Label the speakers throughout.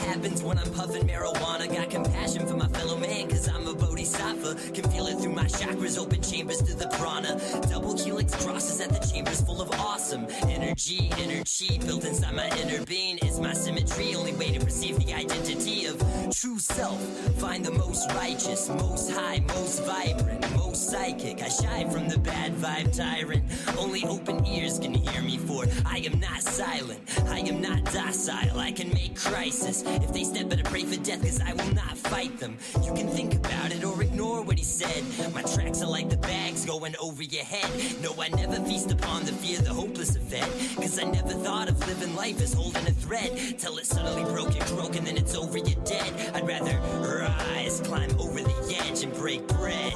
Speaker 1: happens when I'm puffing marijuana. Got compassion for my fellow man, cause I'm a bodhisattva. Can feel it through my chakras, open chambers to the prana. Double helix crosses at the chambers full of awesome energy. Inner chi built inside my inner being is my symmetry. Only way to perceive the identity of true self. Find the most righteous, most high, most vibrant, most psychic. I shy from the bad vibe tyrant. Only open ears can hear me, for I am not silent, I am not docile. I can make crisis. If they step, better pray for death, cause I will not fight them. You can think about it or ignore what he said. My tracks are like the bags going over your head. No, I never feast upon the fear the hopeless have fed, cause I never thought of living life as holding a thread till it suddenly broke, you're croak, and then it's over, you're dead. I'd rather rise, climb over the edge and break bread.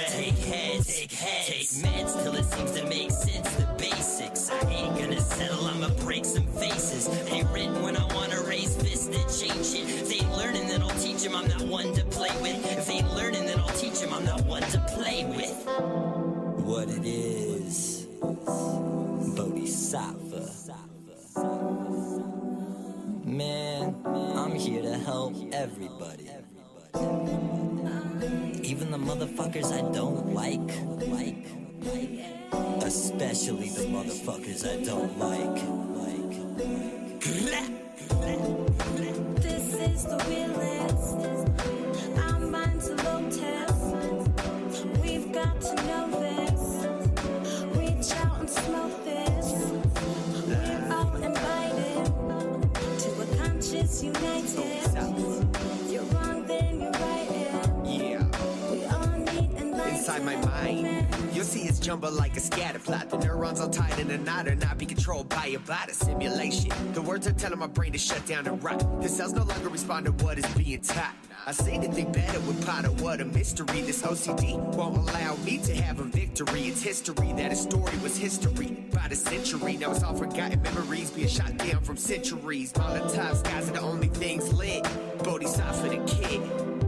Speaker 1: Take heads, take meds till it seems to make sense. The basics, I ain't gonna settle, I'ma break some faces. Ain't written when I wanna raise fists and change shit. If they ain't learning, then I'll teach them, I'm not one to play with. If they ain't learning, then I'll teach them, I'm not one to play with. What it is, Bodhisattva. Man, I'm here to help everybody. Even the motherfuckers I don't like. Especially the motherfuckers I don't like.
Speaker 2: This is the realest. Our minds are low test. We've got to know this. Reach out and smoke this. We're all invited to a conscious united. You're wrong, then you're right.
Speaker 3: Yeah.
Speaker 2: We all need enlightenment.
Speaker 3: Inside my mind, you'll see it's jumble like a scatter plot. The neurons all tied in a knot and not be controlled by a bot, a simulation. The words are telling my brain to shut down and rock. The cells no longer respond to what is being taught. I say to think better with Potter, what a mystery. This OCD won't allow me to have a victory. It's history that a story was history by the century. Now it's all forgotten memories being shot down from centuries. Molotov skies are the only things lit. Bodhisattva the kid,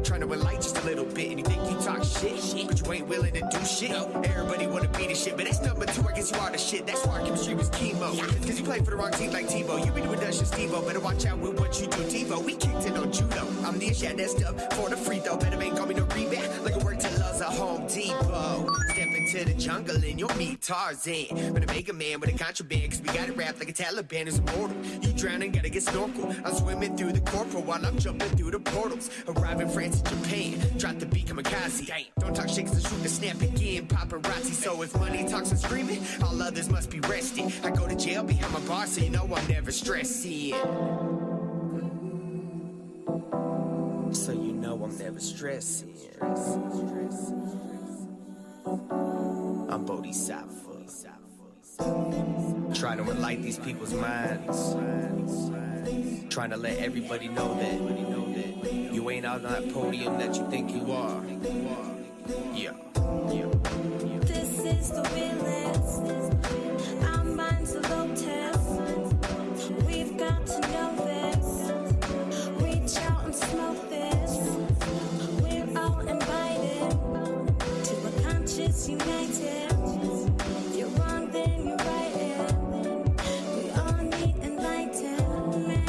Speaker 3: trying to enlighten just a little bit. And you think you talk shit, but you ain't willing to do shit. Everybody wanna be the shit, but that's number two. I guess you are the shit. That's why our chemistry was chemo. Cause you play for the wrong team like Tebow. You be doing Dutch and Steve-O. Better watch out with what you do, Devo. We kicked it on judo. I'm the shit that's up for the free throw. Better ain't call me no rebound. Like a work till us a Home Depot. Step into the jungle and you'll meet Tarzan. Better make a man with a contraband, cause we got it wrapped like a Taliban is immortal. You drowning, gotta get snorkel. I'm swimming through the corporal while I'm jumping through the portals. Arrive in France and Japan. Drop the beat, kamikaze. Don't talk shit, cause the shoot the snap again. Paparazzi. So if money talks and screaming, all others must be resting. I go to jail behind my bar, so you know I'm never stressing. So you know I'm never stressing. I'm Bodhisattva. Trying to enlighten these people's minds. Trying to let everybody know that you ain't out on that podium that you think you are. Yeah.
Speaker 2: This is the realest. Our minds are low test. We've got to know this. Reach out and smoke this. We're all invited to a conscious united. You're wrong, then you're right. We all need enlightenment.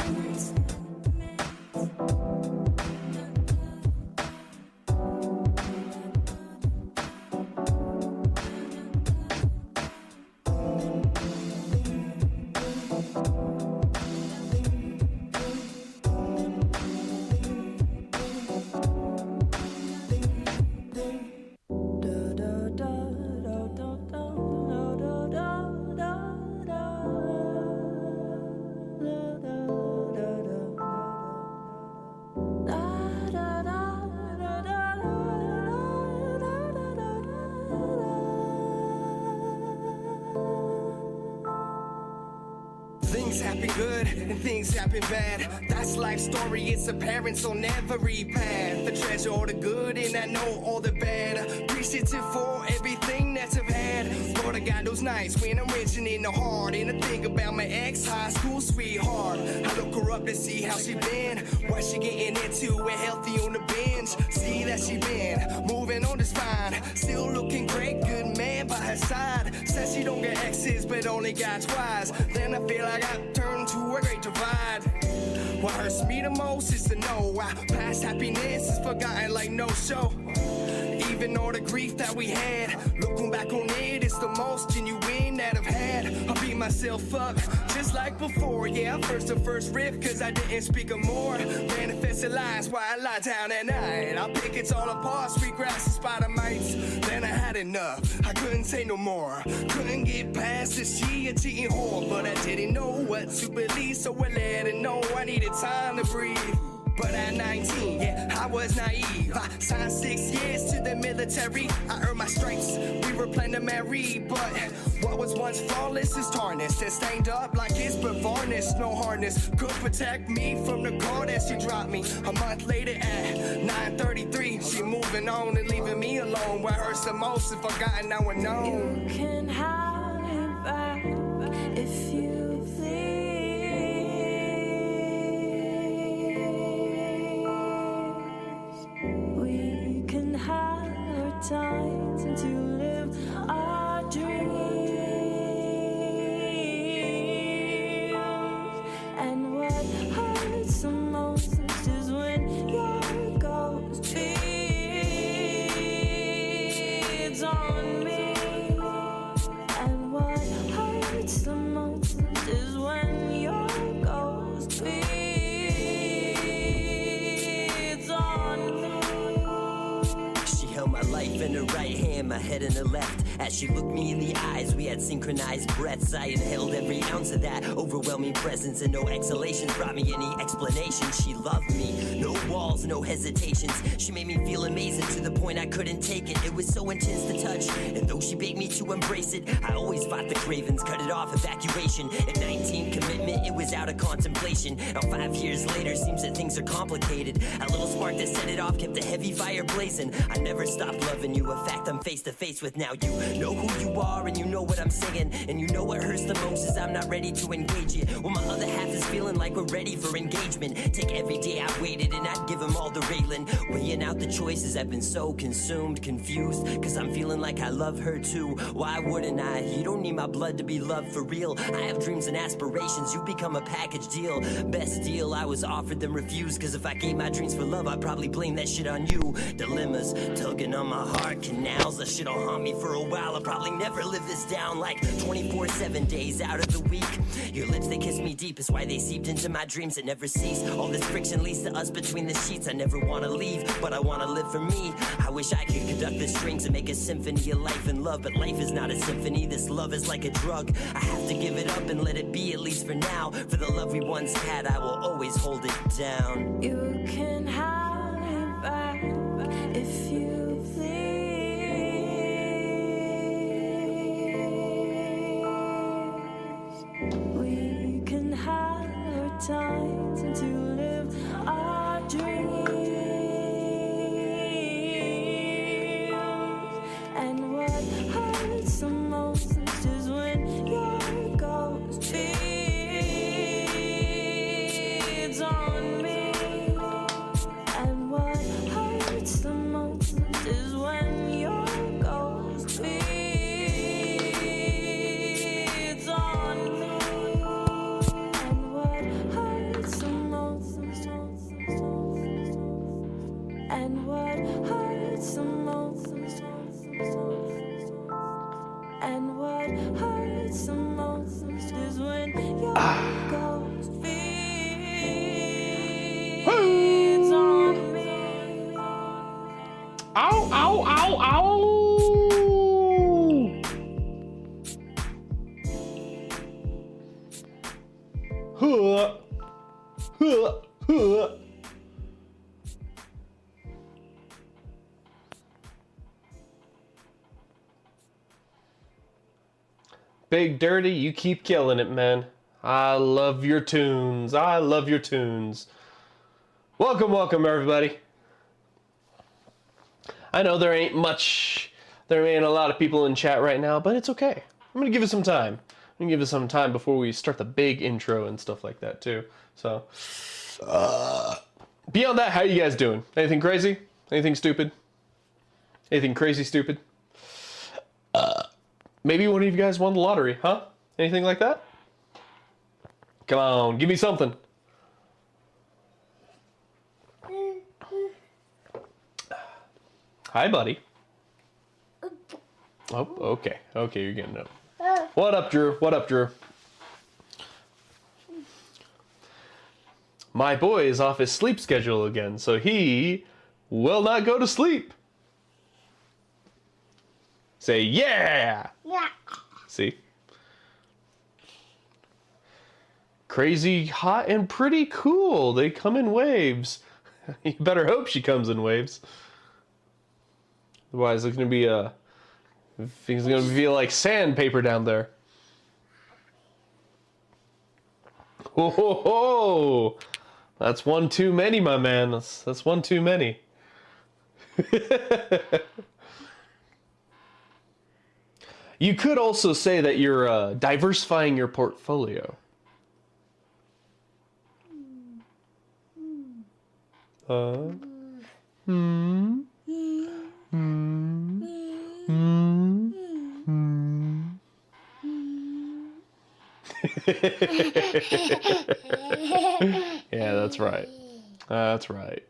Speaker 4: Things happen good and things happen bad. That's life's story, it's apparent, so never repent. The treasure all the good and I know all the bad. Appreciative for everything that I've had. Lord, I got those nights when I'm wrenching in the heart. And I think about my ex-high school sweetheart. I look her up to see how she been. What she getting into and healthy on the bench. See that she been moving on the spine. Still looking great, good man by her side. Says she don't get exes but only got twice. Then I feel like I turned to a great divide. What hurts me the most is to know why past happiness is forgotten like no show. Even all the grief that we had, looking back on it, it's the most genuine that I've had. I beat myself up, just like before. Yeah, first the first riff, cause I didn't speak of more. Manifested lies while I lie down at night. I pick it all apart, sweet grass and spider mites. Then I had enough, I couldn't take no more. Couldn't get past this cheating whore. But I didn't know what to believe, so I let it know I needed time to breathe. But at 19, yeah, I was naive. I signed 6 years to the military. I earned my stripes, we were planning to marry. But what was once flawless is tarnished and stained up like it's been varnished. No harness could protect me from the car that she dropped me. A month later at 9:33, she moving on and leaving me alone. What hurts the most if I gotten now and known.
Speaker 2: You can have it back if you please. We can have our time to live our dreams. And what hurts the most is when your ghost feeds on me. And what hurts the most is when your ghost feeds on me.
Speaker 1: She held my life in her right hand, my head in her left. As she looked me in the eyes, we had synchronized breaths. I inhaled every ounce of that overwhelming presence, and no exhalations brought me any explanation. She loved me, no walls, no hesitations. She made me feel amazing to the point I couldn't take it. It was so intense to touch, and though she begged me to embrace it, I always fought the cravings, cut it off, evacuation. At 19, commitment, it was out of contemplation. Now 5 years later, seems that things are complicated. A little spark that set it off kept the heavy fire blazing. I never stopped loving you, a fact I'm face to face with now. You know who you are and you know what I'm singing, and you know what hurts the most is I'm not ready to engage you. Well, my other half is feeling like we're ready for engagement. Take every day I waited and I'd give him all the railing. Weighing out the choices, I've been so consumed, confused, cause I'm feeling like I love her too. Why wouldn't I? You don't need my blood to be loved for real. I have dreams and aspirations, you become a package deal. Best deal I was offered then refused, cause if I gave my dreams for love I'd probably blame that shit on you. Dilemmas tugging on my heart canals, that shit'll haunt me for a while. I'll probably never live this down, like 24/7 days out of the week. Your lips, they kiss me deep, is why they seeped into my dreams that never cease. All this friction leads to us between the sheets. I never wanna leave, but I wanna live for me. I wish I could conduct the strings and make a symphony of life and love, but life is not a symphony, this love is like a drug. I have to give it up and let it be, at least for now. For the love we once had, I will always hold it down.
Speaker 2: You can have it back if you please. We can have our time to live our dreams. And what hurts the most is when your ghost feeds on me. And what hurts the most is when your ghost feeds on me. And what hurts the most, and what hurts the most, and what hurts the most is when your ghost feeds on me.
Speaker 5: Ow, ow, ow, ow! Huh. Huh. Huh. Big Dirty, you keep killing it, man. I love your tunes. I love your tunes. Welcome, welcome, everybody. I know there ain't a lot of people in chat right now, but it's okay. I'm gonna give it some time. I'm gonna give it some time before we start the big intro and stuff like that too. So, beyond that, how you guys doing? Anything crazy? Anything stupid? Anything crazy stupid? Maybe one of you guys won the lottery, huh? Anything like that? Come on, give me something. Hi, buddy. Oh, okay. Okay, you're getting up. What up, Drew? What up, Drew? my boy is off his sleep schedule again, so he will not go to sleep. Say, yeah!
Speaker 6: Yeah.
Speaker 5: See? Crazy, hot, and pretty cool. They come in waves. You better hope she comes in waves. Otherwise, it's going to be things are going to feel like sandpaper down there. Ho ho ho! That's one too many, my man. That's one too many. You could also say that you're diversifying your portfolio. Yeah, that's right. That's right.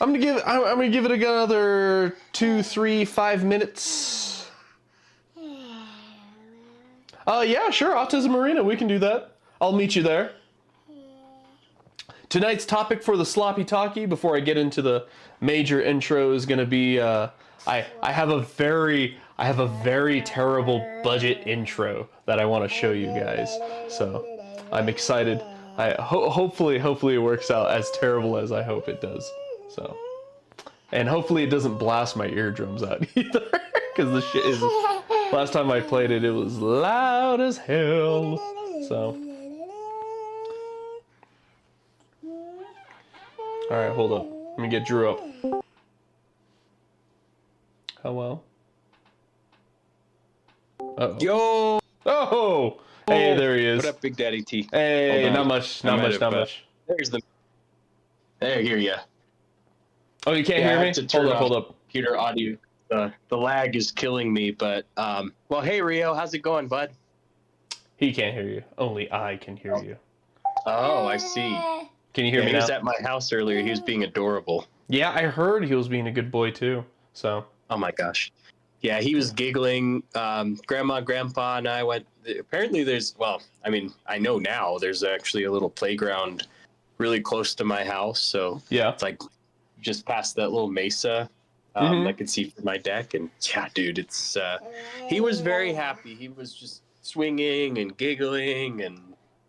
Speaker 5: I'm gonna give it another 2, 3, 5 minutes. Yeah, sure. Autism Arena, we can do that. I'll meet you there. Tonight's topic for the sloppy talkie, before I get into the major intro, is gonna be I have a very terrible budget intro that I want to show you guys. So I'm excited. Hopefully it works out as terrible as I hope it does. So, and hopefully it doesn't blast my eardrums out either, because the shit is. Last time I played it, it was loud as hell. So. All right, hold up. Let me get Drew up. Hello. Uh-oh.
Speaker 7: Yo!
Speaker 5: Oh! Hey, there he is.
Speaker 7: What up, Big Daddy T?
Speaker 5: Hey, not much.
Speaker 7: There's the. There, hear ya.
Speaker 5: Oh, you can't
Speaker 7: Yeah, I
Speaker 5: hear me?
Speaker 7: have to turn
Speaker 5: Hold
Speaker 7: off
Speaker 5: up.
Speaker 7: Computer audio. The lag is killing me, but well, hey Rio, how's it going, bud?
Speaker 5: He can't hear you. Only I can hear you.
Speaker 7: Oh, I see.
Speaker 5: Can you hear me
Speaker 7: He
Speaker 5: now?
Speaker 7: was at my house earlier. He was being adorable.
Speaker 5: Yeah, I heard he was being a good boy too. So.
Speaker 7: Oh my gosh. Yeah, he was giggling. Grandma, Grandpa, and I went. Apparently, I know now there's actually a little playground really close to my house. So
Speaker 5: Yeah.
Speaker 7: it's like just past that little mesa. I could see from my deck, and yeah, dude, it's. He was very happy. He was just swinging and giggling, and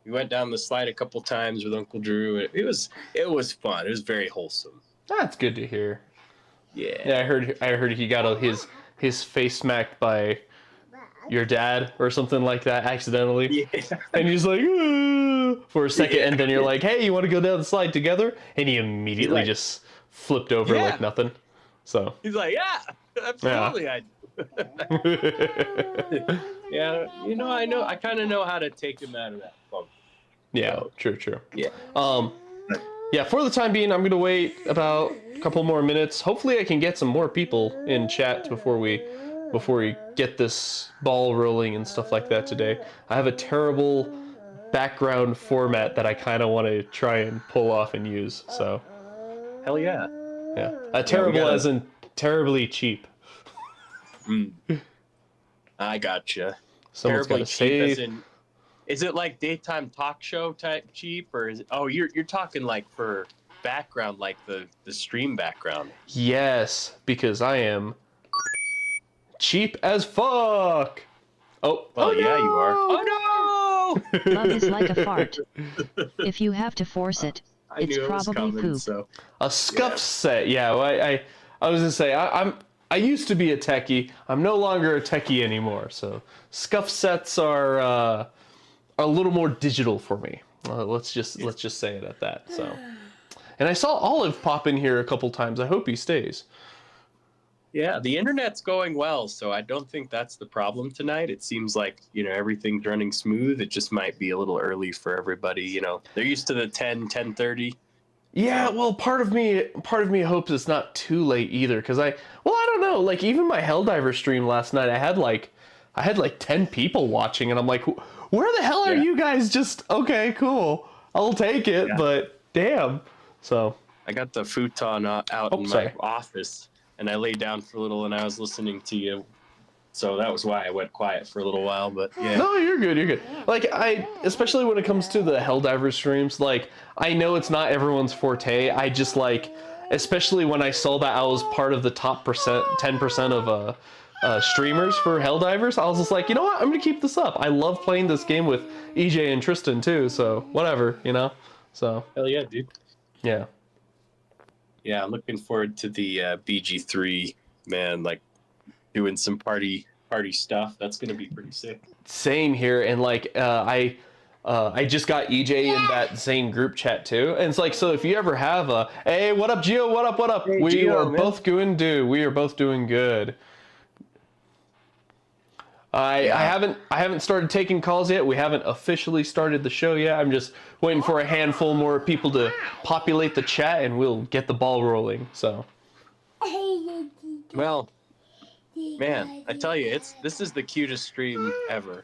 Speaker 7: we went down the slide a couple times with Uncle Drew. It was fun. It was very wholesome.
Speaker 5: That's good to hear.
Speaker 7: Yeah.
Speaker 5: Yeah, I heard he got his face smacked by your dad or something like that accidentally.
Speaker 7: Yeah.
Speaker 5: And he's like, "Ah," for a second, and then you're like, hey, you want to go down the slide together? And he immediately just flipped over
Speaker 7: Yeah.
Speaker 5: like nothing. So.
Speaker 7: He's like, yeah, absolutely.
Speaker 5: Yeah.
Speaker 7: Yeah, I kind of know how to take him out of that funk.
Speaker 5: Yeah, true.
Speaker 7: Yeah.
Speaker 5: Yeah, for the time being, I'm going to wait about a couple more minutes. Hopefully I can get some more people in chat before we get this ball rolling and stuff like that today. I have a terrible background format that I kind of want to try and pull off and use. So,
Speaker 7: Hell yeah.
Speaker 5: yeah. Terrible as in terribly cheap.
Speaker 7: I gotcha.
Speaker 5: Someone's got
Speaker 7: Terribly
Speaker 5: to
Speaker 7: cheap, as
Speaker 5: say.
Speaker 7: in, is it like daytime talk show type cheap, or is it? Oh, you're talking like for background, like the stream background.
Speaker 5: Yes, because I am cheap as fuck. Oh,
Speaker 7: Well, yeah, you are.
Speaker 5: Oh
Speaker 7: no!
Speaker 8: Love is like a fart. If you have to force it,
Speaker 7: I
Speaker 8: it's
Speaker 7: knew it was
Speaker 8: probably
Speaker 7: coming,
Speaker 8: poop.
Speaker 7: so.
Speaker 5: A scuff set. Yeah, well, I was gonna say I used to be a techie. I'm no longer a techie anymore. So scuff sets are a little more digital for me. Let's just say it at that. So, and I saw Olive pop in here a couple times. I hope he stays.
Speaker 7: Yeah, the internet's going well, so I don't think that's the problem tonight. It seems like, everything's running smooth. It just might be a little early for everybody. They're used to the 10:30.
Speaker 5: Yeah, well, part of me hopes it's not too late either, because I don't know. Like even my Helldiver stream last night, I had like 10 people watching, and I'm like, where the hell are you guys? Just okay, cool, I'll take it, but damn. So
Speaker 7: I got the futon out in my office, and I laid down for a little, and I was listening to you So that was why I went quiet for a little while. But yeah,
Speaker 5: No, you're good. You're good. Like especially when it comes to the Helldiver streams, like I know it's not everyone's forte. I just like, especially when I saw that I was part of the top 10% of streamers for Helldivers, I was just like, you know what? I'm gonna keep this up. I love playing this game with EJ and Tristan too. So whatever, you know. So
Speaker 7: hell yeah, dude.
Speaker 5: yeah.
Speaker 7: Yeah, I'm looking forward to the BG3, man. Like doing some party stuff. That's gonna be pretty sick.
Speaker 5: Same here, and like I just got EJ in that same group chat too, and it's like, so if you ever have a, hey, what up, Gio? What up? What up?
Speaker 7: Hey,
Speaker 5: We
Speaker 7: Gio,
Speaker 5: are
Speaker 7: man.
Speaker 5: both we are both doing good. I haven't started taking calls yet. We haven't officially started the show yet. I'm just waiting for a handful more people to populate the chat, and we'll get the ball rolling. So.
Speaker 7: Well, man, I tell you, this is the cutest stream ever.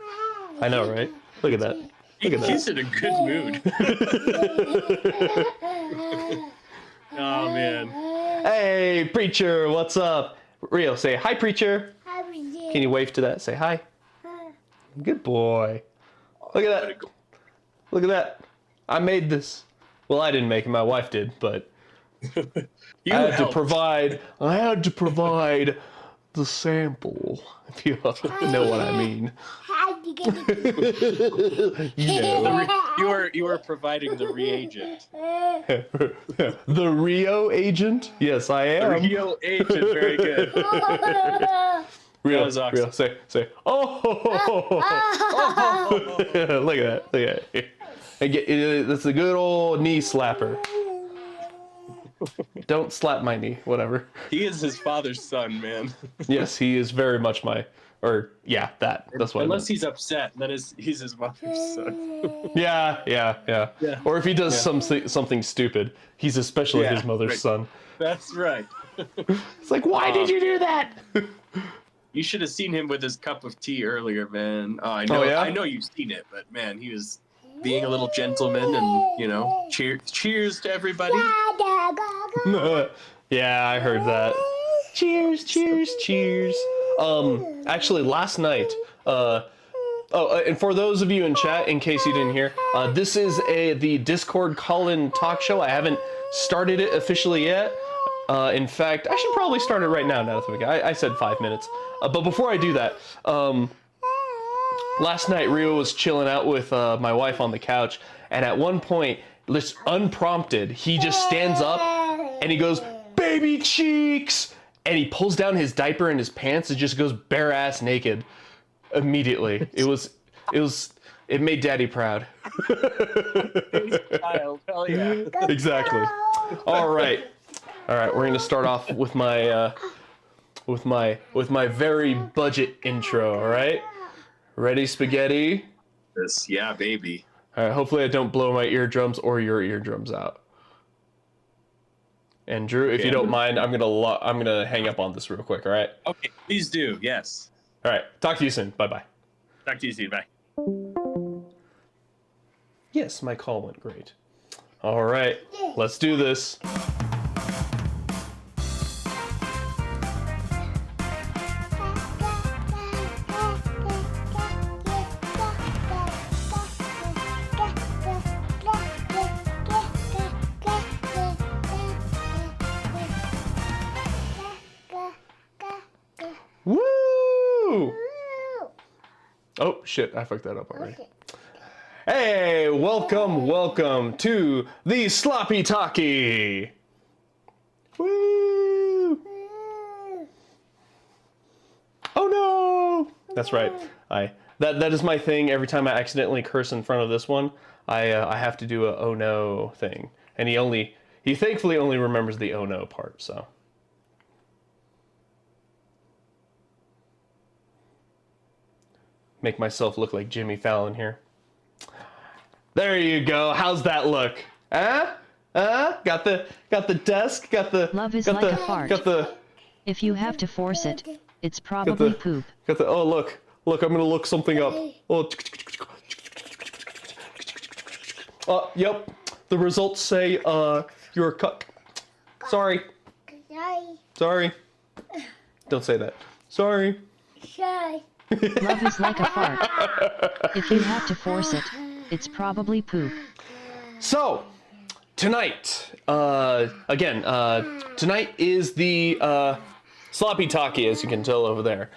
Speaker 5: I know, right? Look at that. Look at that.
Speaker 7: He's in a good mood. Oh man.
Speaker 5: Hey, preacher, what's up? Rio, say hi, preacher. Can you wave to that? Say hi. Good boy. Look at that. Look at that. I made this. Well, I didn't make it. My wife did, but
Speaker 7: You
Speaker 5: I had
Speaker 7: helped.
Speaker 5: to provide the sample, if you know what I mean. You know.
Speaker 7: You were providing the reagent.
Speaker 5: The Rio agent? Yes, I am.
Speaker 7: Rio agent, very good.
Speaker 5: Rio,
Speaker 7: That was awesome.
Speaker 5: Rio, say, oh, look at that, look at it. That's a good old knee slapper. Don't slap my knee, whatever.
Speaker 7: He is his father's son, man.
Speaker 5: Yes, he is very much that's what.
Speaker 7: Unless he's upset, then he's his mother's son.
Speaker 5: Yeah. Or if he does something stupid, he's especially
Speaker 7: Yeah,
Speaker 5: his mother's
Speaker 7: right.
Speaker 5: son.
Speaker 7: That's right.
Speaker 5: It's like, why did you do that?
Speaker 7: You should have seen him with his cup of tea earlier, man. Oh, I know.
Speaker 5: Oh, yeah?
Speaker 7: I know you've seen it, but man, he was being a little gentleman, and cheers to everybody.
Speaker 5: Yeah, I heard that. Cheers. Actually, last night, and for those of you in chat, in case you didn't hear, this is the Discord call-in talk show. I haven't started it officially yet. In fact, I should probably start it right now. Now that I said 5 minutes, but before I do that, last night Rio was chilling out with my wife on the couch, and at one point, just unprompted, he just stands up and he goes, "Baby cheeks!" and he pulls down his diaper and his pants and just goes bare ass naked immediately. It made Daddy proud.
Speaker 7: Child, hell yeah.
Speaker 5: Exactly. All right, we're gonna start off with my very budget intro. All right, ready, spaghetti?
Speaker 7: Yeah, baby.
Speaker 5: All right. Hopefully, I don't blow my eardrums or your eardrums out. And Drew, if you don't mind, I'm gonna hang up on this real quick. All right.
Speaker 7: Okay, please do. Yes.
Speaker 5: All right. Talk to you soon. Bye bye.
Speaker 7: Talk to you soon. Bye.
Speaker 5: Yes, my call went great. All right. Let's do this. Woo! Oh shit, I fucked that up already. Hey, welcome to the Sloppy Talky. Woo! Oh no! That's right. That is my thing. Every time I accidentally curse in front of this one, I have to do a oh no thing. And he thankfully only remembers the oh no part, so. Make myself look like Jimmy Fallon here. There you go. How's that look? Huh? Got the desk. Got the.
Speaker 8: Love is
Speaker 5: got
Speaker 8: like
Speaker 5: the,
Speaker 8: a fart.
Speaker 5: Got the.
Speaker 8: If you have to force it, it's probably poop.
Speaker 5: Got the. Oh look. I'm gonna look something up. Oh. Yep. The results say you're a cuck. Sorry. Don't say that. Sorry.
Speaker 8: Love is like a fart. If you have to force it, it's probably poop.
Speaker 5: So, tonight, tonight is the Sloppy Talky, as you can tell over there.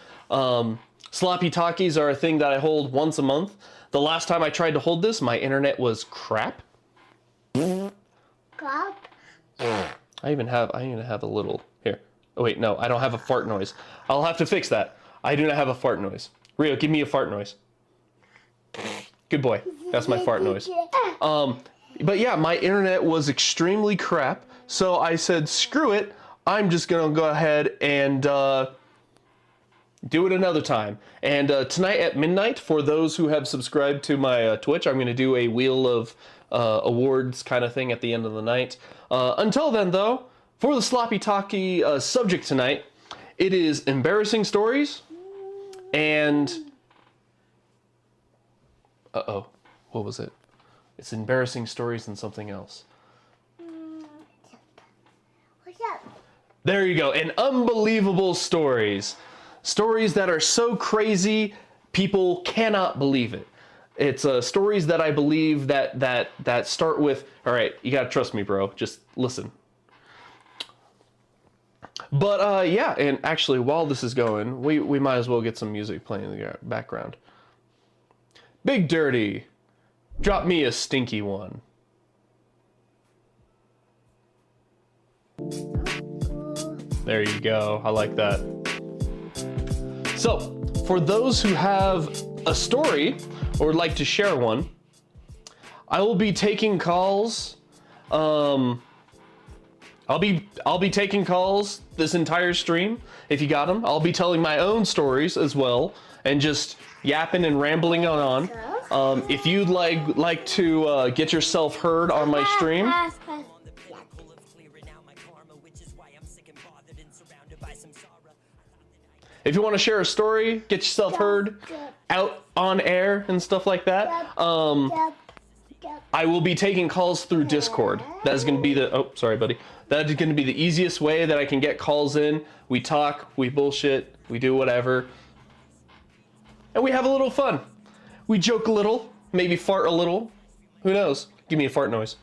Speaker 5: Sloppy Talkies are a thing that I hold once a month. The last time I tried to hold this, my internet was crap. I even have a little here. Oh wait, no, I don't have a fart noise. I'll have to fix that. I do not have a fart noise. Rio, give me a fart noise. Good boy. That's my fart noise. But yeah, my internet was extremely crap, so I said, screw it. I'm just gonna go ahead and do it another time. And tonight at midnight, for those who have subscribed to my Twitch, I'm gonna do a Wheel of Awards kind of thing at the end of the night. Until then, though, for the Sloppy Talky subject tonight, it is embarrassing stories and... Uh-oh, what was it? It's embarrassing stories and something else.
Speaker 2: What's up?
Speaker 5: There you go, and unbelievable stories. Stories that are so crazy, people cannot believe it. It's stories that I believe that start with, all right, you gotta trust me, bro, just listen. But yeah, and actually, while this is going, we might as well get some music playing in the background. Big Dirty, drop me a stinky one. There you go, I like that. So, for those who have a story or would like to share one, I will be taking calls. I'll be taking calls this entire stream. If you got them, I'll be telling my own stories as well, and just yapping and rambling on. If you'd like to get yourself heard on my stream, if you want to share a story, get yourself heard out on air and stuff like that, I will be taking calls through Discord. That is going to be the... Oh, sorry, buddy. That is going to be the easiest way that I can get calls in. We talk, we bullshit, we do whatever. And we have a little fun. We joke a little, maybe fart a little. Who knows? Give me a fart noise.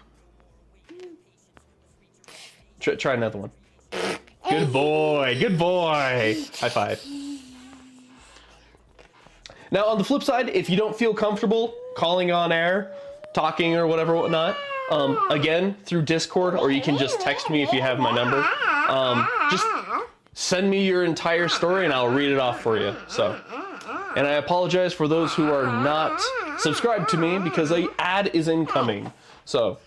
Speaker 5: Try another one. Good boy, good boy. High five. Now, on the flip side, if you don't feel comfortable calling on air, talking or whatnot, again, through Discord, or you can just text me if you have my number. Just send me your entire story and I'll read it off for you. So, and I apologize for those who are not subscribed to me because an ad is incoming. So,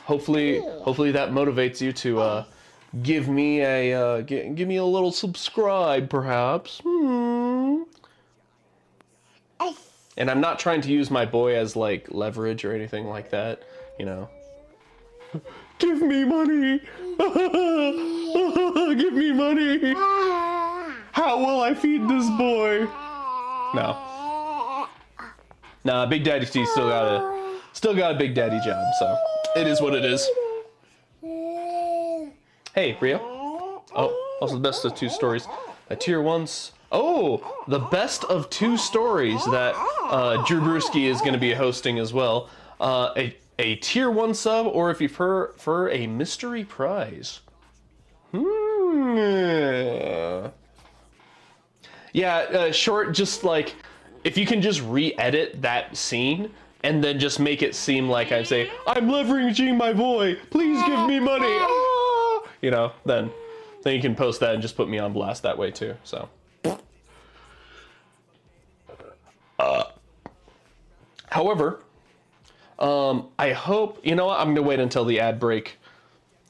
Speaker 5: hopefully that motivates you to give me a little subscribe, perhaps. And I'm not trying to use my boy as like leverage or anything like that, you know. Give me money! Give me money! How will I feed this boy? No. Nah, Big Daddy T still got a Big Daddy job, so it is what it is. Hey, Rio. Oh, also the best of two stories. A tier one's... Oh, the best of two stories that Drew Brewski is going to be hosting as well. A tier 1 sub, or if you prefer a mystery prize. Yeah, short, just like, if you can just re-edit that scene, and then just make it seem like I say, I'm leveraging my boy, please give me money, ah! You know, then you can post that and just put me on blast that way too, so. However, I hope, you know what, I'm gonna wait until the ad break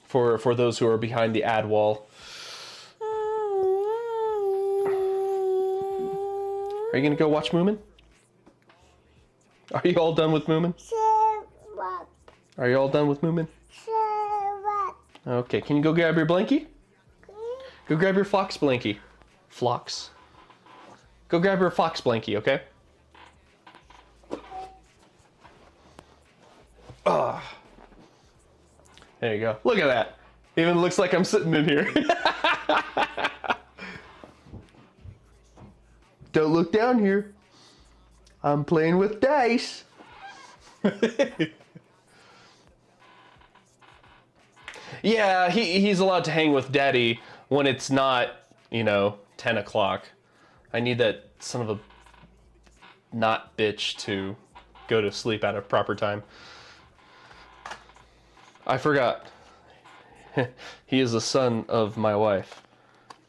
Speaker 5: for those who are behind the ad wall. Are you gonna go watch Moomin? Are you all done with Moomin? Are you all done with Moomin? Okay, can you go grab your blankie? Go grab your fox blankie. Flox. Go grab your fox blankie, okay? There you go. Look at that. Even looks like I'm sitting in here. Don't look down here. I'm playing with dice. Yeah, he's allowed to hang with Daddy when it's not, 10 o'clock. I need that son of a not bitch to go to sleep at a proper time. I forgot. He is the son of my wife,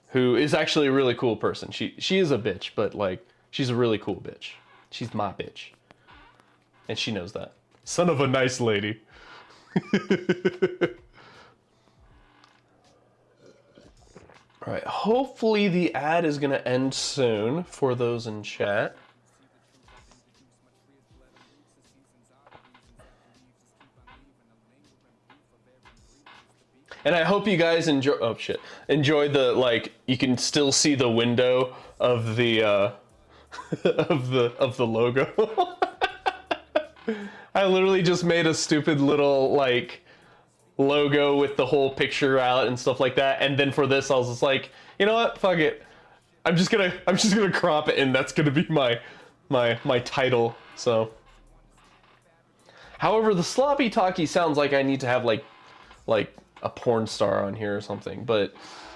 Speaker 5: who is actually a really cool person. She is a bitch, but like, she's a really cool bitch. She's my bitch. And she knows that. Son of a nice lady. Alright, hopefully the ad is going to end soon for those in chat. And I hope you guys enjoy. Oh shit! Enjoy the like. You can still see the window of the of the logo. I literally just made a stupid little like logo with the whole picture out and stuff like that. And then for this, I was just like, you know what? Fuck it. I'm just gonna crop it, and that's gonna be my title. So. However, the sloppy talkie sounds like I need to have like a porn star on here or something, but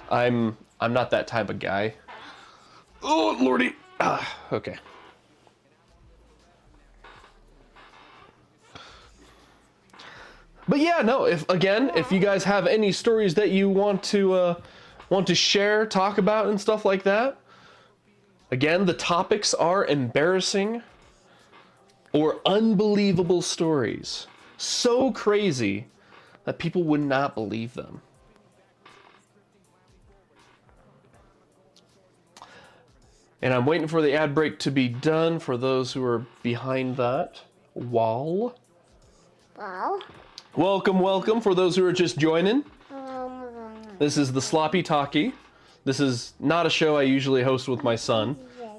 Speaker 5: I'm not that type of guy. Oh lordy. Okay. But yeah, no, if you guys have any stories that you want to share, talk about and stuff like that, again, the topics are embarrassing or unbelievable stories. So crazy that people would not believe them. And I'm waiting for the ad break to be done for those who are behind that wall.
Speaker 6: Wow.
Speaker 5: Welcome for those who are just joining. This is the Sloppy Talkie. This is not a show I usually host with my son,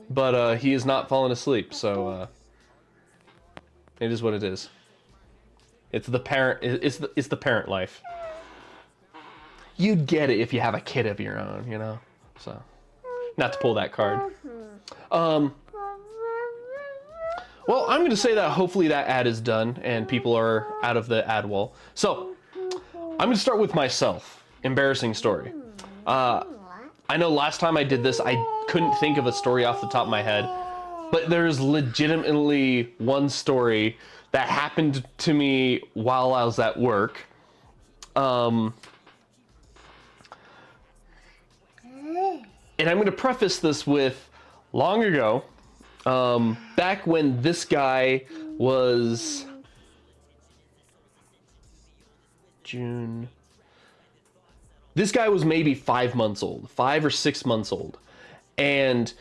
Speaker 5: but he is not falling asleep, so it is what it is. It's the parent. It's the parent life. You'd get it if you have a kid of your own, So, not to pull that card. Well, I'm going to say that hopefully that ad is done and people are out of the ad wall. So, I'm going to start with myself. Embarrassing story. I know last time I did this, I couldn't think of a story off the top of my head, but there's legitimately one story that happened to me while I was at work. And I'm going to preface this with long ago, back when this guy was June. This guy was maybe 5 months old, 5 or 6 months old. And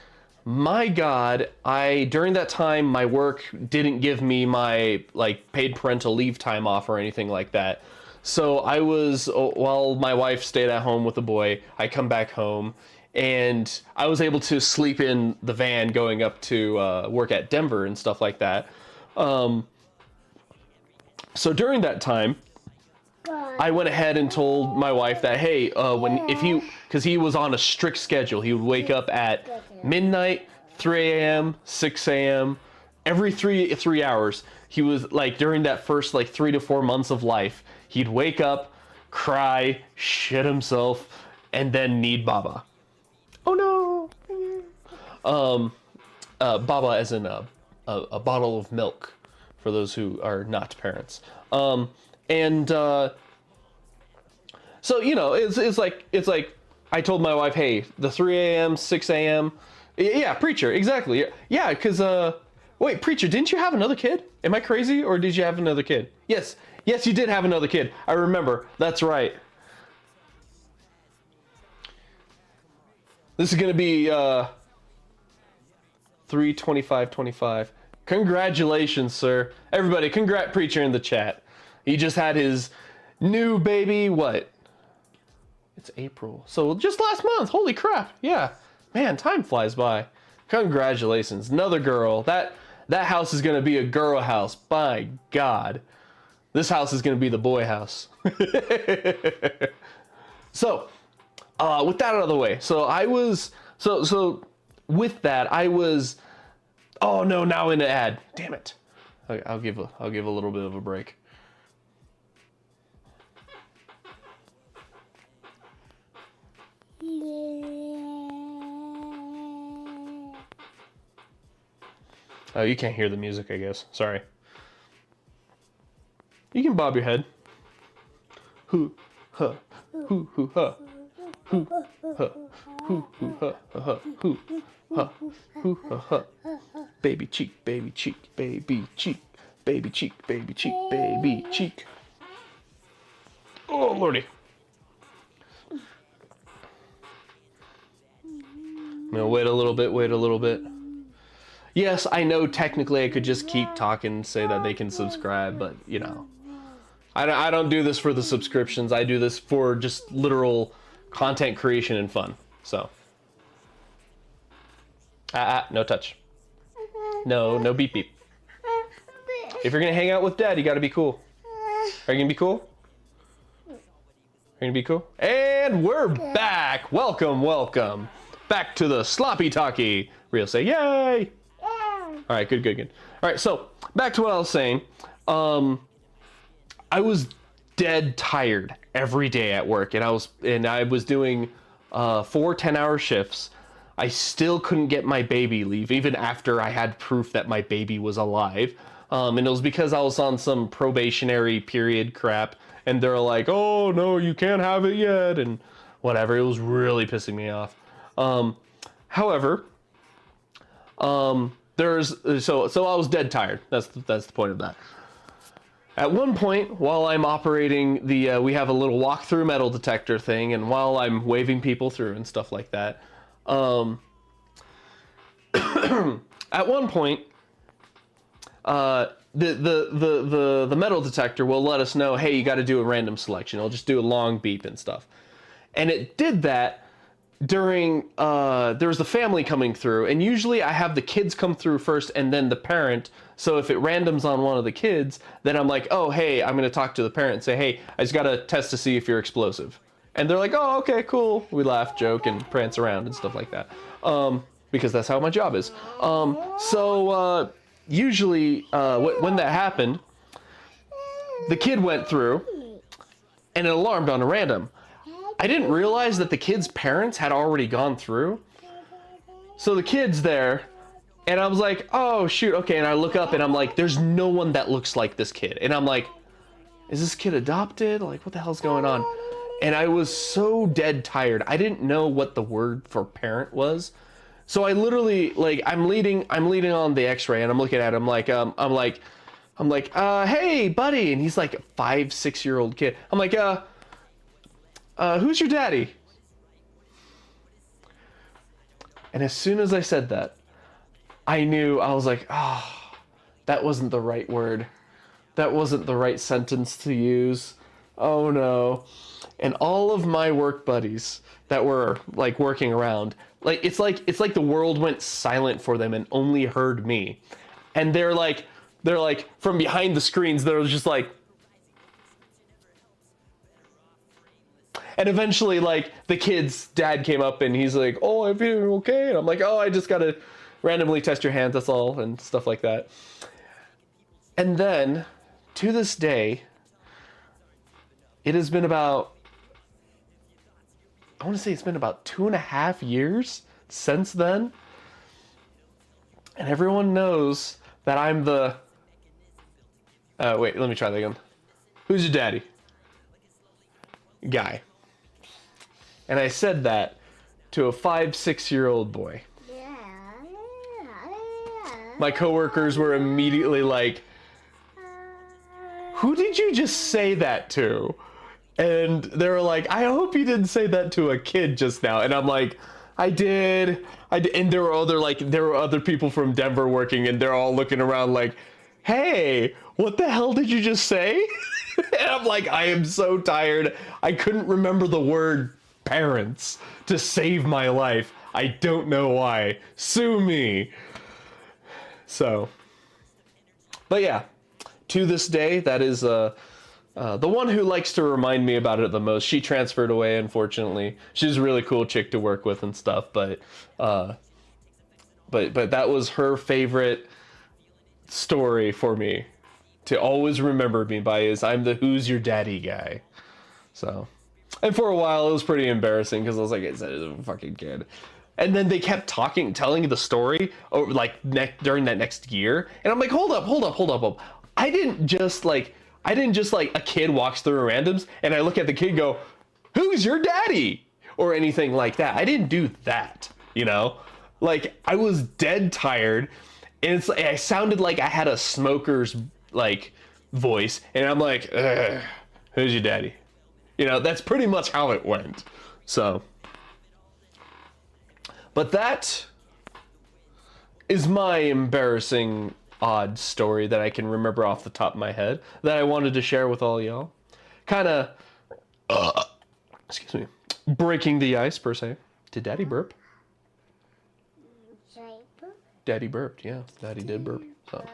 Speaker 5: my God, during that time, my work didn't give me my paid parental leave time off or anything like that. So I was, while my wife stayed at home with the boy, I come back home and I was able to sleep in the van going up to work at Denver and stuff like that. So during that time, I went ahead and told my wife that, hey, because he was on a strict schedule, he would wake up at midnight, 3 a.m., 6 a.m., every three hours. He was during that first 3 to 4 months of life, he'd wake up, cry, shit himself, and then need Baba. Oh no! Baba as in a bottle of milk, for those who are not parents. So it's like I told my wife, hey, the 3 a.m., 6 a.m. Yeah, preacher, exactly. Yeah, because wait, preacher, didn't you have another kid? Am I crazy, or did you have another kid? Yes, you did have another kid. I remember. That's right. This is gonna be 3/25/25. Congratulations, sir. Everybody, congrats preacher in the chat. He just had his new baby. What? It's April. So just last month. Holy crap. Yeah. Man, time flies by. Congratulations. Another girl. That house is going to be a girl house. By God. This house is going to be the boy house. So, with that out of the way. So I was... So with that, I was, oh no, now in the ad. Damn it. Okay, I'll give a little bit of a break. Oh, you can't hear the music, I guess. Sorry. You can bob your head. Hoo, huh, hoo, hoo, huh. Hoo, huh, hoo, hoo, huh, huh, hoo, huh, hoo, huh, huh. Baby cheek, baby cheek, baby cheek, baby cheek, baby cheek, baby cheek. Oh, lordy. No, wait a little bit, wait a little bit. Yes, I know technically I could just keep talking and say that they can subscribe, but, you know. I don't do this for the subscriptions. I do this for just literal content creation and fun. So. No touch. No beep beep. If you're going to hang out with Dad, you got to be cool. Are you going to be cool? Are you going to be cool? And we're back. Welcome. Back to the Sloppy Talky. Real say yay. All right, good. All right, so back to what I was saying. I was dead tired every day at work, and I was doing 4 10-hour shifts. I still couldn't get my baby leave, even after I had proof that my baby was alive. And it was because I was on some probationary period crap, and they're like, "Oh no, you can't have it yet," and whatever. It was really pissing me off. However, so I was dead tired. That's the point of that. At one point, while I'm operating the, we have a little walk-through metal detector thing, and while I'm waving people through and stuff like that, at one point, the metal detector will let us know, hey, you got to do a random selection. It'll just do a long beep and stuff, and it did that during there was the family coming through, and usually I have the kids come through first and then the parent. So if it randoms on one of the kids, then I'm like, oh hey, I'm gonna talk to the parent and say, hey, I just gotta test to see if you're explosive. And they're like, oh okay, cool. We laugh, joke, and prance around and stuff like that, because that's how my job is. Usually when that happened, the kid went through and it alarmed on a random. I didn't realize that the kid's parents had already gone through. So the kid's there, and I was like, oh shoot, okay, and I look up and I'm like, there's no one that looks like this kid. And I'm like, is this kid adopted? Like, what the hell's going on? And I was so dead tired. I didn't know what the word for parent was. So I literally, like, I'm leading on the x-ray, and I'm looking at him like, I'm like, hey buddy, and he's like a 5-6-year-old kid. I'm like, who's your daddy? And as soon as I said that, I knew, I was like, oh, that wasn't the right word. That wasn't the right sentence to use. Oh no. And all of my work buddies that were like working around, like it's like the world went silent for them and only heard me. And they're like from behind the screens, they're just like. And eventually, like, the kid's dad came up and he's like, oh, I feel okay. And I'm like, oh, I just gotta randomly test your hands, that's all, and stuff like that. And then, to this day, it has been about, I want to say it's been about 2.5 years since then. And everyone knows that I'm the, wait, let me try that again. Who's your daddy? Guy. And I said that to a 5-6-year-old boy. My coworkers were immediately like, who did you just say that to? And they were like, I hope you didn't say that to a kid just now. And I'm like, I did. And there were other people from Denver working, and they're all looking around like, hey, what the hell did you just say? And I'm like, I am so tired. I couldn't remember the word parents to save my life. I don't know why. Sue me. So, but yeah, to this day, that is the one who likes to remind me about it the most. She transferred away, unfortunately. She's a really cool chick to work with and stuff, but but that was her favorite story for me to always remember me by, is I'm the who's your daddy guy. So, and for a while it was pretty embarrassing because I was like, it's a fucking kid. And then they kept telling the story over during that next year, and I'm like, hold up. I didn't just like a kid walks through randoms and I look at the kid and go, who's your daddy? Or anything like that. I didn't do that, you know? Like, I was dead tired, and I sounded like I had a smoker's like voice, and I'm like, who's your daddy? You know, that's pretty much how it went. So, but that is my embarrassing odd story that I can remember off the top of my head that I wanted to share with all y'all. Kind of, excuse me, breaking the ice per se. Did Daddy burp? Daddy burped, yeah. Daddy did burp. So,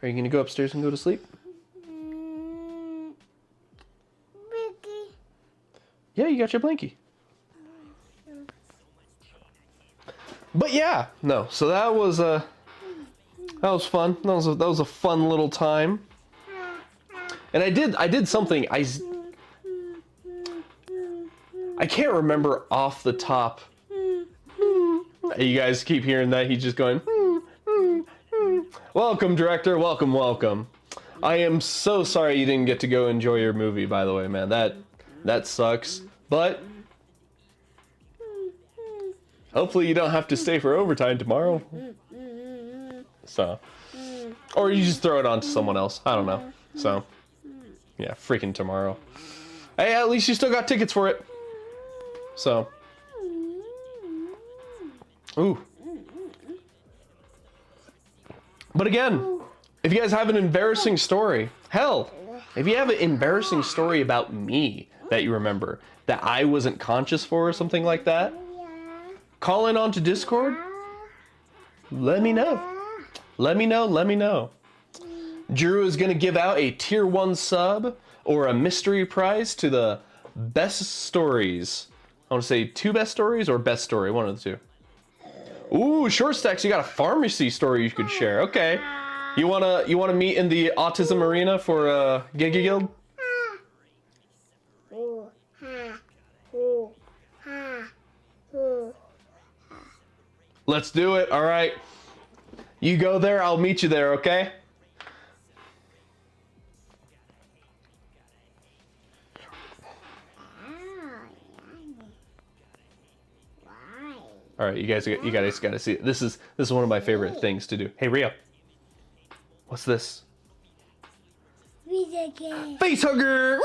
Speaker 5: are you gonna go upstairs and go to sleep? Yeah, you got your blankie. But yeah, no. So that was fun. That was a fun little time. And I did something. I can't remember off the top. You guys keep hearing that. He's just going. Welcome, director. Welcome. I am so sorry you didn't get to go enjoy your movie. By the way, man, that sucks. But hopefully you don't have to stay for overtime tomorrow. So, or you just throw it on to someone else. I don't know. So, yeah, freaking tomorrow. Hey, at least you still got tickets for it. So, ooh. But again, if you guys have an embarrassing story, hell, if you have an embarrassing story about me that you remember that I wasn't conscious for or something like that, call in onto Discord. Let me know. Let me know. Drew is going to give out a tier 1 sub or a mystery prize to the best stories. I want to say 2 best stories or best story, one of the 2. Ooh, short stacks, you got a pharmacy story you could share. Okay. You wanna meet in the autism arena for Giga Guild? Let's do it. All right. You go there, I'll meet you there, okay? All right, you guys gotta see it. This is one of my favorite things to do. Hey, Rio, what's this? Face hugger.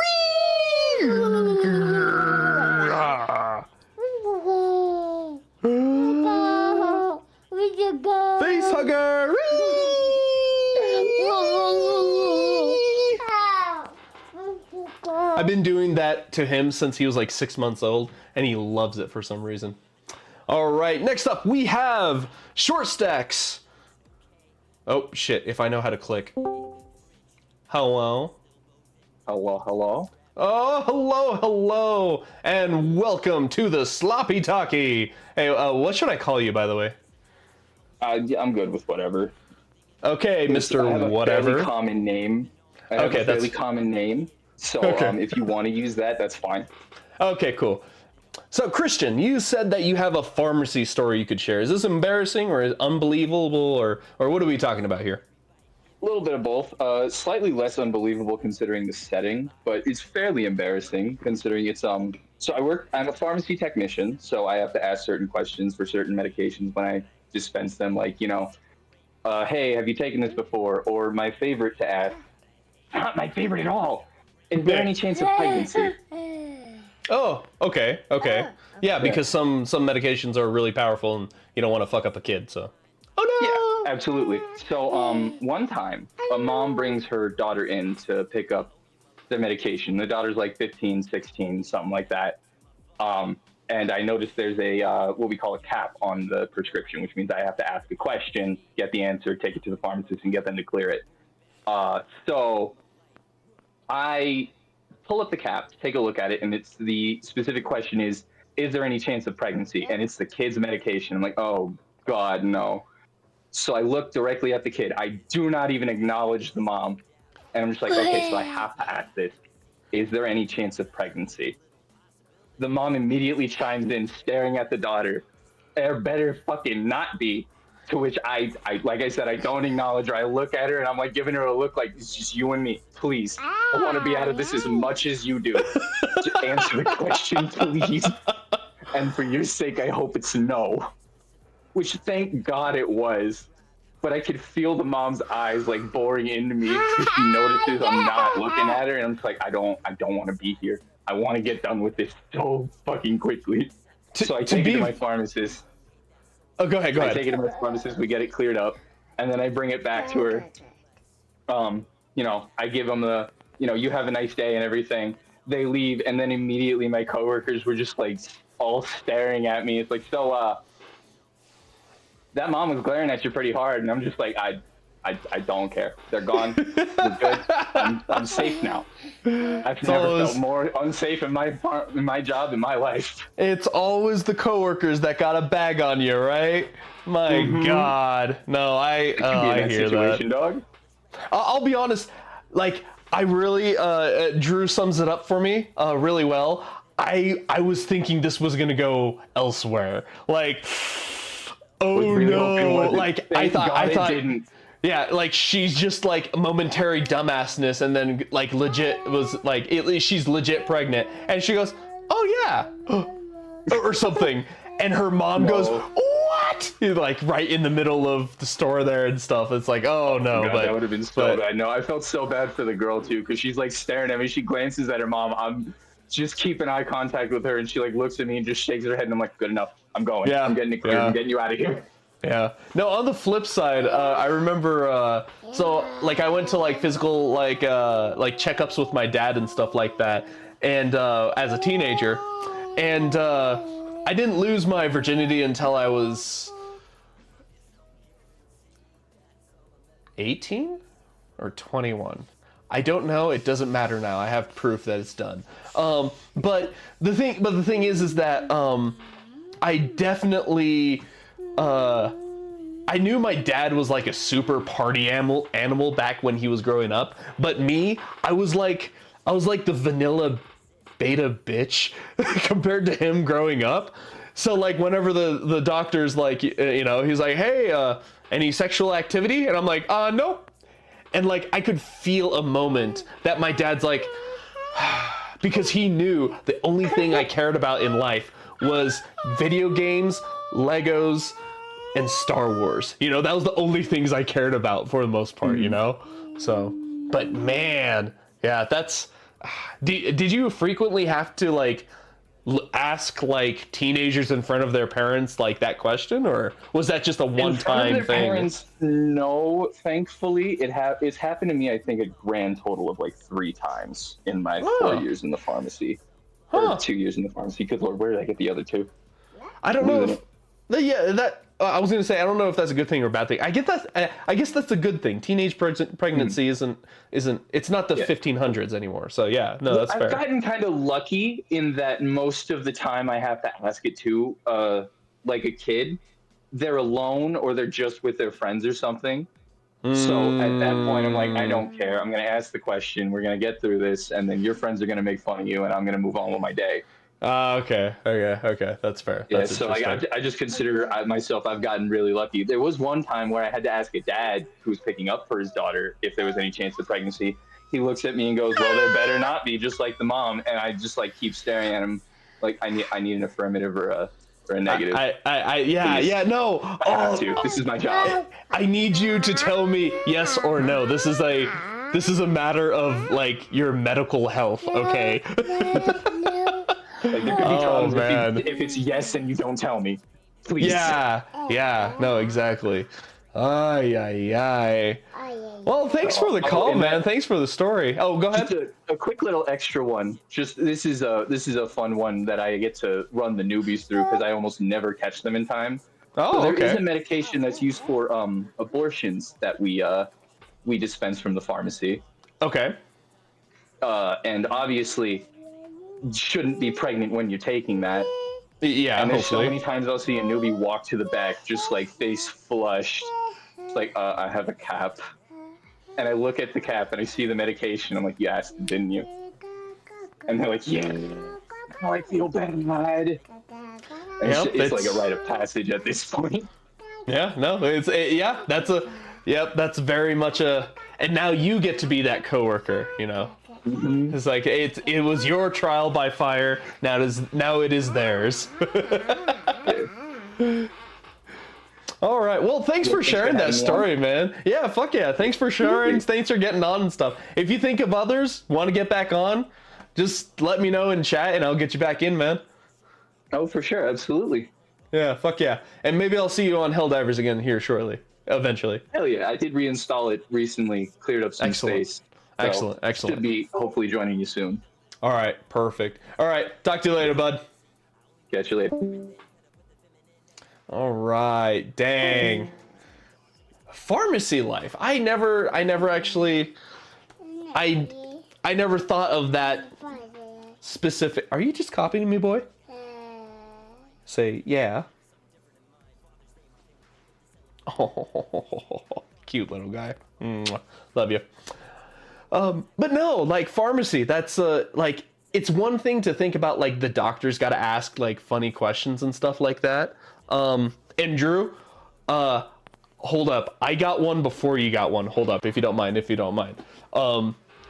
Speaker 5: Face hugger. I've been doing that to him since he was like 6 months old, and he loves it for some reason. All right, next up we have short stacks. Oh shit, if I know how to click. Hello.
Speaker 9: Hello.
Speaker 5: Oh, hello, and welcome to the Sloppy Talky. Hey, what should I call you, by the way?
Speaker 9: Yeah, I'm good with whatever.
Speaker 5: Okay, Mr.
Speaker 9: I have a
Speaker 5: Whatever.
Speaker 9: fairly common name. Common name. So if you want to use that, that's fine.
Speaker 5: Okay, cool. So, Christian, you said that you have a pharmacy story you could share. Is this embarrassing or unbelievable or what are we talking about here?
Speaker 9: A little bit of both. Slightly less unbelievable considering the setting, but it's fairly embarrassing considering it's So I'm a pharmacy technician, so I have to ask certain questions for certain medications when I dispense them, like, hey, have you taken this before? Or my favorite to ask, not my favorite at all. Is there any chance of pregnancy?
Speaker 5: Oh, okay. Yeah, because some medications are really powerful and you don't want to fuck up a kid, so. Oh no!
Speaker 9: Yeah, absolutely. So one time, a mom brings her daughter in to pick up the medication. The daughter's like 15, 16, something like that. And I noticed there's a what we call a cap on the prescription, which means I have to ask a question, get the answer, take it to the pharmacist, and get them to clear it. So I pull up the cap, take a look at it, and the specific question is, is there any chance of pregnancy? And it's the kid's medication. I'm like, oh God, no. So I look directly at the kid. I do not even acknowledge the mom. And I'm just like, okay, so I have to ask this. Is there any chance of pregnancy? The mom immediately chimes in, staring at the daughter. There better fucking not be. To which I like I said, I don't acknowledge her. I look at her and I'm like giving her a look like it's just you and me. Please, I want to be out of this as much as you do. Just answer the question, please. And for your sake, I hope it's no. Which thank God it was. But I could feel the mom's eyes like boring into me because she notices I'm not looking at her, and I'm just like, I don't want to be here. I want to get done with this so fucking quickly. So I take it to my pharmacist.
Speaker 5: Oh, go ahead.
Speaker 9: I take it to my pharmacist. We get it cleared up, and then I bring it back to her. You know, I give them the, you know, you have a nice day and everything. They leave, and then immediately my coworkers were just like all staring at me. It's like, so that mom was glaring at you pretty hard, and I'm just like, I don't care. They're gone. We're good. I'm safe now. I've never felt more unsafe in my job in my life.
Speaker 5: It's always the coworkers that got a bag on you, right? My God. No, I hear that.
Speaker 9: Dog.
Speaker 5: I'll be honest. Like, I really, Drew sums it up for me really well. I was thinking this was gonna go elsewhere. Like, oh really no! Like I thought it didn't. Yeah, like she's just like momentary dumbassness, and then like legit was like she's legit pregnant, and she goes, "Oh yeah," or something, and her mom goes, "What?" Like right in the middle of the store there and stuff. It's like, oh no,
Speaker 9: God,
Speaker 5: but
Speaker 9: that would have been so bad. No, I felt so bad for the girl too, because she's like staring at me. She glances at her mom. I'm just keeping eye contact with her, and she like looks at me and just shakes her head, and I'm like, good enough. I'm going. Yeah, I'm getting it clear. I'm getting you out of here.
Speaker 5: Yeah. No, on the flip side, I remember, so like I went to like physical, like checkups with my dad and stuff like that. And, as a teenager, and, I didn't lose my virginity until I was 18 or 21. I don't know. It doesn't matter now. I have proof that it's done. But the thing is that, I definitely, I knew my dad was like a super party animal back when he was growing up, but me, I was like the vanilla beta bitch compared to him growing up. So like whenever the doctor's like, you know, he's like, hey, any sexual activity? And I'm like, nope. And like I could feel a moment that my dad's like, because he knew the only thing I cared about in life was video games, Legos, and Star Wars. You know, that was the only things I cared about for the most part, you know? So, but man, yeah, that's, did you frequently have to like ask like teenagers in front of their parents like that question, or was that just a one-time thing?
Speaker 9: Parents, no, thankfully it's happened to me, I think a grand total of like 3 times in my 4 years in the pharmacy. Or 2 years in the pharmacy. Good Lord, where did I get the other 2?
Speaker 5: I don't know. I was gonna say I don't know if that's a good thing or a bad thing. I guess that's a good thing. Teenage pregnancy isn't. It's not the 1500s anymore. So yeah, no, that's fair.
Speaker 9: I've gotten kind of lucky in that most of the time I have to ask it to, like a kid, they're alone or they're just with their friends or something. So at that point, I'm like, I don't care. I'm gonna ask the question. We're gonna get through this, and then your friends are gonna make fun of you, and I'm gonna move on with my day.
Speaker 5: Okay, that's fair.
Speaker 9: Yeah,
Speaker 5: that's
Speaker 9: so like, I just consider myself, I've gotten really lucky. There was one time where I had to ask a dad who was picking up for his daughter if there was any chance of pregnancy. He looks at me and goes, well, there better not be, just like the mom. And I just like keep staring at him like I need an affirmative or a negative.
Speaker 5: No.
Speaker 9: I have to. This is my job.
Speaker 5: I need you to tell me yes or no. This is a matter of like your medical health, okay?
Speaker 9: Like, there could be times if it's yes and you don't tell me, please.
Speaker 5: Yeah, no, exactly. Ay. Well, thanks for the call, man. Thanks for the story. Oh, go ahead.
Speaker 9: Just a quick little extra one. Just this is a fun one that I get to run the newbies through because I almost never catch them in time.
Speaker 5: Oh,
Speaker 9: so there
Speaker 5: okay.
Speaker 9: is a medication that's used for abortions that we dispense from the pharmacy.
Speaker 5: Okay.
Speaker 9: And obviously shouldn't be pregnant when you're taking that.
Speaker 5: Yeah,
Speaker 9: And there's so
Speaker 5: hopefully.
Speaker 9: many times I'll see a newbie walk to the back, just like face flushed. It's like, I have a cap. And I look at the cap and I see the medication. I'm like, you asked it, didn't you? And they're like, yeah. Oh, I feel bad. And
Speaker 5: Yep,
Speaker 9: it's like a rite of passage at this point.
Speaker 5: Yeah, no, yeah, that's very much a, and now you get to be that coworker, you know. It's like it was your trial by fire. Now it is theirs. All right. Well, thanks for sharing that story, man. Yeah, fuck yeah. Thanks for sharing. Thanks for getting on and stuff. If you think of others, want to get back on, just let me know in chat and I'll get you back in, man.
Speaker 9: Oh, for sure. Absolutely.
Speaker 5: Yeah, fuck yeah. And maybe I'll see you on Helldivers again here shortly. Eventually.
Speaker 9: Hell yeah. I did reinstall it recently, cleared up some space. So
Speaker 5: Excellent.
Speaker 9: Should be hopefully joining you soon.
Speaker 5: All right, perfect. All right, talk to you later, bud.
Speaker 9: Catch you later.
Speaker 5: All right, dang. Pharmacy life. I never actually, I never thought of that specific. Are you just copying me, boy? Say yeah. Oh, cute little guy. Mwah. Love you. But no, like pharmacy, that's like, it's one thing to think about, like the doctor's got to ask like funny questions and stuff like that. And Drew, hold up. I got one before you got one. Hold up, if you don't mind.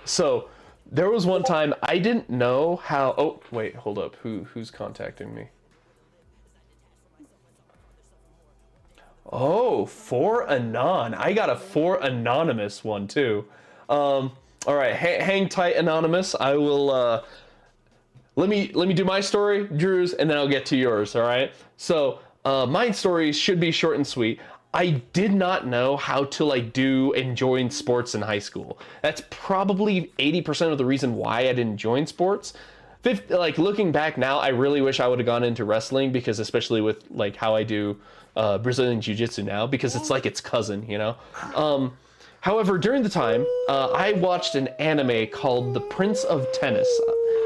Speaker 5: So there was one time I didn't know how, oh, wait, hold up. Who's contacting me? Oh, for Anon. I got a for Anonymous one too. All right, hang tight, Anonymous. I will, let me do my story, Drew's, and then I'll get to yours, all right? So, my story should be short and sweet. I did not know how to, like, do and join sports in high school. That's probably 80% of the reason why I didn't join sports. Like, looking back now, I really wish I would have gone into wrestling, because especially with, like, how I do Brazilian Jiu-Jitsu now, because it's like its cousin, you know? However, during the time, I watched an anime called The Prince of Tennis.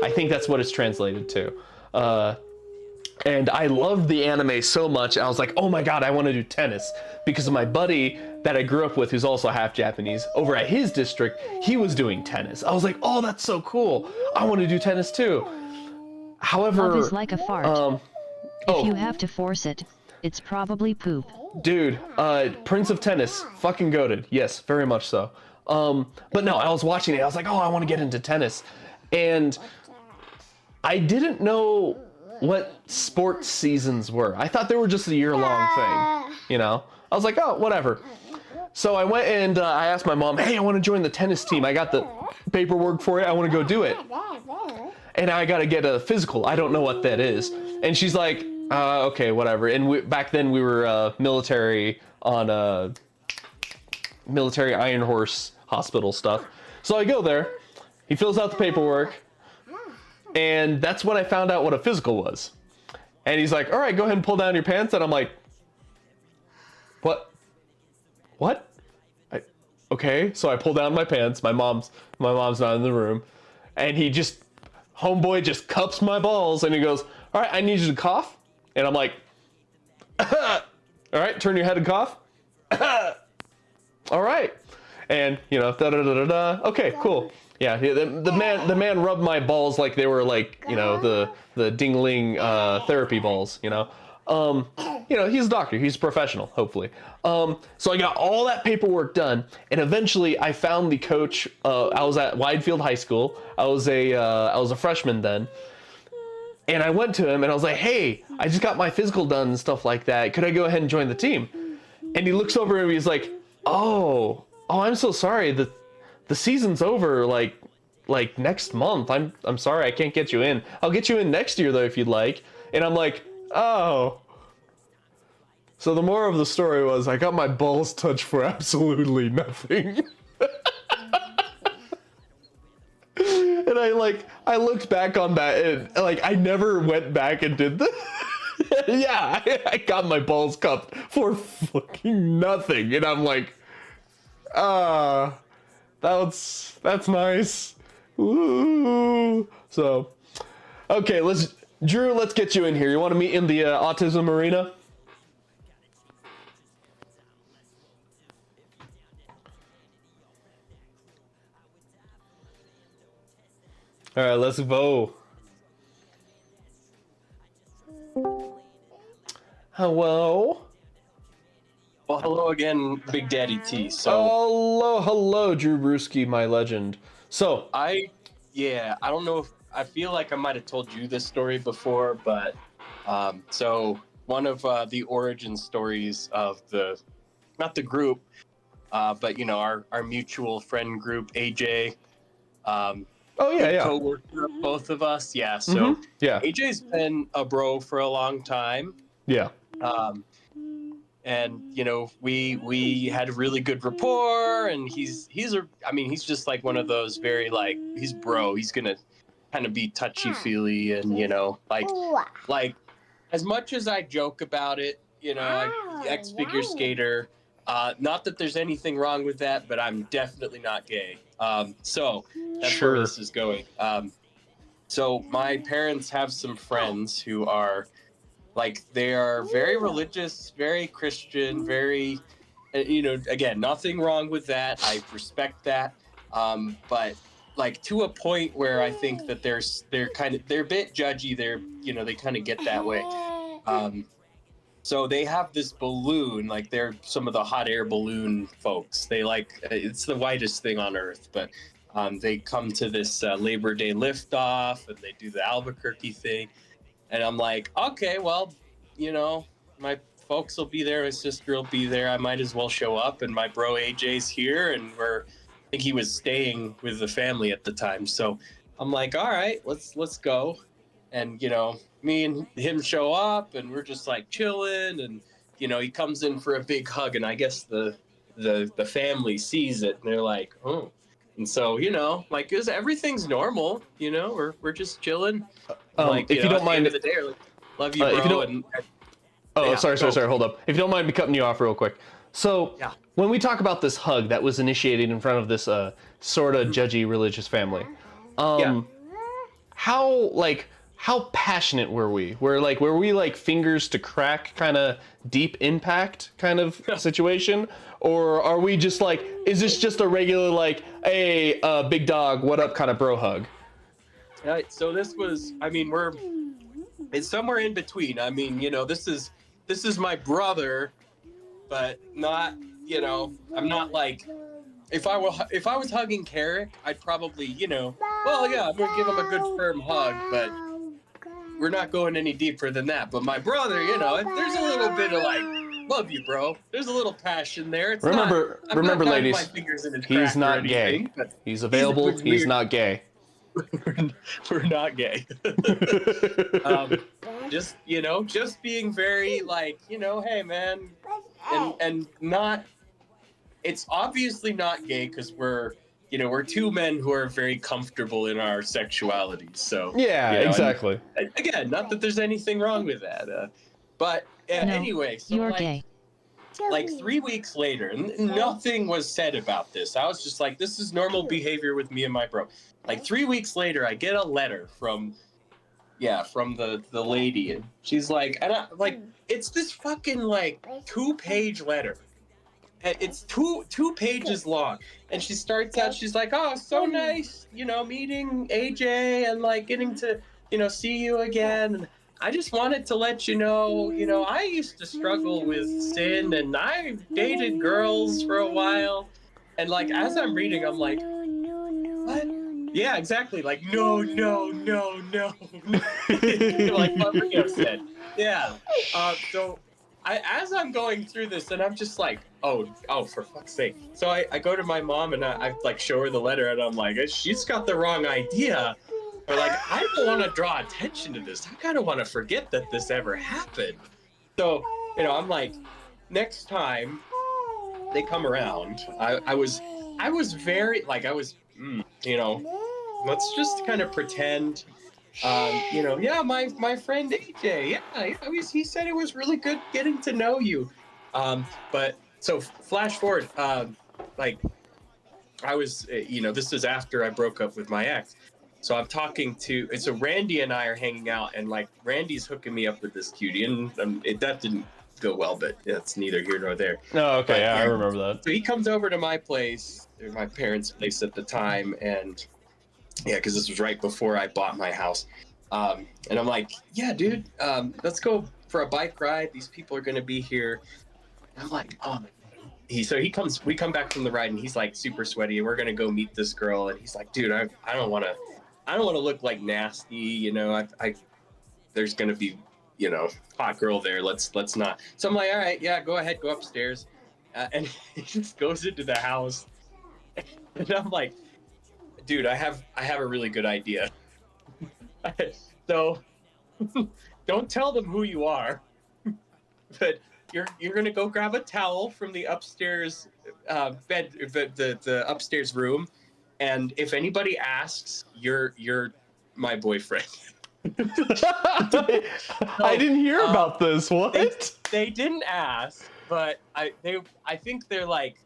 Speaker 5: I think that's what it's translated to. And I loved the anime so much, I was like, oh my god, I want to do tennis. Because of my buddy that I grew up with, who's also half Japanese, over at his district, he was doing tennis. I was like, oh, that's so cool. I want to do tennis too. However...
Speaker 8: Love is like a fart. If you have to force it, it's probably poop.
Speaker 5: Dude, Prince of Tennis, fucking goated. Yes, very much so. But no, I was watching it. I was like, oh, I want to get into tennis. And I didn't know what sports seasons were. I thought they were just a year-long thing, you know? I was like, oh, whatever. So I went and I asked my mom, hey, I want to join the tennis team. I got the paperwork for it. I want to go do it. And I got to get a physical. I don't know what that is. And she's like, okay, whatever. And back then we were military on military Iron Horse hospital stuff. So I go there. He fills out the paperwork. And that's when I found out what a physical was. And he's like, all right, go ahead and pull down your pants. And I'm like, what? Okay. So I pull down my pants. My mom's not in the room. And he just, homeboy just cups my balls. And he goes, all right, I need you to cough. And I'm like, all right, turn your head and cough. All right. And, you know, da-da-da-da-da. Okay, cool. Yeah, the man rubbed my balls like they were like, you know, the dingling therapy balls, you know. You know, he's a doctor, he's a professional, hopefully. So I got all that paperwork done, and eventually I found the coach. I was at Widefield High School. I was a freshman then. And I went to him and I was like, hey, I just got my physical done and stuff like that. Could I go ahead and join the team? And he looks over and he's like, oh, I'm so sorry. The season's over like next month. I'm sorry, I can't get you in. I'll get you in next year though if you'd like. And I'm like, oh. So the moral of the story was I got my balls touched for absolutely nothing. And I looked back on that and like I never went back and did the yeah, I got my balls cupped for fucking nothing. And I'm like, that's nice. Ooh. So, okay, let's Drew, let's get you in here. You want to meet in the autism arena? All right, let's go. Hello.
Speaker 7: Well, hello again, Big Daddy T. So
Speaker 5: Hello, Drew Brewski, my legend. So
Speaker 7: I don't know if I feel like I might have told you this story before, but so one of the origin stories of not the group, but our mutual friend group, AJ.
Speaker 5: Oh yeah.
Speaker 7: Co-worker of both of us. Yeah. So
Speaker 5: Yeah.
Speaker 7: AJ's been a bro for a long time.
Speaker 5: Yeah.
Speaker 7: And we had a really good rapport, and he's just like one of those very like he's bro. He's gonna kind of be touchy feely, and like as much as I joke about it, ex-figure skater. Not that there's anything wrong with that, but I'm definitely not gay. So that's where this is going. So my parents have some friends who are they are very religious, very Christian, very, again, nothing wrong with that. I respect that. But to a point where I think that they're a bit judgy. They kind of get that way. So they have this balloon, they're some of the hot air balloon folks. They it's the whitest thing on earth, but they come to this Labor Day liftoff, and they do the Albuquerque thing. And I'm like, okay, well, my folks will be there, my sister will be there. I might as well show up. And my bro AJ's here, and I think he was staying with the family at the time. So I'm like, all right, let's go. And me and him show up, and we're just chilling, and he comes in for a big hug, and I guess the family sees it, and they're like, oh. And so everything's normal, we're just chilling.
Speaker 5: If you don't mind,
Speaker 7: at the end of the day, love you, bro.
Speaker 5: Sorry, hold up. If you don't mind me cutting you off real quick. So when we talk about this hug that was initiated in front of this sort of judgy religious family, how passionate were we? Were we fingers to crack, kind of deep impact kind of situation? Or are we just is this just a regular hey, big dog, what up kind of bro hug?
Speaker 7: So this was, it's somewhere in between. This is my brother, but not, I'm not if I was hugging Carrick, I'd probably, well, yeah, I'm gonna give him a good firm hug, but we're not going any deeper than that. But my brother, there's a little bit of love you, bro. There's a little passion there. It's
Speaker 5: remember,
Speaker 7: not
Speaker 5: ladies,
Speaker 7: my fingers in his
Speaker 5: he's not
Speaker 7: anything,
Speaker 5: gay. He's available. He's not gay.
Speaker 7: We're not gay. Just being very hey man, and not. It's obviously not gay because we're two men who are very comfortable in our sexuality. So
Speaker 5: yeah, exactly.
Speaker 7: And, again, not that there's anything wrong with that, but anyway, so
Speaker 8: you're gay.
Speaker 7: 3 weeks later, nothing was said about this. I was just this is normal behavior with me and my bro. 3 weeks later, I get a letter from the lady, and she's it's this fucking 2-page letter. It's two pages long, and she starts out. She's like, "Oh, so nice, meeting AJ and getting to see you again." And I just wanted to let you know, I used to struggle with sin, and I dated girls for a while. And as I'm reading, I'm like, what? Yeah, exactly. No. Like Fabrizio said. Yeah. So as I'm going through this, and I'm just oh, for fuck's sake. So I go to my mom, and I show her the letter, and I'm like, she's got the wrong idea. But I don't want to draw attention to this. I kind of want to forget that this ever happened. So, I'm next time they come around, I was very let's just kind of pretend, yeah, my friend AJ, yeah, he said it was really good getting to know you. But so flash forward, I was, this is after I broke up with my ex. So I'm talking to, so Randy and I are hanging out, and like Randy's hooking me up with this cutie, and that didn't go well, but it's neither here nor there.
Speaker 5: Oh, okay,
Speaker 7: But,
Speaker 5: yeah, I remember that.
Speaker 7: So he comes over to my place, or my parents' place at the time, and yeah, because this was right before I bought my house. And I'm like, yeah, dude, let's go for a bike ride. These people are going to be here. And I'm like, oh. We come back from the ride, and he's like super sweaty, and we're going to go meet this girl. And he's like, dude, I don't want to look like nasty, you know, there's going to be, you know, hot girl there. Let's not. So I'm like, all right, yeah, go ahead, go upstairs. And he just goes into the house. And I'm like, dude, I have a really good idea. So don't tell them who you are, but you're gonna go grab a towel from the upstairs bed, the upstairs room, and if anybody asks, you're my boyfriend.
Speaker 5: I didn't hear about this. What?
Speaker 7: They didn't ask, but I think they're like,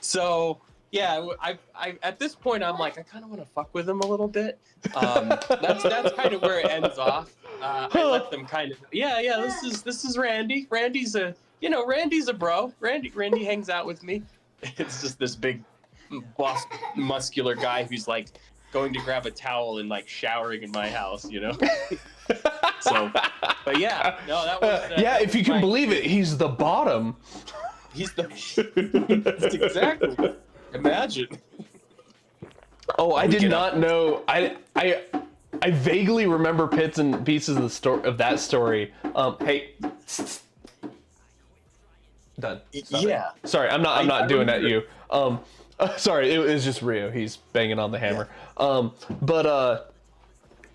Speaker 7: So yeah, I at this point I'm like, I kind of want to fuck with him a little bit. That's kind of where it ends off. I let them kind of, yeah. This is Randy. Randy's a bro. Randy hangs out with me. It's just this big, buff, muscular guy who's like going to grab a towel and like showering in my house, you know. So, but yeah, no, that was
Speaker 5: yeah. If you can believe it, he's the bottom.
Speaker 7: He's that's exactly. Imagine.
Speaker 5: Oh, I did not know. I vaguely remember bits and pieces of the story of that story. Hey, done. Stop
Speaker 7: yeah.
Speaker 5: it. Sorry, I'm not doing that. You. Sorry, it was just Rio. He's banging on the hammer. Yeah.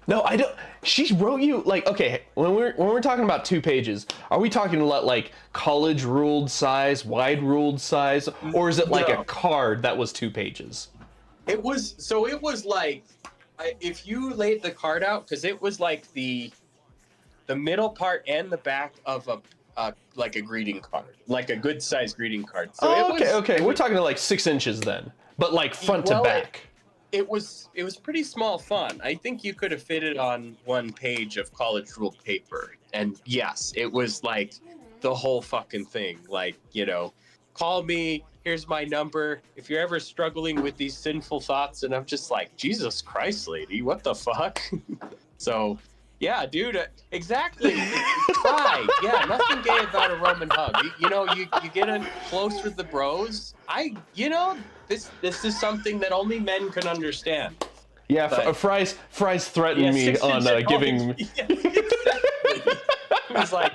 Speaker 5: No, I don't. She wrote you like, okay, when we're talking about 2 pages, are we talking about like college ruled size, wide ruled size, or is it like a card that was 2 pages?
Speaker 7: It was like, if you laid the card out, because it was like the middle part and the back of a like a greeting card, like a good sized greeting card. So
Speaker 5: okay. We're talking like 6 inches then, but like front to back.
Speaker 7: It was pretty small font. I think you could have fit it on 1 page of college ruled paper. And yes, it was like the whole fucking thing. Like, you know, call me, here's my number, if you're ever struggling with these sinful thoughts. And I'm just like, Jesus Christ, lady, what the fuck? So, yeah, dude, exactly. Hi. Yeah, nothing gay about a Roman hug. You get in close with the bros. This is something that only men can understand.
Speaker 5: Yeah, Fry's threatened me on giving.
Speaker 7: Yeah, exactly. It was like,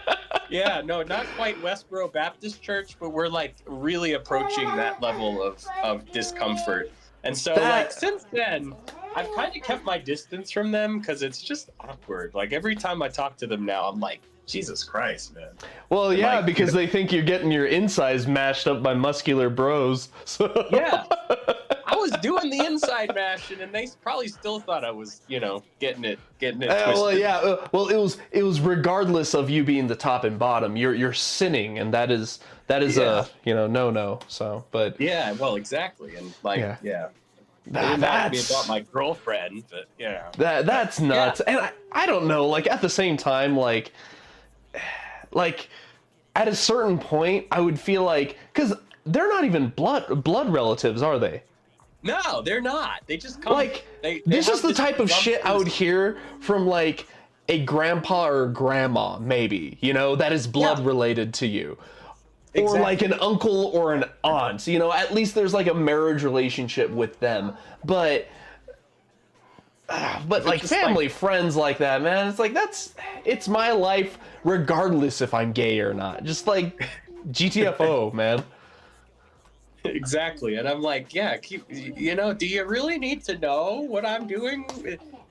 Speaker 7: yeah, no, not quite Westboro Baptist Church, but we're like really approaching that level of discomfort. And so, like, since then, I've kind of kept my distance from them because it's just awkward. Like, every time I talk to them now, I'm like, Jesus Christ, man.
Speaker 5: Well,
Speaker 7: and
Speaker 5: yeah,
Speaker 7: like,
Speaker 5: because they think you're getting your insides mashed up by muscular bros. So.
Speaker 7: Yeah. I was doing the inside mashing, and they probably still thought I was, getting it twisted.
Speaker 5: Well, yeah. Well, it was regardless of you being the top and bottom. You're sinning, and that is a no. So, but
Speaker 7: yeah, well, exactly, and like yeah.
Speaker 5: That's
Speaker 7: about my girlfriend, but yeah.
Speaker 5: That's nuts, and I don't know. Like at the same time, like at a certain point, I would feel like because they're not even blood relatives, are they?
Speaker 7: No, they're not. They just come.
Speaker 5: Like
Speaker 7: they
Speaker 5: this is the type of shit I would hear from like a grandpa or grandma, maybe that is blood related to you. Exactly. Or like an uncle or an aunt, at least there's like a marriage relationship with them. But like family, friends like that, man, it's like it's my life regardless if I'm gay or not. Just like GTFO, man.
Speaker 7: Exactly. And I'm like, yeah, do you really need to know what I'm doing?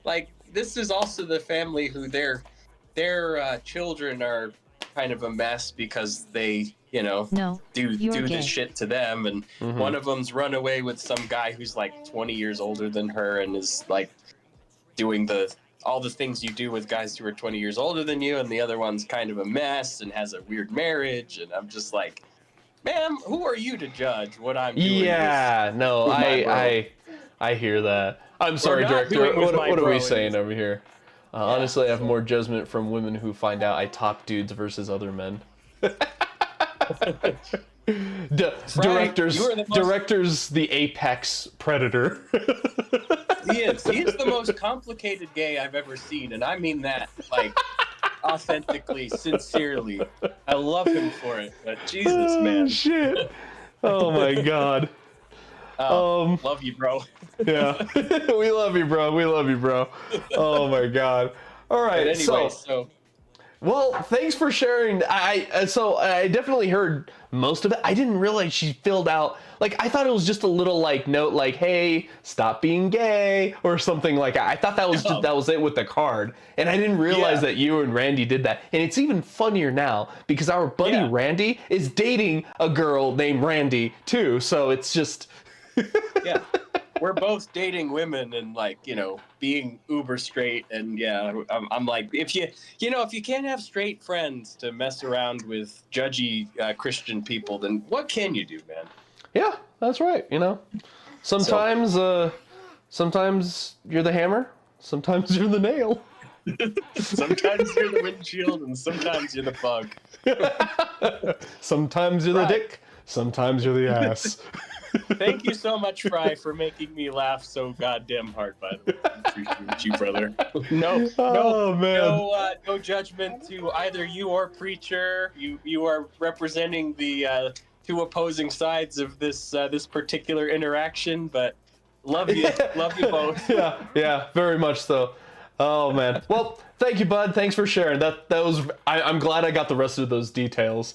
Speaker 7: Like, this is also the family who their children are kind of a mess because they do this shit to them, and one of them's run away with some guy who's like 20 years older than her and is like doing all the things you do with guys who are 20 years older than you, and the other one's kind of a mess and has a weird marriage, and I'm just like, ma'am, who are you to judge what I'm doing?
Speaker 5: Yeah, no, I hear that. I'm sorry,
Speaker 7: not
Speaker 5: director.
Speaker 7: doing with my
Speaker 5: What are we
Speaker 7: bro
Speaker 5: saying
Speaker 7: is-
Speaker 5: over here? Honestly, I have more judgment from women who find out I top dudes versus other men. Directors,
Speaker 7: you are the most-
Speaker 5: directors, the apex predator.
Speaker 7: He is. He is the most complicated gay I've ever seen, and I mean that like authentically, sincerely. I love him for it. But Jesus,
Speaker 5: Oh,
Speaker 7: man.
Speaker 5: shit. Oh my god.
Speaker 7: Love you, bro.
Speaker 5: Yeah. We love you, bro. We love you, bro. Oh my god. All right.
Speaker 7: But anyway, so
Speaker 5: Well, thanks for sharing. So I definitely heard most of it. I didn't realize she filled out, like, I thought it was just a little like note like, hey, stop being gay or something like that. I thought that was just, that was it with the card. And I didn't realize that you and Randy did that. And it's even funnier now because our buddy Randy is dating a girl named Randy too. So it's just
Speaker 7: yeah. We're both dating women and like, you know, being uber straight, and I'm like, if you can't have straight friends to mess around with judgy Christian people, then what can you do, man?
Speaker 5: Yeah, that's right. You know, sometimes sometimes you're the hammer, sometimes you're the nail.
Speaker 7: Sometimes you're the windshield and sometimes you're the bug.
Speaker 5: Sometimes you're the dick, sometimes you're the ass.
Speaker 7: Thank you so much, Fry, for making me laugh so goddamn hard, by the way. I appreciate you, brother. No judgment to either you or Preacher. You are representing the two opposing sides of this particular interaction, but love you both.
Speaker 5: Yeah, very much so. Oh man. Well, thank you, bud. Thanks for sharing. That was. I'm glad I got the rest of those details.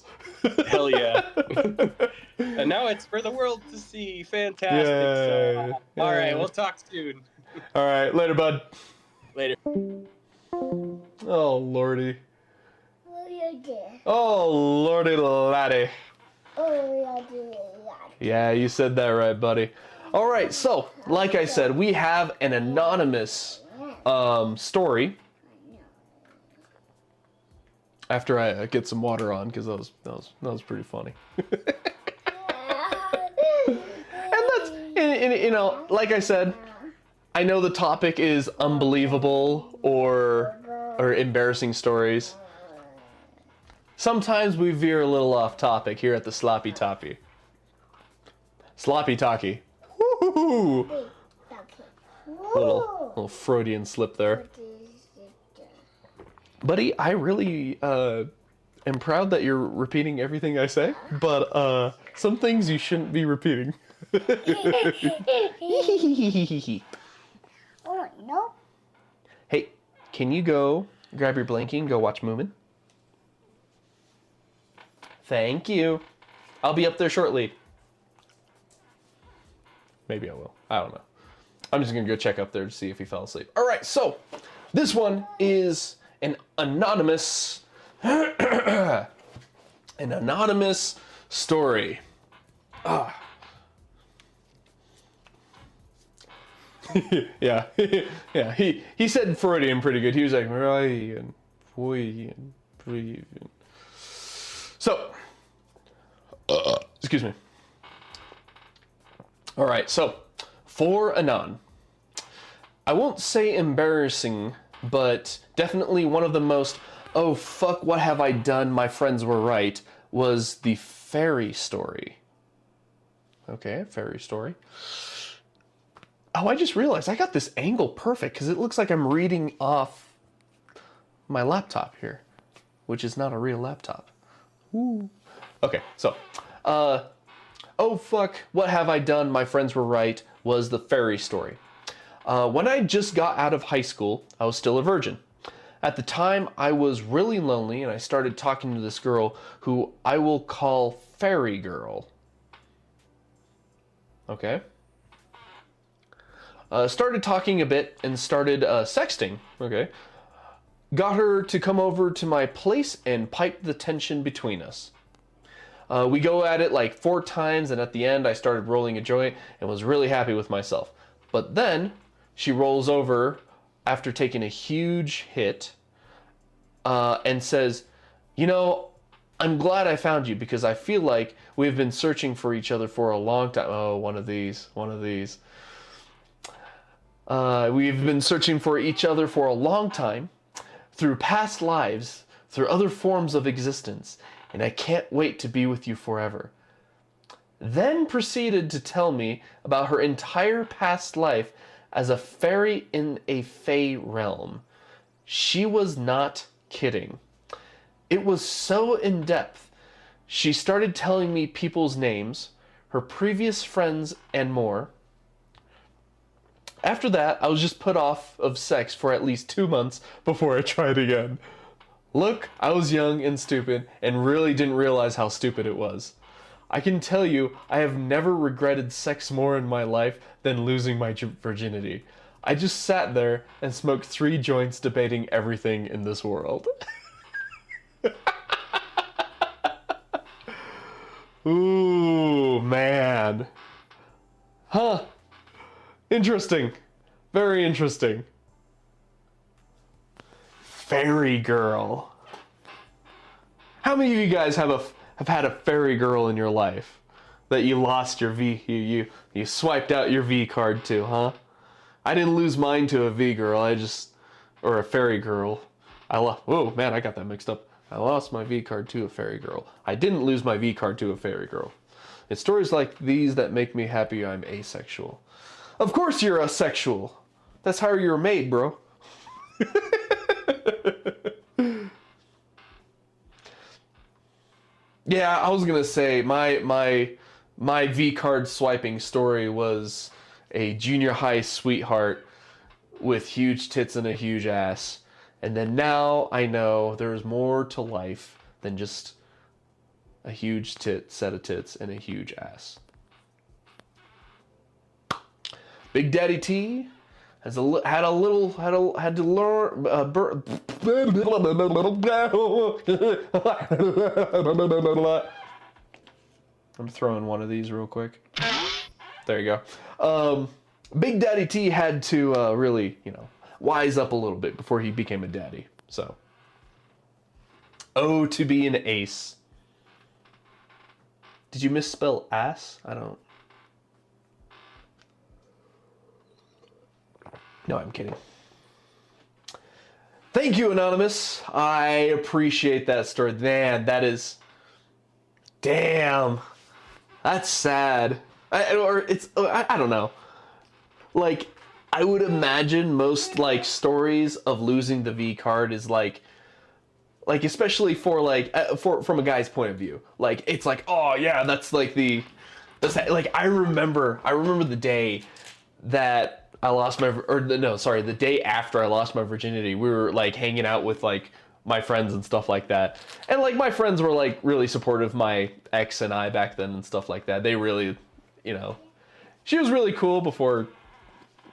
Speaker 7: Hell yeah. And now it's for the world to see. Fantastic.
Speaker 5: Yay.
Speaker 7: All right, we'll talk soon.
Speaker 5: All right, later, bud.
Speaker 7: Later.
Speaker 5: Oh lordy.
Speaker 6: What you do?
Speaker 5: Oh lordy laddie.
Speaker 6: Oh, you do.
Speaker 5: Yeah, you said that right, buddy. All right, so like I said, we have an anonymous story. After I get some water on, because that was pretty funny. And you know, like I said, I know the topic is unbelievable or embarrassing stories. Sometimes we veer a little off topic here at the Sloppy Toppy. Sloppy Talky. Woo-hoo-hoo. Little Freudian slip there. Buddy, I really am proud that you're repeating everything I say, but some things you shouldn't be repeating.
Speaker 6: Oh, no.
Speaker 5: Hey, can you go grab your blankie and go watch Moomin? Thank you. I'll be up there shortly. Maybe I will. I don't know. I'm just going to go check up there to see if he fell asleep. All right, so this one is an anonymous story. Yeah. Yeah, he said Freudian pretty good. He was like, Freudian. So, excuse me. All right, so for Anon, I won't say embarrassing, but definitely one of the most, oh fuck, what have I done, my friends were right, was the fairy story. Okay, fairy story. Oh, I just realized I got this angle perfect because it looks like I'm reading off my laptop here, which is not a real laptop. Ooh. Okay, so, oh fuck, what have I done, my friends were right, was the fairy story. When I just got out of high school, I was still a virgin. At the time, I was really lonely and I started talking to this girl who I will call Fairy Girl. Okay. Started talking a bit and started sexting. Okay. Got her to come over to my place and pipe the tension between us. We go at it like 4 times, and at the end I started rolling a joint and was really happy with myself. But then she rolls over after taking a huge hit and says, you know, I'm glad I found you because I feel like we've been searching for each other for a long time. Oh, one of these. We've been searching for each other for a long time, through past lives, through other forms of existence, and I can't wait to be with you forever. Then proceeded to tell me about her entire past life as a fairy in a fae realm. She was not kidding. It was so in-depth. She started telling me people's names, her previous friends, and more. After that, I was just put off of sex for at least 2 months before I tried again. Look, I was young and stupid and really didn't realize how stupid it was. I can tell you, I have never regretted sex more in my life than losing my virginity. I just sat there and smoked 3 joints debating everything in this world. Ooh, man. Huh. Interesting. Very interesting. Fairy girl. How many of you guys have had a fairy girl in your life that you lost your you swiped out your V card to, huh? I didn't lose mine to a V girl. Or a fairy girl. Whoa, man, I got that mixed up. I lost my V card to a fairy girl. I didn't lose my V card to a fairy girl. It's stories like these that make me happy I'm asexual. Of course you're asexual. That's how you're made, bro. Yeah, I was gonna say my V card swiping story was a junior high sweetheart with huge tits and a huge ass. And then now I know there's more to life than just a huge set of tits and a huge ass. Big Daddy T had to learn. I'm throwing one of these real quick. There you go. Big Daddy T had to really, wise up a little bit before he became a daddy. So, oh, to be an ace. Did you misspell ass? I don't. No, I'm kidding. Thank you, Anonymous. I appreciate that story. Man, that is... Damn. That's sad. I don't know. Like, I would imagine most, stories of losing the V card is, especially for, from a guy's point of view. It's oh, yeah, that's, I remember the day that I lost the day after I lost my virginity. We were, hanging out with, my friends and stuff like that. And, my friends were, really supportive of my ex and I back then and stuff like that. They really, she was really cool before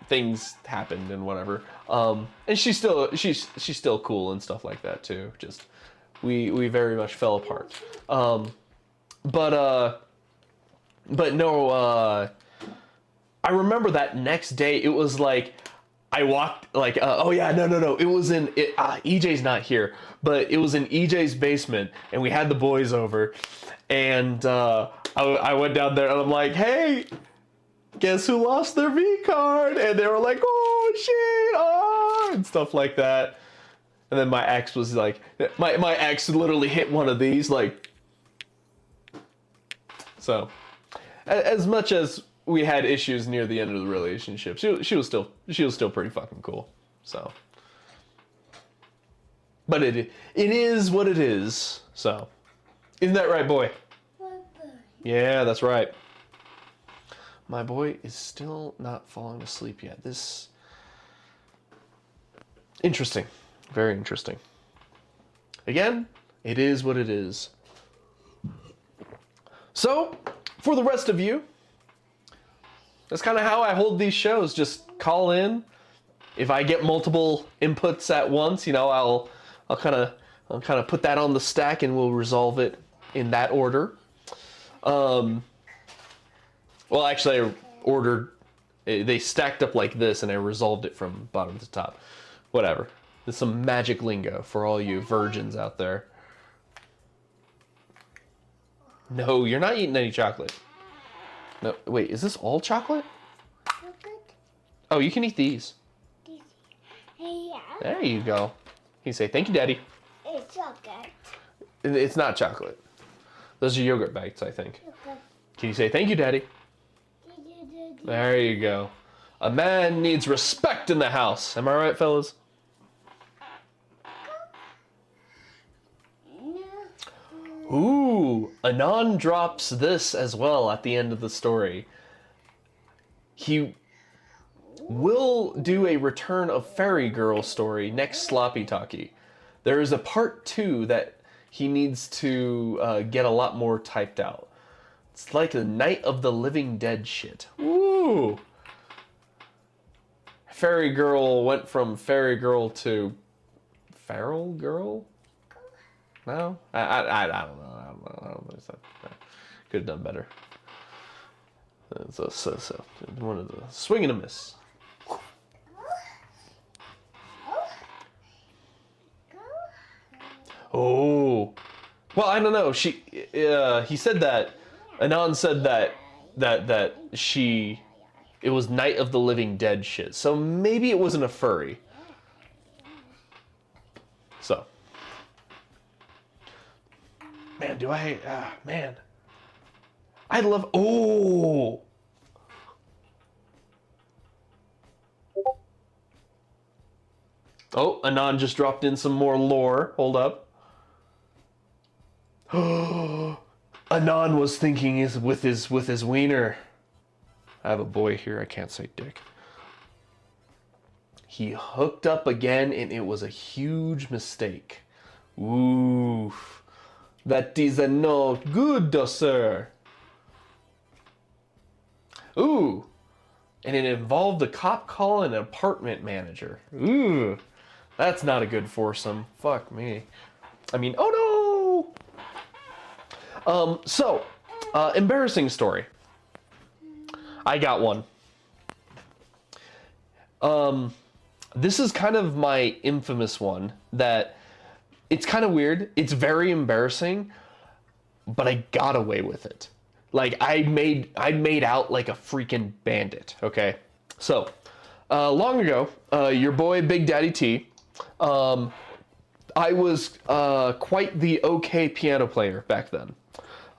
Speaker 5: things happened and whatever. And she's still cool and stuff like that too. Just we very much fell apart. But no, I remember that next day it was I walked oh yeah, no, it was in EJ's not here, but it was in EJ's basement and we had the boys over and I went down there and I'm like, hey, guess who lost their V card? And they were like, oh shit, oh, and stuff like that. And then my ex was like, my ex literally hit one of these, so as much as we had issues near the end of the relationship, she was still pretty fucking cool. So, but it is what it is. So, isn't that right, boy? Yeah, that's right. My boy is still not falling asleep yet. This... Interesting. Very interesting. Again, it is what it is. So, for the rest of you, that's kind of how I hold these shows. Just call in. If I get multiple inputs at once, I'll kind of put that on the stack and we'll resolve it in that order. Well, actually, I ordered... They stacked up like this, and I resolved it from bottom to top. Whatever. There's some magic lingo for all you virgins out there. No, you're not eating any chocolate. No, wait, is this all chocolate? Oh, you can eat these.
Speaker 6: Yeah.
Speaker 5: There you go. You say, thank you, Daddy.
Speaker 6: It's okay.
Speaker 5: It's not chocolate. Those are yogurt bites, I think.
Speaker 6: Okay.
Speaker 5: Can you say, thank you, Daddy? There you go. A man needs respect in the house. Am I right, fellas? Ooh, Anon drops this as well at the end of the story. He will do a Return of Fairy Girl story next Sloppy Talky. There is a part 2 that he needs to get a lot more typed out. It's like the Night of the Living Dead shit. Ooh! Fairy Girl went from Fairy Girl to Feral Girl? No? I don't know. I don't know. Could have done better. So, one of the swing and a miss. Oh, well, I don't know. He said that. Anon said that it was Night of the Living Dead shit. So maybe it wasn't a furry. So, man, man, I love. Oh. Oh, Anon just dropped in some more lore. Hold up. Anon was thinking with his wiener. I have a boy here. I can't say dick. He hooked up again, and it was a huge mistake. Oof. That is not good, sir. Ooh. And it involved a cop call and an apartment manager. Ooh. That's not a good foursome. Fuck me. I mean, oh no! Embarrassing story. I got one. This is kind of my infamous one that it's kind of weird. It's very embarrassing, but I got away with it. Like I made out like a freaking bandit. Okay. So, long ago, your boy Big Daddy T, I was quite the okay piano player back then.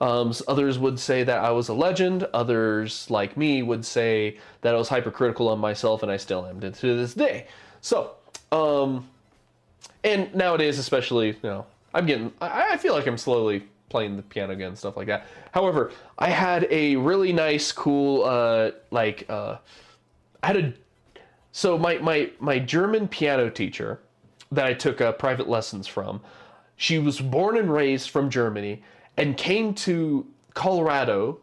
Speaker 5: Others would say that I was a legend. Others, like me, would say that I was hypercritical on myself, and I still am to this day. So, and nowadays, especially, you know, I feel like I'm slowly playing the piano again, stuff like that. However, I had a really nice, cool, so my German piano teacher that I took private lessons from, she was born and raised from Germany and came to Colorado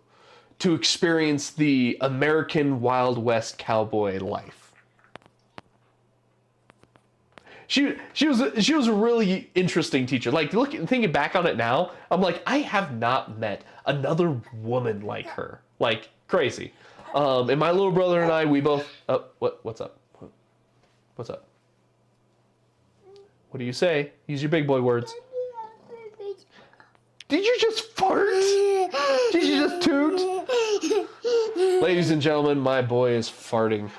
Speaker 5: to experience the American Wild West cowboy life. She was a really interesting teacher. Like thinking back on it now, I'm like, I have not met another woman like her. Like crazy. And my little brother and I, we both. What's up? What's up? What do you say? Use your big boy words. Did you just fart? Did you just toot? Ladies and gentlemen, my boy is farting.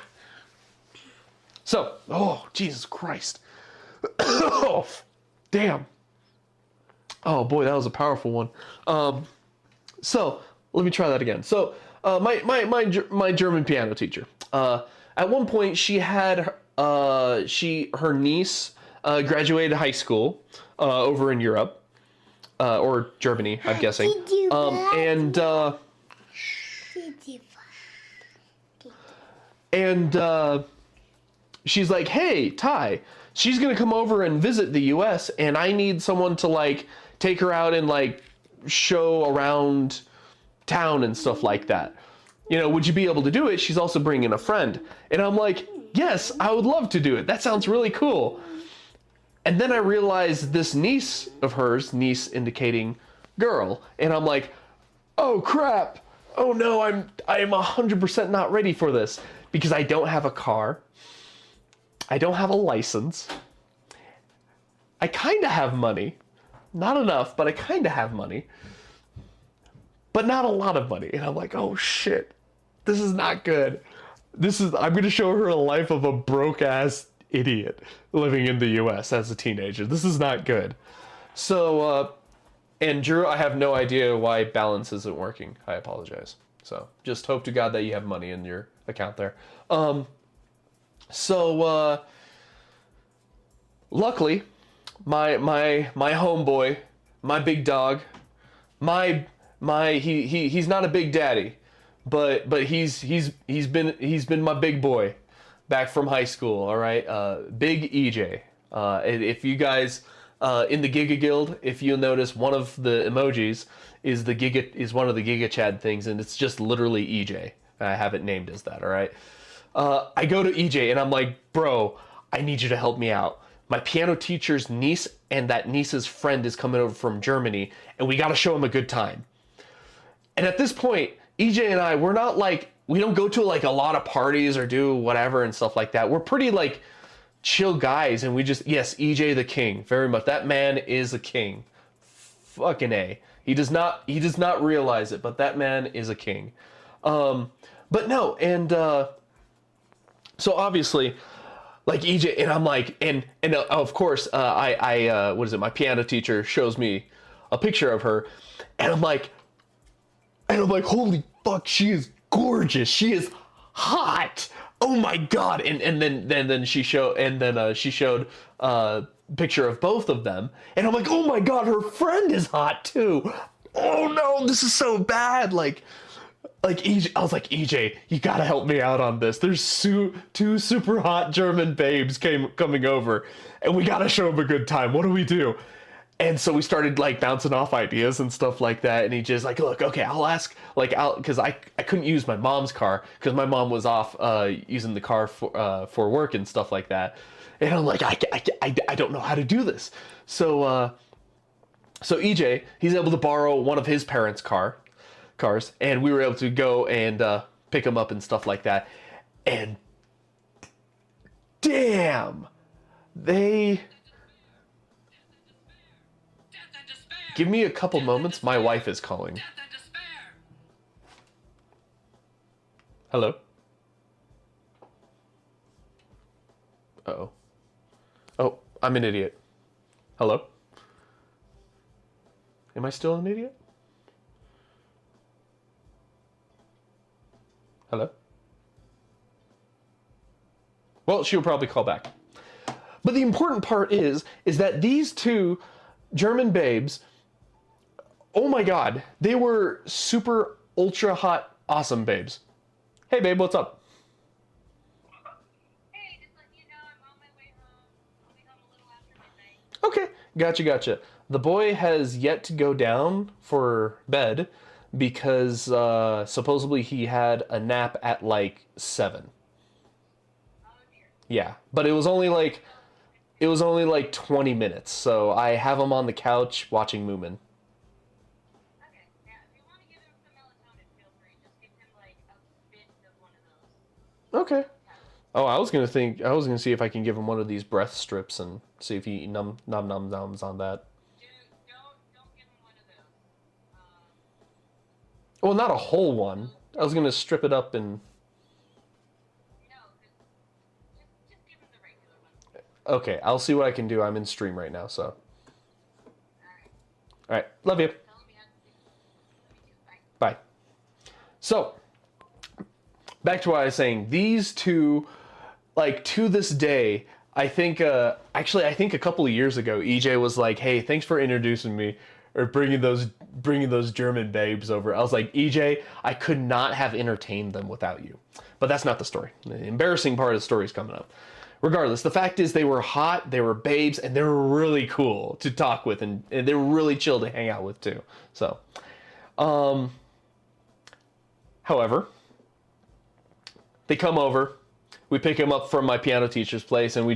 Speaker 5: So, oh, Jesus Christ. Oh, damn. Oh boy, that was a powerful one. So, let me try that again. So, my German piano teacher. At one point, she had her niece graduated high school over in Europe. Or Germany, I'm guessing. She's like, hey, Ty, she's gonna come over and visit the US, and I need someone to like take her out and like show around town and stuff like that. You know, would you be able to do it? She's also bringing a friend. And I'm like, yes, I would love to do it. That sounds really cool. And then I realized this niece of hers, niece indicating girl, and I'm like, oh crap, oh no, I am 100% not ready for this because I don't have a car, I don't have a license, I kind of have money, not enough, but I kind of have money, but not a lot of money, and I'm like, oh shit, this is not good. I'm gonna show her a life of a broke ass idiot living in the US as a teenager. This is not good. So and Drew, I have no idea why balance isn't working. I apologize. So just hope to God that you have money in your account there. Luckily, my homeboy, my big dog, he's not a big daddy, but he's been my big boy back from high school. All right, Big EJ. If you guys in the Giga Guild, if you'll notice, one of the emojis is one of the Giga Chad things, and it's just literally EJ. I have it named as that. All right. I go to EJ and I'm like, bro, I need you to help me out. My piano teacher's niece and that niece's friend is coming over from Germany, and we got to show him a good time. And at this point, EJ and I, we're not like, we don't go to like a lot of parties or do whatever and stuff like that. We're pretty like chill guys, and we just, yes, EJ the king, very much. That man is a king. Fucking A. He does not realize it, but that man is a king. But no, and so obviously, like EJ, and I'm like, and of course, what is it? My piano teacher shows me a picture of her, and I'm like, holy fuck, she is gorgeous. She is hot. Oh my god. And then she showed a picture of both of them, and I'm like, oh my god, her friend is hot too. Oh no, this is so bad. Like EJ, I was like, EJ, you gotta help me out on this. There's two super hot German babes coming over, and we gotta show them a good time. What do we do? And so we started like bouncing off ideas and stuff like that. And he just like, look, okay, I'll ask, like, because I couldn't use my mom's car because my mom was off using the car for work and stuff like that. And I'm like, I don't know how to do this. So EJ, he's able to borrow one of his parents' cars, and we were able to go and pick him up and stuff like that. And damn, give me a couple moments. My wife is calling. Hello? Uh-oh. Oh, I'm an idiot. Hello? Am I still an idiot? Hello? Well, she'll probably call back. But the important part is that these two German babes, oh my god, they were super ultra hot, awesome babes. Hey babe, what's up?
Speaker 10: Hey, just letting you know I'm on my way home. I'll be home a little after midnight.
Speaker 5: Okay, gotcha. The boy has yet to go down for bed because supposedly he had a nap at like 7.
Speaker 10: Oh dear.
Speaker 5: Yeah, but it was only like 20 minutes, so I have him on the couch watching Moomin.
Speaker 10: Okay, yeah, if you want to give him some melatonin, feel free. Just give him like a bit of one of those.
Speaker 5: Okay. Oh, I was gonna see if I can give him one of these breath strips and see if he nums on that.
Speaker 10: Dude, don't give him one of those.
Speaker 5: Well, not a whole one. I was gonna strip it up and.
Speaker 10: No, just give him the regular one.
Speaker 5: Okay, I'll see what I can do. I'm in stream right now, so. All right, love you.
Speaker 10: Tell him you have to see. Love you too. Bye.
Speaker 5: Bye. So, back to what I was saying. These two, like, to this day, I think a couple of years ago, EJ was like, "Hey, thanks for introducing me or bringing those German babes over." I was like, "EJ, I could not have entertained them without you." But that's not the story. The embarrassing part of the story is coming up. Regardless, the fact is they were hot, they were babes, and they were really cool to talk with, and they were really chill to hang out with too. So, however, they come over, we pick him up from my piano teacher's place, and we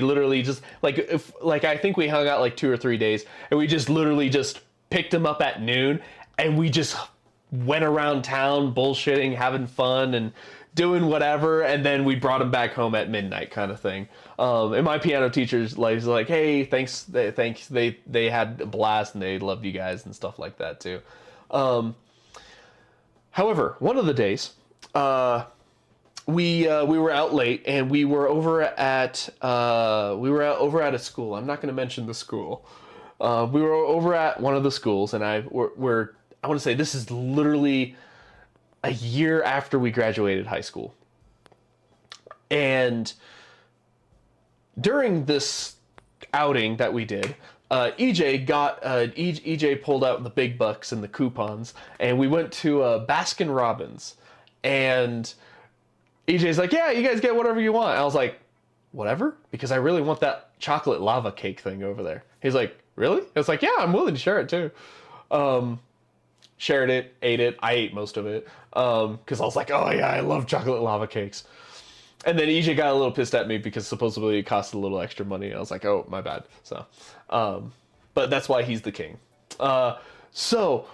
Speaker 5: literally just, I think we hung out like 2 or 3 days, and we just literally just picked him up at noon, and we just went around town bullshitting, having fun, and doing whatever, and then we brought him back home at midnight, kind of thing. And my piano teacher's like, "Hey, thanks. They had a blast, and they loved you guys and stuff like that too." However, one of the days, we were out late, and we were over at a school. I'm not going to mention the school. We were over at one of the schools, and I want to say this is literally a year after we graduated high school. And during this outing that we did, EJ pulled out the big bucks and the coupons, and we went to Baskin Robbins. And EJ's like, yeah, you guys get whatever you want. I was like, whatever? Because I really want that chocolate lava cake thing over there. He's like, really? I was like, yeah, I'm willing to share it too. Shared it, ate it. I ate most of it. Because I was like, oh yeah, I love chocolate lava cakes. And then EJ got a little pissed at me because supposedly it cost a little extra money. I was like, oh, my bad. So, but that's why he's the king. So,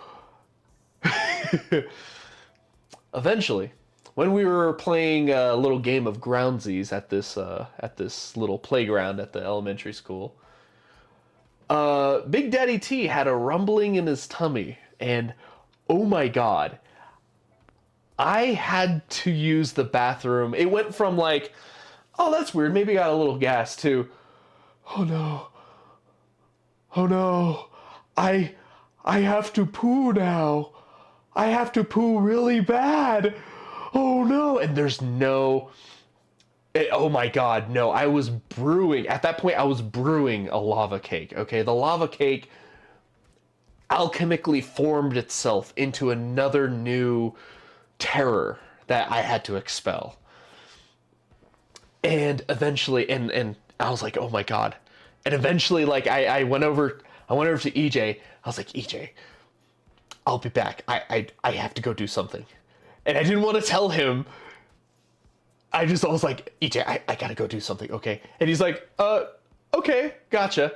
Speaker 5: eventually, when we were playing a little game of groundsies at this little playground at the elementary school, Big Daddy T had a rumbling in his tummy, and oh my god, I had to use the bathroom. It went from like, oh, that's weird, maybe I got a little gas, to, oh no, I have to poo now. I have to poo really bad. Oh no. And there's no, oh my god, no. I was brewing, at that point I was brewing a lava cake, okay? The lava cake alchemically formed itself into another new terror that I had to expel. And eventually, and I was like, oh my god. And eventually, like, I went over to EJ. I was like, EJ, I'll be back. I have to go do something. And I didn't want to tell him. I was like, EJ, I gotta go do something, okay? And he's like, okay, gotcha.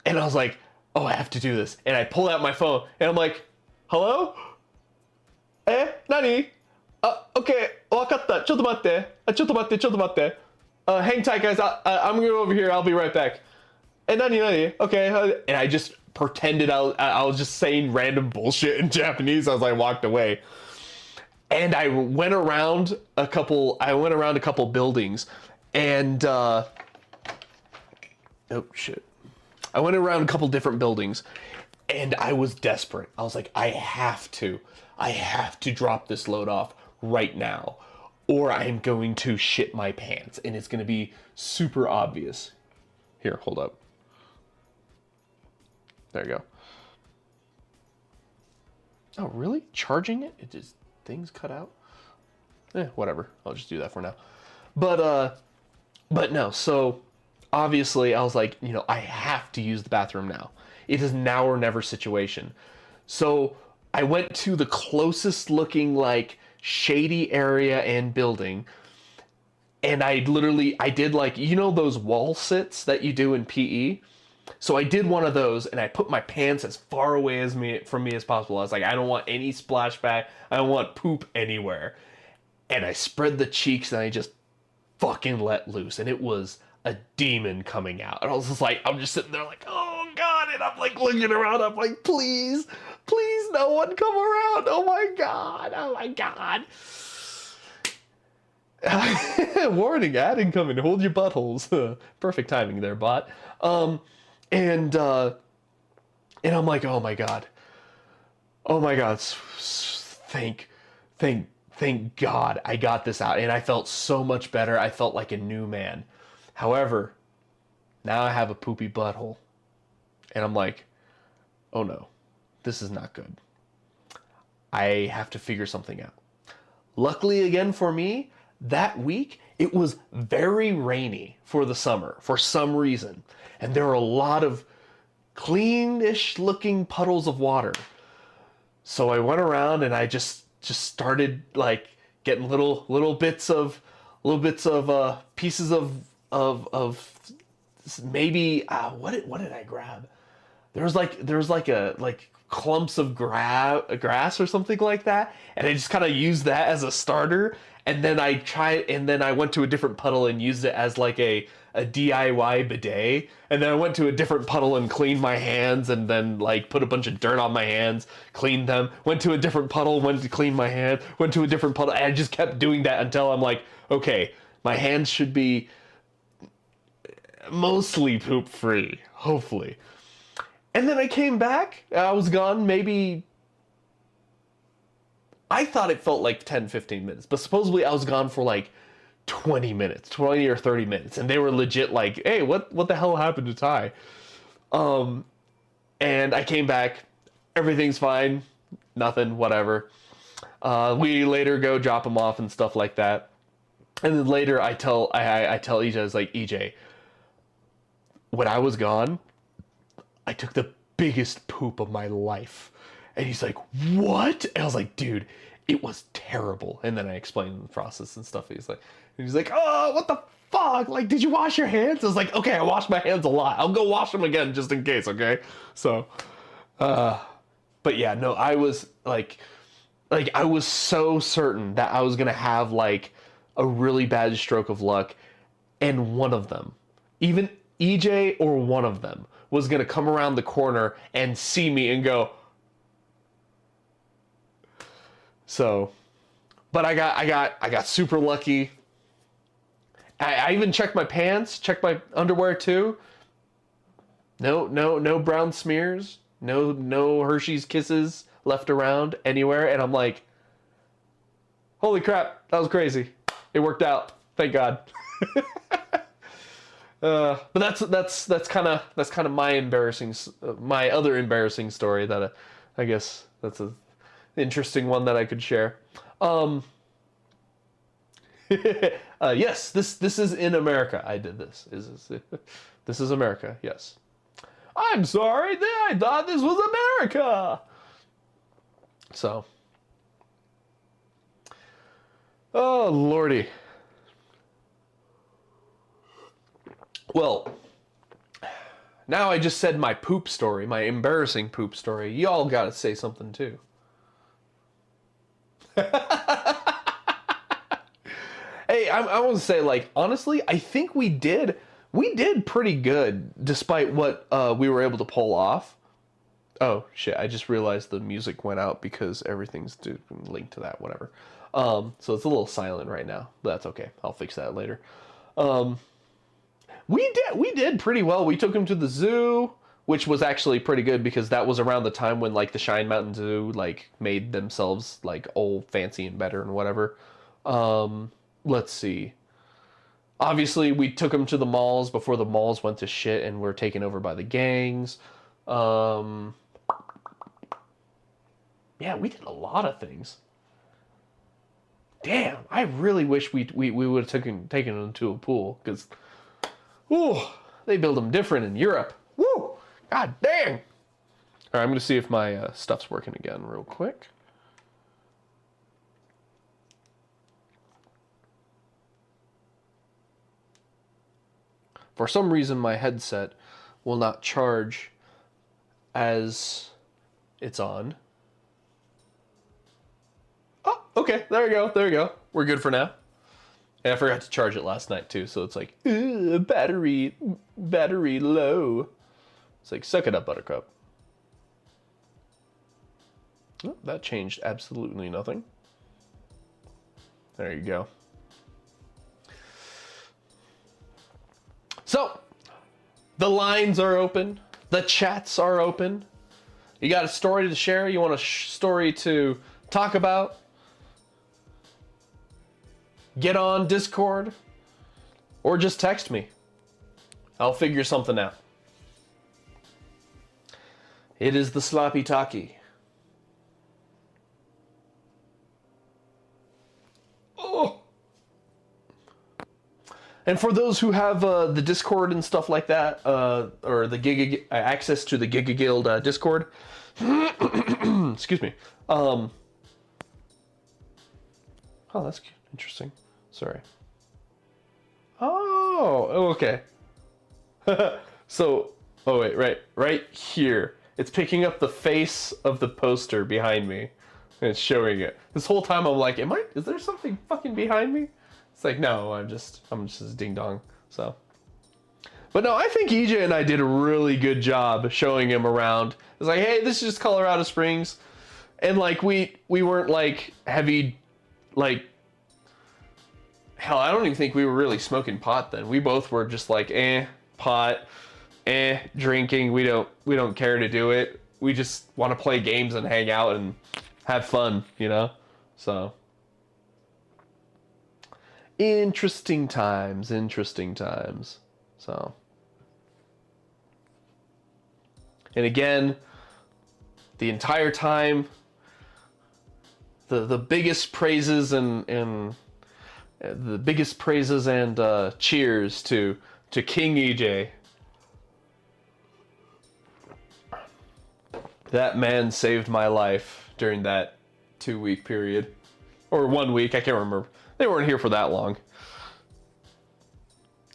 Speaker 5: And I was like, oh, I have to do this. And I pulled out my phone, and I'm like, hello? Nani? Okay, wakatta. Chotto matte. Chotto matte. Hang tight, guys. I'm gonna go over here. I'll be right back. Nani? Okay. And I just pretended I was just saying random bullshit in Japanese as I walked away. And I went around a couple buildings, and oh shit. I went around a couple different buildings, and I was desperate. I was like, I have to drop this load off right now, or I'm going to shit my pants, and it's going to be super obvious. Here, hold up. There you go. Oh, really? Charging it? It just, things cut out? Whatever. I'll just do that for now. But no, so obviously I was like, I have to use the bathroom now. It is now or never situation. So I went to the closest looking, like, shady area and building, and I did, like, those wall sits that you do in PE? So I did one of those, and I put my pants as far away from me as possible. I was like, I don't want any splashback. I don't want poop anywhere. And I spread the cheeks, and I just fucking let loose, and it was a demon coming out. And I was just like, I'm just sitting there like, oh god, and I'm like looking around, I'm like, please no one come around. Oh my god. Warning, ad incoming, hold your buttholes. Perfect timing there, bot. And I'm like, oh my god, thank god I got this out, and I felt so much better. I felt like a new man. However, now I have a poopy butthole, and I'm like, oh no, this is not good. I have to figure something out. Luckily again for me, that week it was very rainy for the summer for some reason, and there were a lot of cleanish looking puddles of water. So I went around and I just started, like, getting little bits of pieces of maybe what did I grab? There was like clumps of grass or something like that, and I just kind of used that as a starter. And then I went to a different puddle and used it as like a DIY bidet. And then I went to a different puddle and cleaned my hands, and then like put a bunch of dirt on my hands, cleaned them, went to a different puddle, went to clean my hands, went to a different puddle. And I just kept doing that until I'm like, okay, my hands should be mostly poop free, hopefully. And then I came back. I was gone maybe, I thought it felt like 10, 15 minutes, but supposedly I was gone for like 20 minutes, 20 or 30 minutes. And they were legit like, hey, what the hell happened to Ty? And I came back, everything's fine, nothing, whatever. We later go drop him off and stuff like that. And then later I tell EJ, I was like, EJ, when I was gone, I took the biggest poop of my life. And he's like, what? And I was like, dude, it was terrible. And then I explained the process and stuff. He's like, oh, what the fuck? Like, did you wash your hands? I was like, okay, I wash my hands a lot. I'll go wash them again just in case, okay? So, but yeah, no, I was like I was so certain that I was gonna have like a really bad stroke of luck, and one of them, even EJ or one of them, was gonna come around the corner and see me and go. So, but I got super lucky. I even checked my pants, checked my underwear too. No brown smears, no Hershey's Kisses left around anywhere, and I'm like, holy crap, that was crazy. It worked out, thank God. But that's kind of my other embarrassing story that I guess that's a interesting one that I could share. Yes, this is in America. I did this. This is America. Yes. I'm sorry. I thought this was America. So. Oh Lordy. Well, now I just said my poop story, my embarrassing poop story. Y'all gotta say something too. Hey, I want to say, like, honestly, I think we did pretty good despite what we were able to pull off. Oh shit! I just realized the music went out because everything's linked to that. Whatever. So it's a little silent right now, but that's okay. I'll fix that later. We did pretty well. We took him to the zoo, which was actually pretty good because that was around the time when like the Shine Mountain Zoo like made themselves like old, fancy, and better and whatever. Let's see. Obviously, we took him to the malls before the malls went to shit and were taken over by the gangs. Yeah, we did a lot of things. Damn, I really wish we would have taken him to a pool because, ooh, they build them different in Europe. Woo, god dang. All right, I'm gonna see if my stuff's working again real quick. For some reason, my headset will not charge as it's on. Oh, okay. There we go. We're good for now. And I forgot to charge it last night too, so it's like, battery low. It's like, suck it up, Buttercup. Oh, that changed absolutely nothing. There you go. So, the lines are open. The chats are open. You got a story to share? You want a story to talk about? Get on Discord. Or just text me. I'll figure something out. It is the Sloppy Talky. Oh! And for those who have the Discord and stuff like that, or the access to the Giga Guild Discord, excuse me. Oh, that's interesting. Sorry. Oh, okay. So, oh wait, right here. It's picking up the face of the poster behind me, and it's showing it. This whole time I'm like, is there something fucking behind me? It's like, no, I'm just ding dong. So, but no, I think EJ and I did a really good job showing him around. It's like, hey, this is just Colorado Springs, and like we weren't like heavy, like, hell, I don't even think we were really smoking pot then. We both were just like, pot, drinking. We don't care to do it. We just want to play games and hang out and have fun, you know? So, interesting times. So, and again, the entire time, the biggest praises and the biggest praises and cheers to King EJ. That man saved my life during that 2-week period. Or 1 week, I can't remember. They weren't here for that long.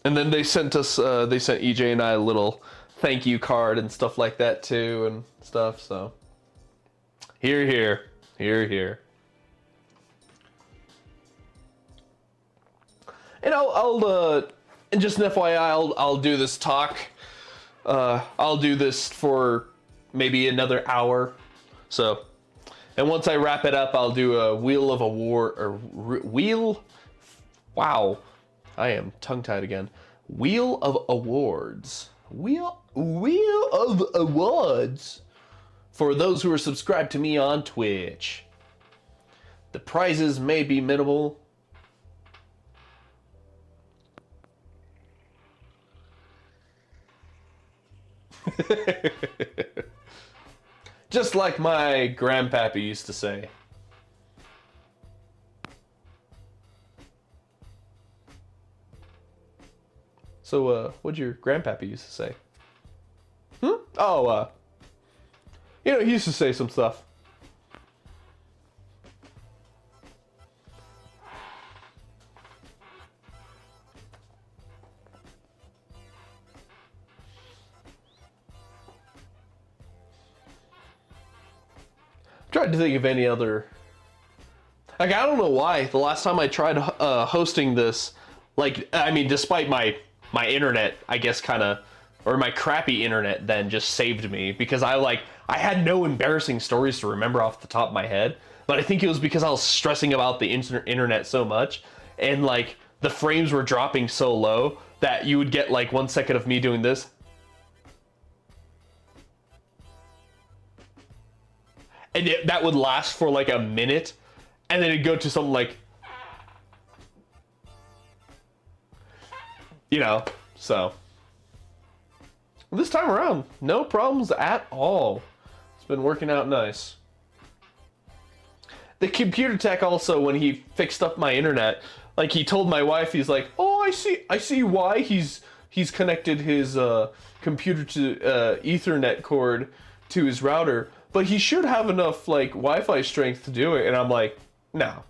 Speaker 5: And then they sent EJ and I a little thank you card and stuff like that too and stuff, so. Hear, hear. Hear, hear. And and just an FYI, I'll do this talk. I'll do this for maybe another hour. So, and once I wrap it up, I'll do a wheel of award or wheel. Wow, I am tongue-tied again. Wheel of awards. Wheel of awards for those who are subscribed to me on Twitch. The prizes may be minimal. Just like my grandpappy used to say. So, what'd your grandpappy used to say? Oh, he used to say some stuff. Tried to think of any other. Like, I don't know why. The last time I tried hosting this, like, I mean, despite my internet, I guess, kind of, or my crappy internet then just saved me because I had no embarrassing stories to remember off the top of my head. But I think it was because I was stressing about the internet so much, and like the frames were dropping so low that you would get like 1 second of me doing this. And that would last for like a minute, and then it'd go to something like, so. This time around, no problems at all. It's been working out nice. The computer tech also, when he fixed up my internet, like he told my wife, he's like, oh, I see why he's connected his computer to Ethernet cord to his router. But he should have enough like Wi-Fi strength to do it. And I'm like, no,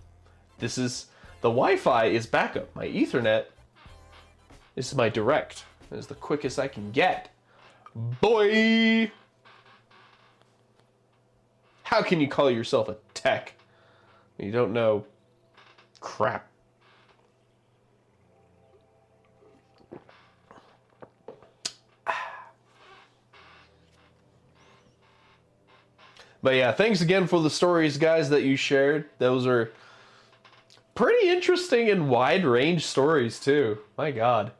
Speaker 5: the Wi-Fi is backup. My Ethernet, this is my direct. This is the quickest I can get. Boy! How can you call yourself a tech? You don't know crap. But yeah, thanks again for the stories, guys, that you shared. Those are pretty interesting and wide range stories, too. My God.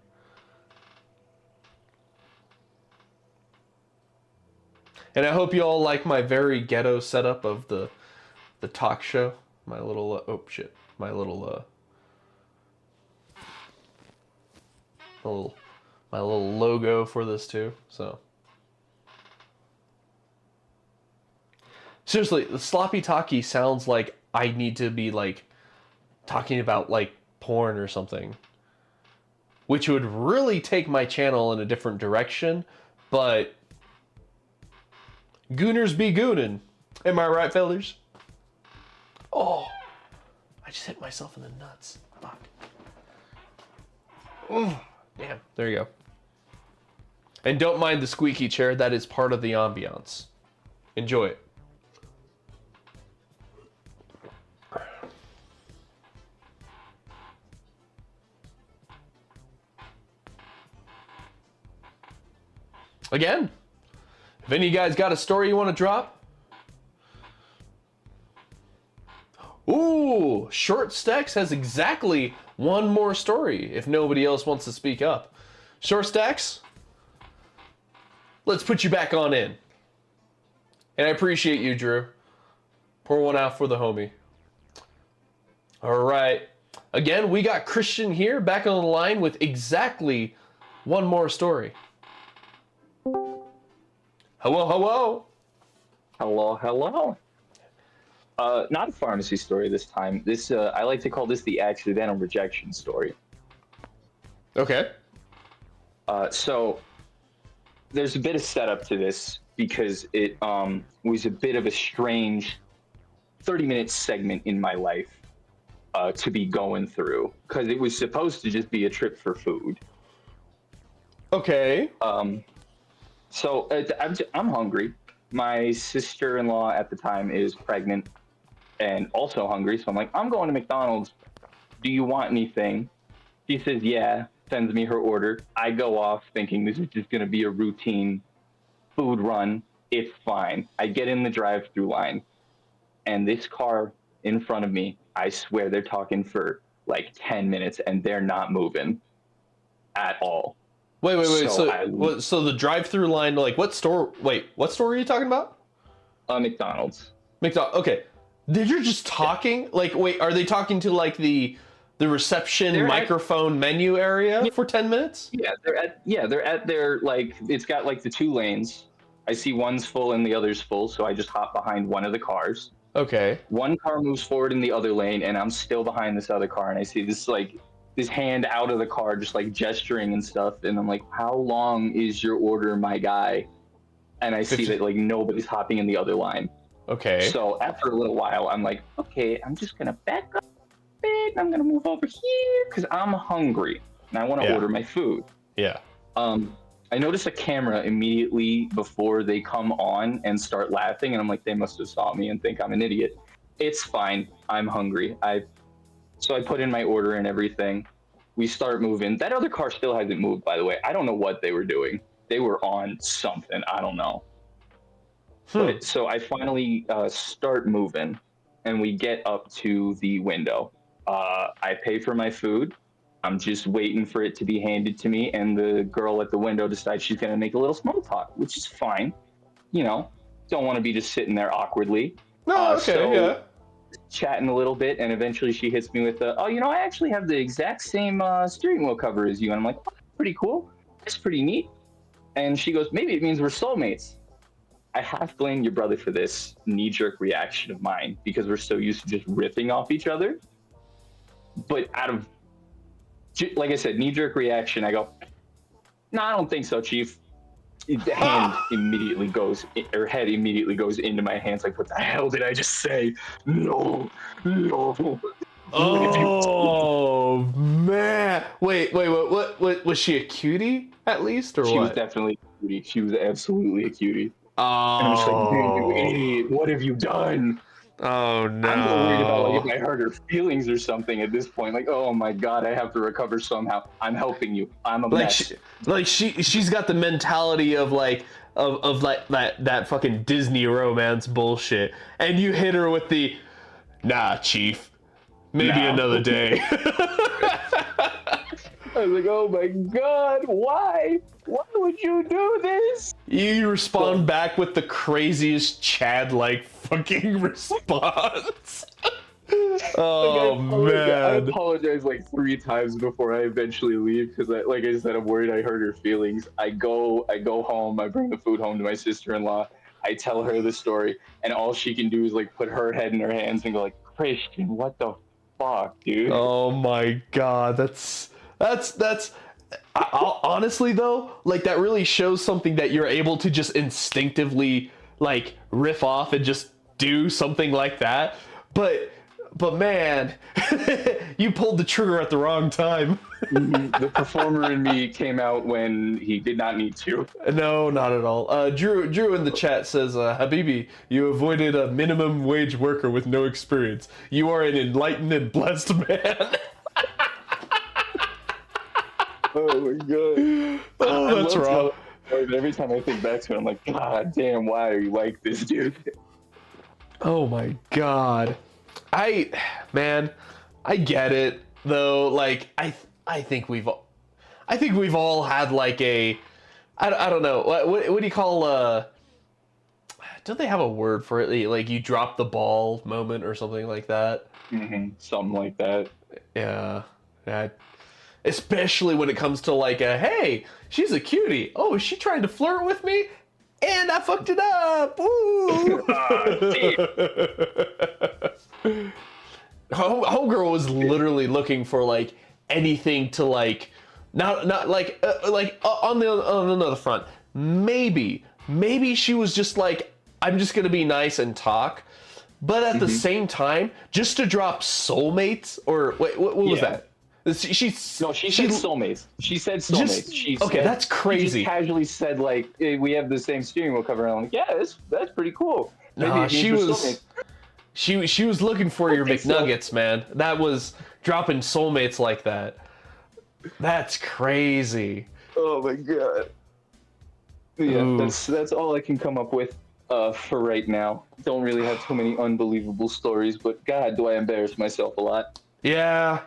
Speaker 5: And I hope you all like my very ghetto setup of the talk show. My little, my little logo for this, too, so. Seriously, the sloppy talkie sounds like I need to be, like, talking about, like, porn or something. Which would really take my channel in a different direction, but gooners be goonin'. Am I right, fellas? Oh, I just hit myself in the nuts. Fuck. Oh, damn. There you go. And don't mind the squeaky chair. That is part of the ambiance. Enjoy it. Again, if any of you guys got a story you want to drop. Ooh, Short Stacks has exactly one more story if nobody else wants to speak up. Short Stacks, let's put you back on in. And I appreciate you, Drew. Pour one out for the homie. All right. Again, we got Christian here back on the line with exactly one more story. Hello, hello.
Speaker 9: Hello, hello. Not a pharmacy story this time. This I like to call this the accidental rejection story.
Speaker 5: Okay.
Speaker 9: So there's a bit of setup to this because it was a bit of a strange 30-minute segment in my life to be going through because it was supposed to just be a trip for food.
Speaker 5: Okay.
Speaker 9: So I'm hungry. My sister-in-law at the time is pregnant and also hungry. So I'm like, I'm going to McDonald's. Do you want anything? She says, yeah, sends me her order. I go off thinking this is just going to be a routine food run. It's fine. I get in the drive-through line and this car in front of me, I swear they're talking for like 10 minutes and they're not moving at all.
Speaker 5: Wait.
Speaker 9: So
Speaker 5: So the drive-through line, like what store? Wait, what store are you talking about?
Speaker 9: McDonald's.
Speaker 5: Okay. You're just talking? Like, wait, are they talking to like the reception microphone menu area for 10 minutes?
Speaker 9: Yeah, they're at their like it's got like the 2 lanes. I see one's full and the other's full, so I just hop behind one of the cars.
Speaker 5: Okay.
Speaker 9: One car moves forward in the other lane, and I'm still behind this other car, and I see this hand out of the car just like gesturing and stuff, and I'm like, how long is your order, my guy? And I see that like nobody's hopping in the other line.
Speaker 5: Okay.
Speaker 9: So after a little while, I'm like, okay, I'm just gonna back up a bit. I'm gonna move over here because I'm hungry and I want to order my food.
Speaker 5: Yeah.
Speaker 9: I notice a camera immediately before they come on and start laughing, and I'm like, they must have saw me and think I'm an idiot. It's fine. I'm hungry. So I put in my order and everything. We start moving. That other car still hasn't moved, by the way. I don't know what they were doing. They were on something. I don't know. But, so I finally start moving, and we get up to the window. I pay for my food. I'm just waiting for it to be handed to me, and the girl at the window decides she's going to make a little small talk, which is fine. You know, don't want to be just sitting there awkwardly.
Speaker 5: No, okay,
Speaker 9: Chatting a little bit, and eventually she hits me with oh, you know, I actually have the exact same steering wheel cover as you. And I'm like, oh, pretty cool. That's pretty neat. And she goes, maybe it means we're soulmates. I half blame your brother for this knee-jerk reaction of mine because we're so used to just riffing off each other. But out of, like I said, knee-jerk reaction, I go, no, I don't think so, Chief. The hand immediately goes, her head immediately goes into my hands. Like, what the hell did I just say? No.
Speaker 5: Oh man! Wait. What was she a cutie at least, or
Speaker 9: she
Speaker 5: what?
Speaker 9: Was definitely a cutie. She was absolutely a cutie.
Speaker 5: Oh.
Speaker 9: And I'm just like, you idiot! What have you done?
Speaker 5: Oh no!
Speaker 9: I'm more worried about like if I hurt her feelings or something at this point. Like, oh my god, I have to recover somehow. I'm helping you. I'm a mess.
Speaker 5: She's got the mentality of like that fucking Disney romance bullshit, and you hit her with the, nah, Chief, maybe another day.
Speaker 9: I was like, oh my god, why? Why would you do this?
Speaker 5: You respond back with the craziest Chad-like fucking response. Oh man!
Speaker 9: I apologize like 3 times before I eventually leave because, like I said, I'm worried I hurt her feelings. I go home. I bring the food home to my sister-in-law. I tell her the story, and all she can do is like put her head in her hands and go like, Christian, what the fuck, dude?
Speaker 5: Oh my god, that's. Honestly though, like that really shows something that you're able to just instinctively like riff off and just do something like that. But But man, you pulled the trigger at the wrong time.
Speaker 9: The performer in me came out when he did not need to.
Speaker 5: No, not at all. Drew in the chat says, Habibi, you avoided a minimum wage worker with no experience. You are an enlightened and blessed man.
Speaker 9: Oh my god.
Speaker 5: Oh, that's wrong.
Speaker 9: Every time I think back to it, I'm like, God damn, why are you like this, dude?
Speaker 5: Oh my god. I get it though. Like I think we've all had like a I don't know what do you call don't they have a word for it, like you drop the ball moment or something like that?
Speaker 9: Something like that.
Speaker 5: Yeah. Especially when it comes to like a, hey, she's a cutie. Oh, is she trying to flirt with me? And I fucked it up. Ooh. Homegirl was literally looking for like anything to like, not like on another front. Maybe she was just like, I'm just gonna be nice and talk, but at the same time, just to drop soulmates or wait, what was that? She said
Speaker 9: soulmates. She said soulmates.
Speaker 5: Okay, that's crazy.
Speaker 9: She just casually said like, hey, we have the same steering wheel cover. And I'm like, yeah, that's pretty cool.
Speaker 5: No, she was looking for your McNuggets, man. That was dropping soulmates like that. That's crazy.
Speaker 9: Oh my god. Yeah, that's all I can come up with for right now. Don't really have too many unbelievable stories, but God, do I embarrass myself a lot.
Speaker 5: Yeah,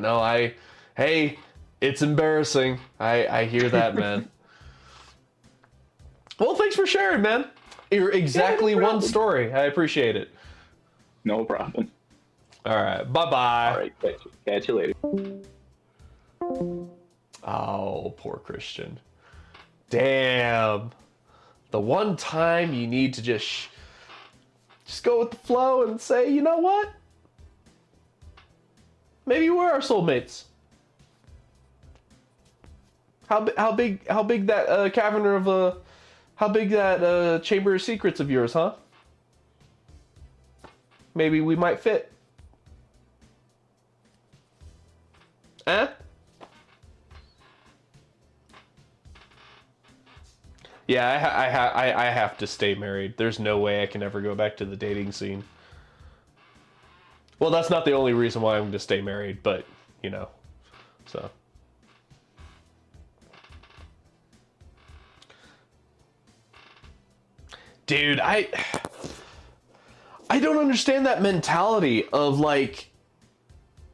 Speaker 5: no, hey, it's embarrassing. I hear that, man. Well, thanks for sharing, man. You're exactly one story. I appreciate it.
Speaker 9: No problem.
Speaker 5: All right, bye-bye.
Speaker 9: All right, catch you later.
Speaker 5: Oh, poor Christian. Damn. The one time you need to just go with the flow and say, you know what? Maybe we're our soulmates. How big that cavern of how big that chamber of secrets of yours, huh? Maybe we might fit. Eh? Yeah, I have to stay married. There's no way I can ever go back to the dating scene. Well, that's not the only reason why I'm going to stay married, but, you know, so. Dude, I don't understand that mentality of, like,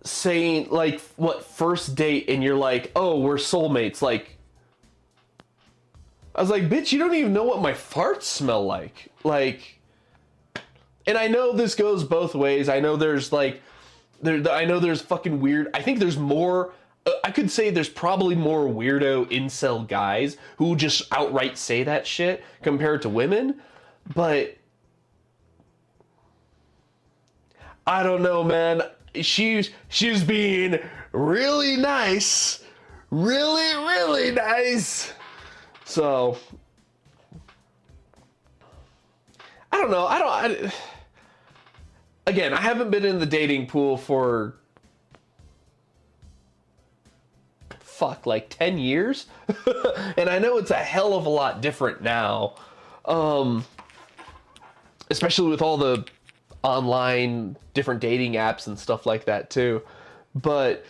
Speaker 5: saying, like, what, first date, and you're like, oh, we're soulmates, like, I was like, bitch, you don't even know what my farts smell like. Like, and I know this goes both ways. I know there's like, I know there's fucking weird. I think there's more. I could say there's probably more weirdo incel guys who just outright say that shit compared to women. But I don't know, man. She's being really nice, really nice. So I don't know. Again, I haven't been in the dating pool for like 10 years. And I know it's a hell of a lot different now. Especially with all the online different dating apps and stuff like that too. But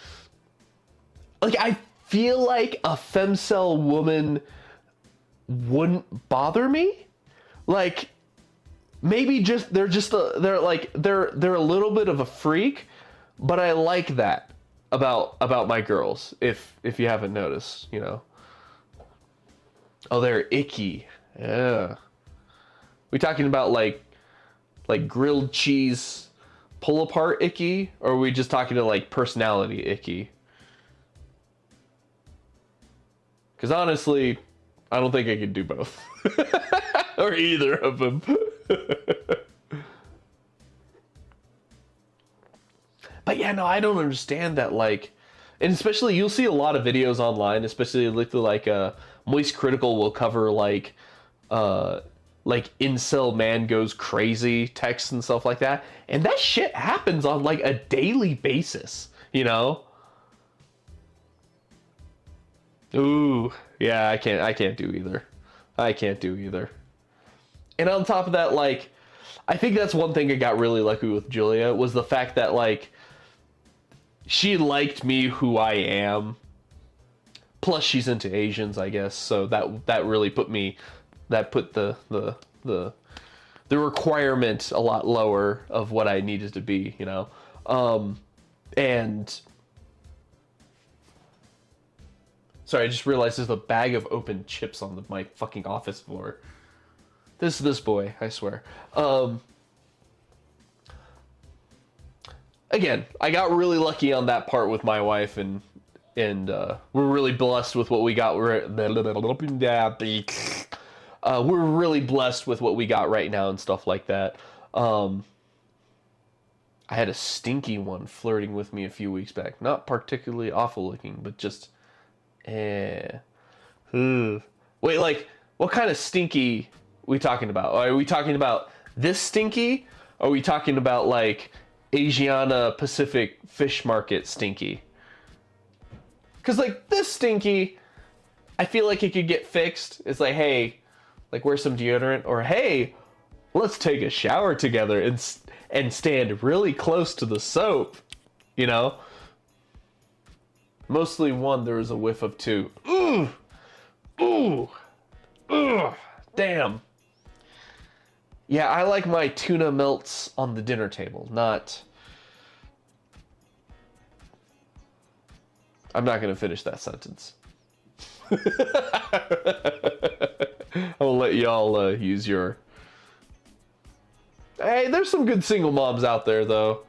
Speaker 5: like, I feel like a femcel woman wouldn't bother me. Like, maybe they're a little bit of a freak, but I like that about my girls. If you haven't noticed, you know. Oh, they're icky. Yeah. We talking about like grilled cheese pull apart icky, or are we just talking to like personality icky? Because honestly, I don't think I could do both. Or either of them. But yeah, no, I don't understand that, like, and especially you'll see a lot of videos online, especially like Moist Critical will cover like like incel man goes crazy texts and stuff like that. And that shit happens on like a daily basis, you know? Ooh, yeah, I can't do either. I can't do either. And on top of that, like, I think that's one thing I got really lucky with Julia, was the fact that, like, she liked me who I am. Plus, she's into Asians, I guess. So that really put the requirement a lot lower of what I needed to be, you know. And sorry, I just realized there's a bag of open chips on my fucking office floor. This boy, I swear. Again, I got really lucky on that part with my wife, and we're really blessed with what we got. We're really blessed with what we got right now and stuff like that. I had a stinky one flirting with me a few weeks back. Not particularly awful looking, but just Wait, like, what kind of stinky we talking about? Are we talking about this stinky? Or are we talking about, like, Asiana Pacific Fish Market stinky? Because, like, this stinky, I feel like it could get fixed. It's like, hey, like, wear some deodorant. Or, hey, let's take a shower together and stand really close to the soap, you know? Mostly one, there was a whiff of two. Ooh! Ooh! Ugh! Damn. Yeah, I like my tuna melts on the dinner table, not... I'm not going to finish that sentence. I'll let y'all use your... Hey, there's some good single moms out there, though.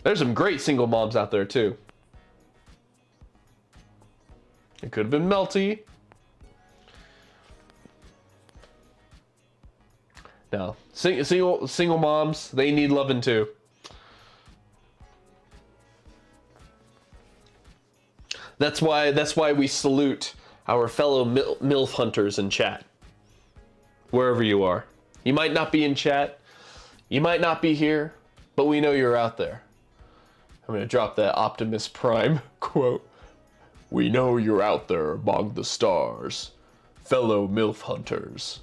Speaker 5: There's some great single moms out there, too. It could have been melty. No, single moms, they need loving too. That's why we salute our fellow MILF hunters in chat. Wherever you are. You might not be in chat. You might not be here, but we know you're out there. I'm going to drop that Optimus Prime quote. We know you're out there among the stars, fellow MILF hunters.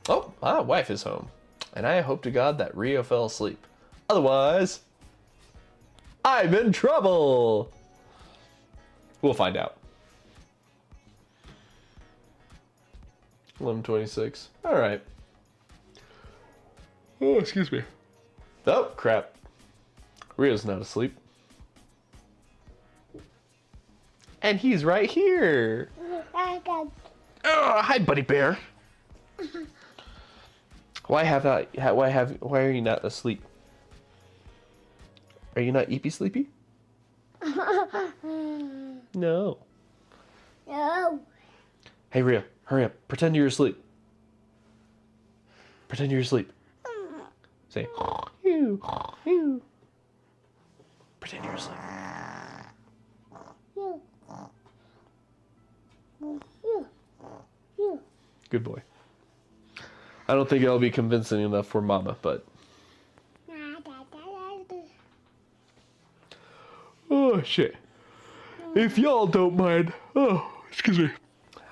Speaker 5: Oh, my wife is home. And I hope to God that Rio fell asleep. Otherwise, I'm in trouble. We'll find out. 11:26. All right. Oh, excuse me. Oh, crap. Rio's not asleep. And he's right here. Oh, hi, buddy bear. Why are you not asleep? Are you not eepy sleepy? No.
Speaker 6: No.
Speaker 5: Hey, Ria, hurry up. Pretend you're asleep. Pretend you're asleep. Say, you. Pretend you're asleep. Good boy. I don't think it'll be convincing enough for Mama, but... Oh, shit. If y'all don't mind... Oh, excuse me.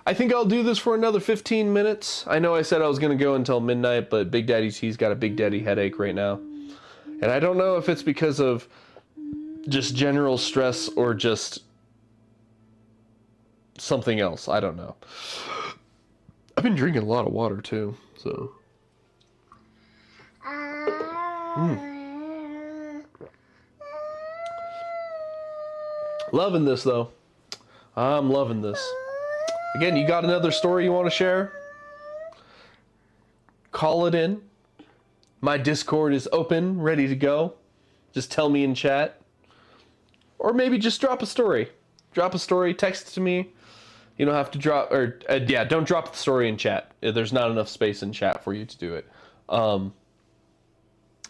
Speaker 5: I think I'll do this for another 15 minutes. I know I said I was going to go until midnight, but Big Daddy T's got a Big Daddy headache right now. And I don't know if it's because of just general stress or just something else. I don't know. I've been drinking a lot of water, too, so... Loving this, though. I'm loving this. Again, you got another story you want to share? Call it in. My Discord is open, ready to go. Just tell me in chat. Or maybe just drop a story. Drop a story, text it to me. You don't have to drop, or yeah, don't drop the story in chat. There's not enough space in chat for you to do it.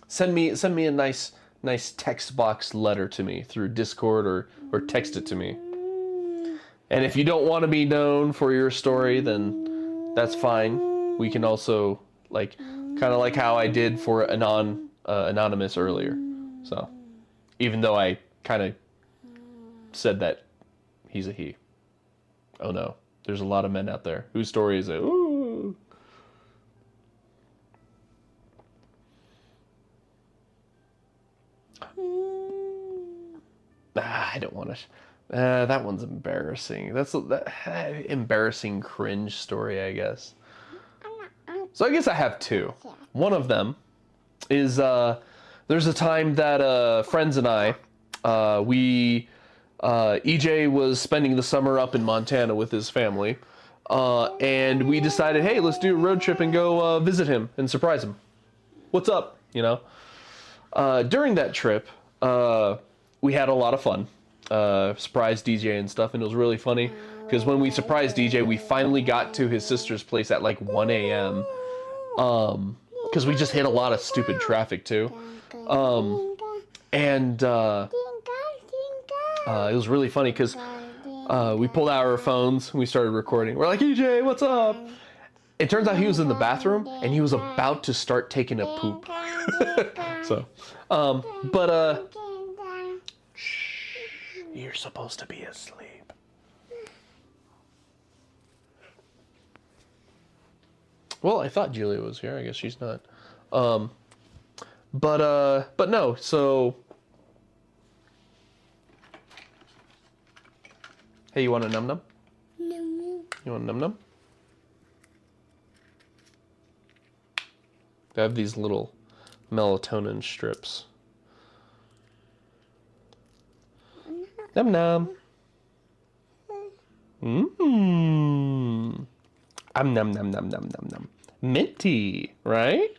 Speaker 5: Send me a nice text box letter to me through Discord or text it to me. And if you don't want to be known for your story, then that's fine. We can also, like, kind of like how I did for Anonymous earlier. So, even though I kind of said that he's a he. Oh no, there's a lot of men out there whose story is a ooh. I don't want to. That one's embarrassing. That's that embarrassing cringe story, I guess. So I guess I have two. One of them is there's a time that friends and I, EJ was spending the summer up in Montana with his family, and we decided, hey, let's do a road trip and go visit him and surprise him. What's up? You know. During that trip, we had a lot of fun. Surprised DJ and stuff, and it was really funny because when we surprised DJ, we finally got to his sister's place at like 1 a.m. Because we just hit a lot of stupid traffic too. And it was really funny because we pulled out our phones and we started recording. We're like, EJ, what's up? It turns out he was in the bathroom and he was about to start taking a poop. So, you're supposed to be asleep. Well, I thought Julia was here. I guess she's not. But no. So, hey, you want a num num? You want a num num? They have these little melatonin strips. Num num. Mmm. Num num num num num num. Minty, right?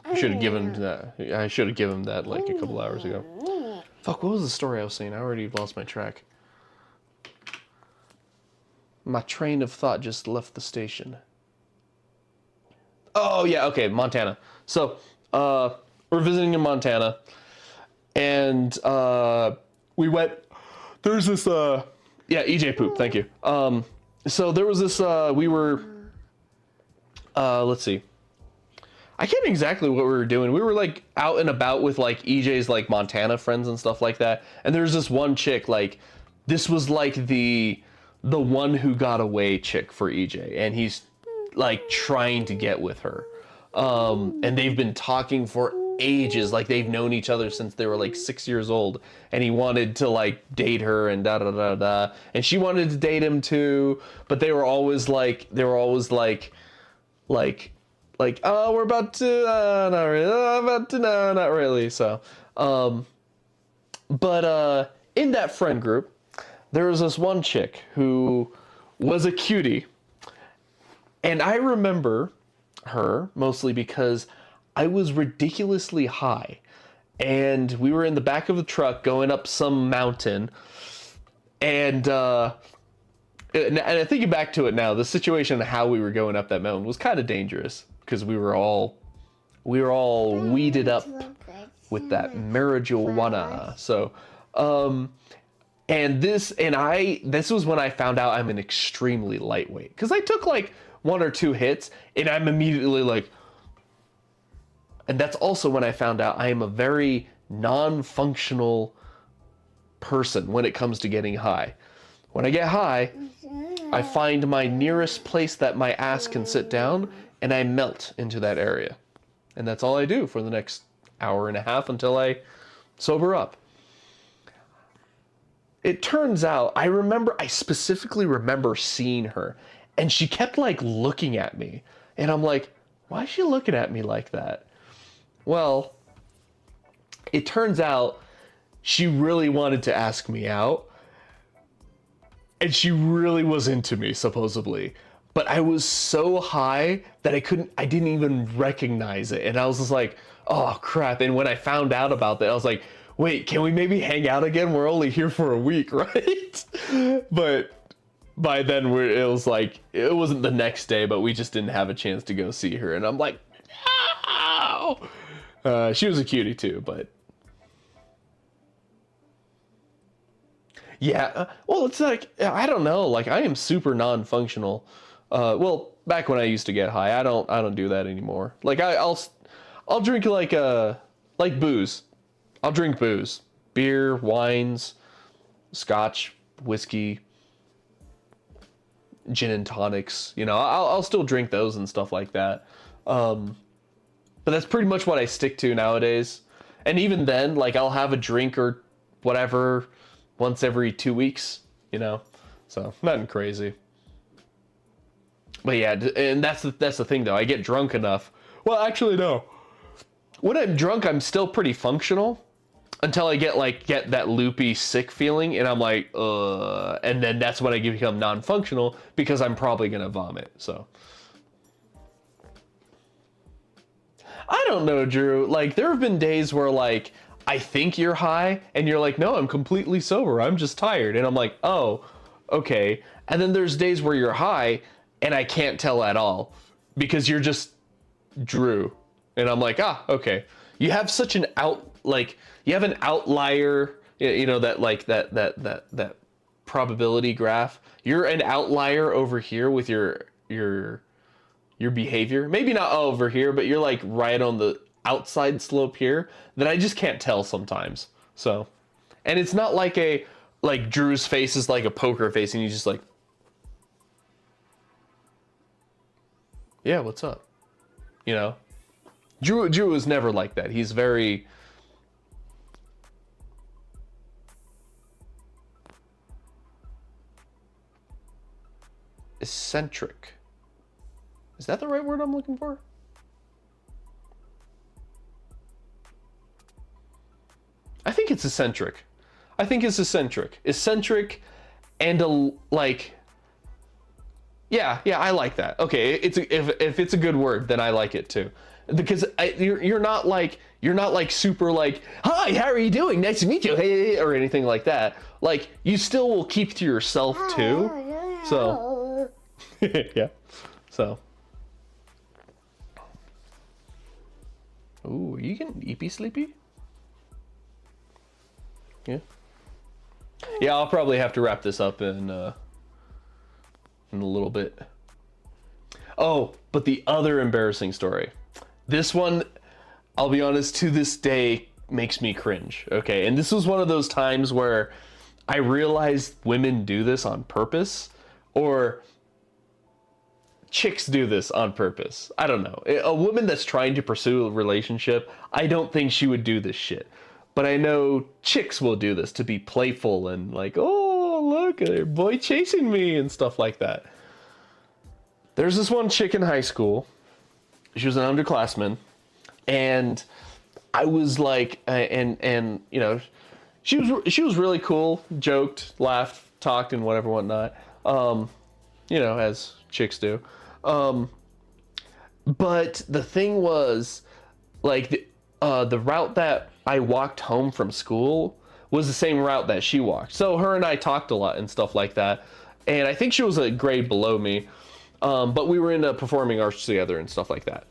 Speaker 5: I should have given him that. I should have given him that like a couple hours ago. Fuck, what was the story I was saying? I already lost my track. My train of thought just left the station. Oh yeah, okay, Montana. So, we're visiting in Montana, and we went. There's this. Yeah, EJ poop. Thank you. So there was this. We were. Let's see. I can't exactly what we were doing. We were like out and about with like EJ's like Montana friends and stuff like that. And there's this one chick, like this was like the one who got away chick for EJ, and he's like trying to get with her. And they've been talking for ages, like they've known each other since they were like 6 years old, and he wanted to like date her and da da da da, and she wanted to date him too, but they were always like oh, we're about to not really, about to no, not really. So but in that friend group there was this one chick who was a cutie, and I remember her mostly because I was ridiculously high, and we were in the back of the truck going up some mountain, and thinking back to it now, the situation and how we were going up that mountain was kind of dangerous because we were all weeded up with that marijuana. So, this was when I found out I'm an extremely lightweight, because I took like 1 or 2 hits and I'm immediately like. And that's also when I found out I am a very non-functional person when it comes to getting high. When I get high, I find my nearest place that my ass can sit down, and I melt into that area. And that's all I do for the next hour and a half until I sober up. It turns out, I specifically remember seeing her, and she kept like looking at me. And I'm like, why is she looking at me like that? Well, it turns out she really wanted to ask me out, and she really was into me, supposedly. But I was so high that I didn't even recognize it. And I was just like, oh crap. And when I found out about that, I was like, wait, can we maybe hang out again? We're only here for a week, right? But by then it was like, it wasn't the next day, but we just didn't have a chance to go see her. And I'm like, no! She was a cutie too, but Yeah, well, it's like, I don't know, like, I am super non-functional. Well, back when I used to get high, I don't do that anymore. Like, I'll drink like booze. I'll drink booze. Beer, wines, scotch, whiskey, gin and tonics, you know, I'll still drink those and stuff like that. But that's pretty much what I stick to nowadays. And even then, like, I'll have a drink or whatever once every 2 weeks, you know, so nothing crazy. But yeah, and that's the thing though. I get drunk enough. Well, actually, no. When I'm drunk, I'm still pretty functional until I get that loopy, sick feeling, and I'm like, and then that's when I become non-functional because I'm probably gonna vomit. So I don't know, Drew. Like, there have been days where, like, I think you're high and you're like, no, I'm completely sober, I'm just tired. And I'm like, oh, okay. And then there's days where you're high and I can't tell at all because you're just Drew. And I'm like, ah, okay. You have such an you have an outlier, you know, that probability graph. You're an outlier over here with your behavior. Maybe not over here, but you're like right on the outside slope here that I just can't tell sometimes. So, and it's not like Drew's face is like a poker face and he's just like, yeah, what's up? You know, Drew is never like that. He's very eccentric. Is that the right word I'm looking for? I think it's eccentric. Eccentric and yeah, I like that. Okay, if it's a good word, then I like it too. Because you're not like super like, hi, how are you doing? Nice to meet you. Hey, or anything like that. Like, you still will keep to yourself too. So yeah. So ooh, are you getting eepy sleepy? Yeah. Yeah, I'll probably have to wrap this up in a little bit. Oh, but the other embarrassing story. This one, I'll be honest, to this day makes me cringe. Okay, and this was one of those times where I realized women do this on purpose, or chicks do this on purpose. I don't know. A woman that's trying to pursue a relationship, I don't think she would do this shit. But I know chicks will do this to be playful and like, oh, look, a boy chasing me and stuff like that. There's this one chick in high school. She was an underclassman. And I was like, and you know, she was really cool, joked, laughed, talked, and whatever, whatnot. You know, as chicks do. But the thing was, like, the route that I walked home from school was the same route that she walked. So her and I talked a lot and stuff like that. And I think she was a grade below me. But we were into performing arts together and stuff like that.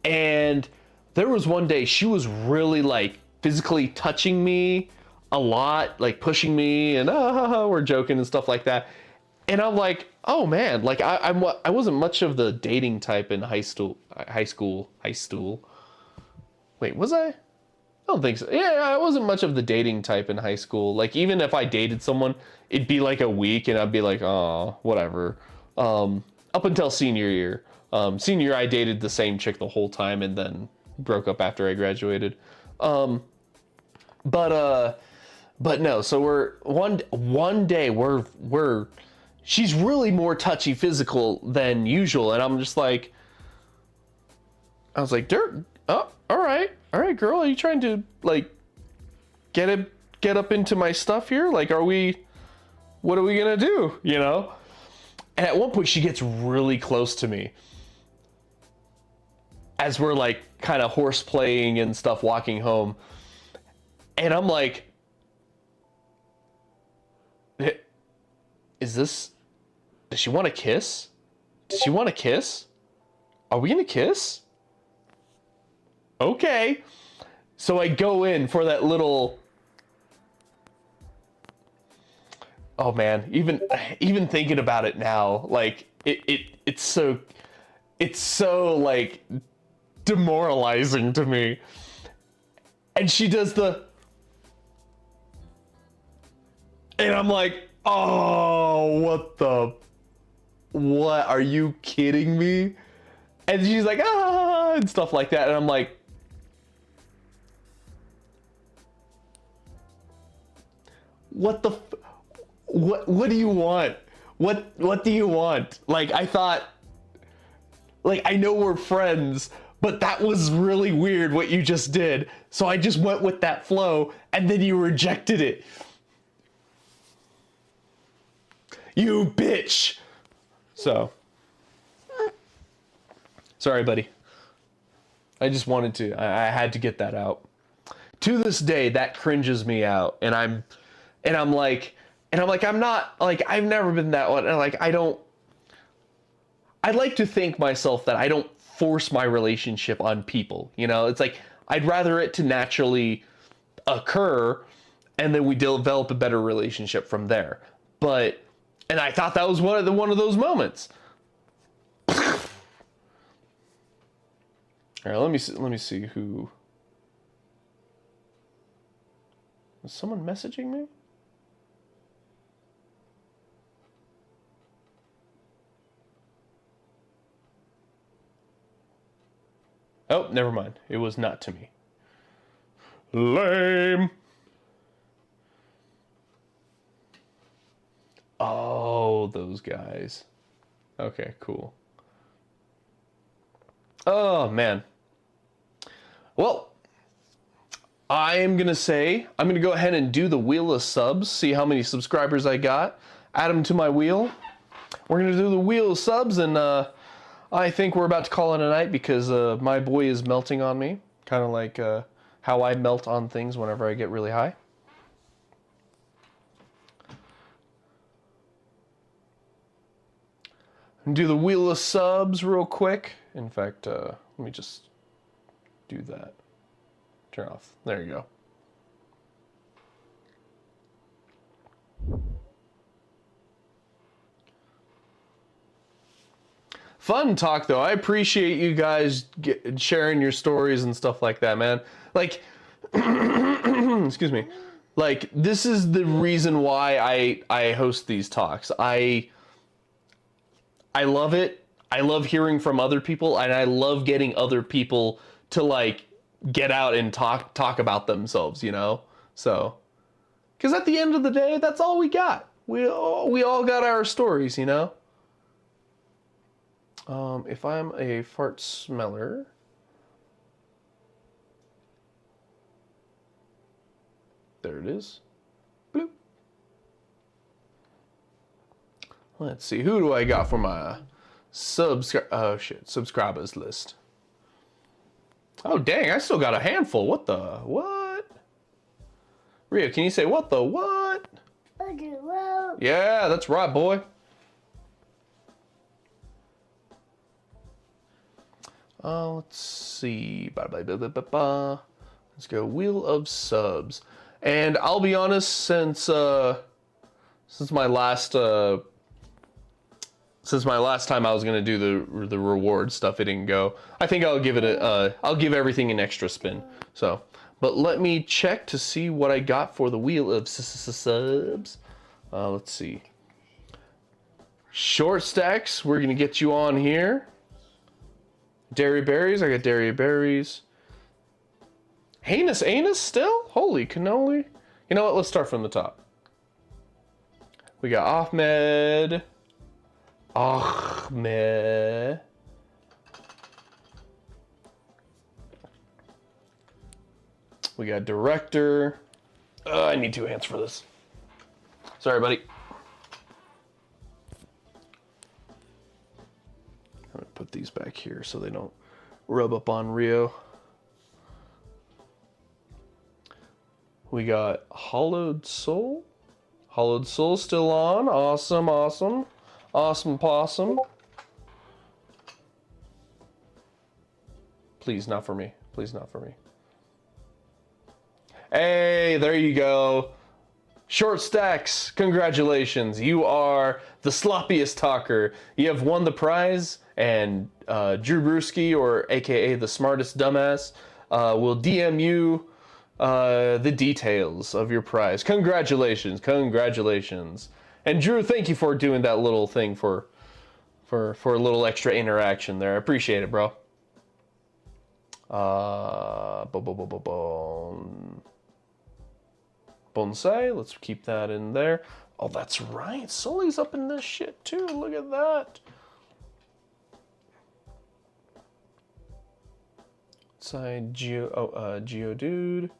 Speaker 5: And there was one day she was really like physically touching me a lot, like pushing me, and we're joking and stuff like that. And I'm like, oh man, like I wasn't much of the dating type in high school. Wait, was I? I don't think so. Yeah, I wasn't much of the dating type in high school. Like, even if I dated someone, it'd be like a week and I'd be like, oh, whatever. Up until senior year. Senior year, I dated the same chick the whole time and then broke up after I graduated. But no, so we're one day she's really more touchy physical than usual, and I'm just like, I was like, Dirt, oh, all right, girl, are you trying to like get up into my stuff here? Like, what are we gonna do? You know? And at one point she gets really close to me as we're like kind of horse playing and stuff walking home. And I'm like, does she want to kiss? Does she want to kiss? Are we gonna kiss? Okay. So I go in for that little, oh man, even thinking about it now, like it's so like demoralizing to me. And she does and I'm like, oh, what, are you kidding me? And she's like, ah, and stuff like that. And I'm like, what do you want? What do you want? Like, I thought, like, I know we're friends, but that was really weird what you just did. So I just went with that flow, and then you rejected it. You bitch. So, sorry, buddy. I just wanted to, I had to get that out. To this day, that cringes me out, and I'm like, I'm not, like, I've never been that one, and like, I'd like to think myself that I don't force my relationship on people, you know? It's like, I'd rather it to naturally occur, and then we develop a better relationship from there. But, and I thought that was one of those moments. All right, let me see who. Is someone messaging me? Oh, never mind. It was not to me. Lame. Oh, those guys. Okay, cool. Oh, man. Well, I'm going to go ahead and do the wheel of subs, see how many subscribers I got, add them to my wheel. We're going to do the wheel of subs, and I think we're about to call it a night because my boy is melting on me, kind of like how I melt on things whenever I get really high. And do the wheel of subs real quick. In fact, let me just do that. Turn off. There you go. Fun talk, though. I appreciate you guys sharing your stories and stuff like that, man. Like, excuse me. Like, this is the reason why I host these talks. I love it. I love hearing from other people, and I love getting other people to, like, get out and talk about themselves, you know? So, because at the end of the day, that's all we got. We all got our stories, you know? If I'm a fart smeller, there it is. Bloop. Let's see, who do I got for my subscribers list? Oh dang, I still got a handful. What? Rio, can you say what the what? Yeah, that's right, boy. Let's see. Let's go wheel of subs. And I'll be honest, since my last time I was gonna do the reward stuff, it didn't go. I think I'll give it I'll give everything an extra spin. So, but let me check to see what I got for the wheel of subs. Let's see. Short stacks. We're gonna get you on here. Dairy berries. I got dairy berries. Heinous anus still? Holy cannoli. You know what? Let's start from the top. We got Ahmed. We got director. I need 2 hands for this. Sorry, buddy. I'm gonna put these back here so they don't rub up on Rio. We got Hollowed Soul. Hollowed Soul still on. Awesome, awesome. Awesome possum. Please, not for me. Please, not for me. Hey, there you go. Short Stacks, congratulations. You are the sloppiest talker. You have won the prize, and Drew Brewski, or aka the smartest dumbass, will DM you the details of your prize. Congratulations, congratulations. And Drew, thank you for doing that little thing for a little extra interaction there. I appreciate it, bro. Bonsai, let's keep that in there. Oh, that's right. Sully's up in this shit too. Look at that. Side Geodude.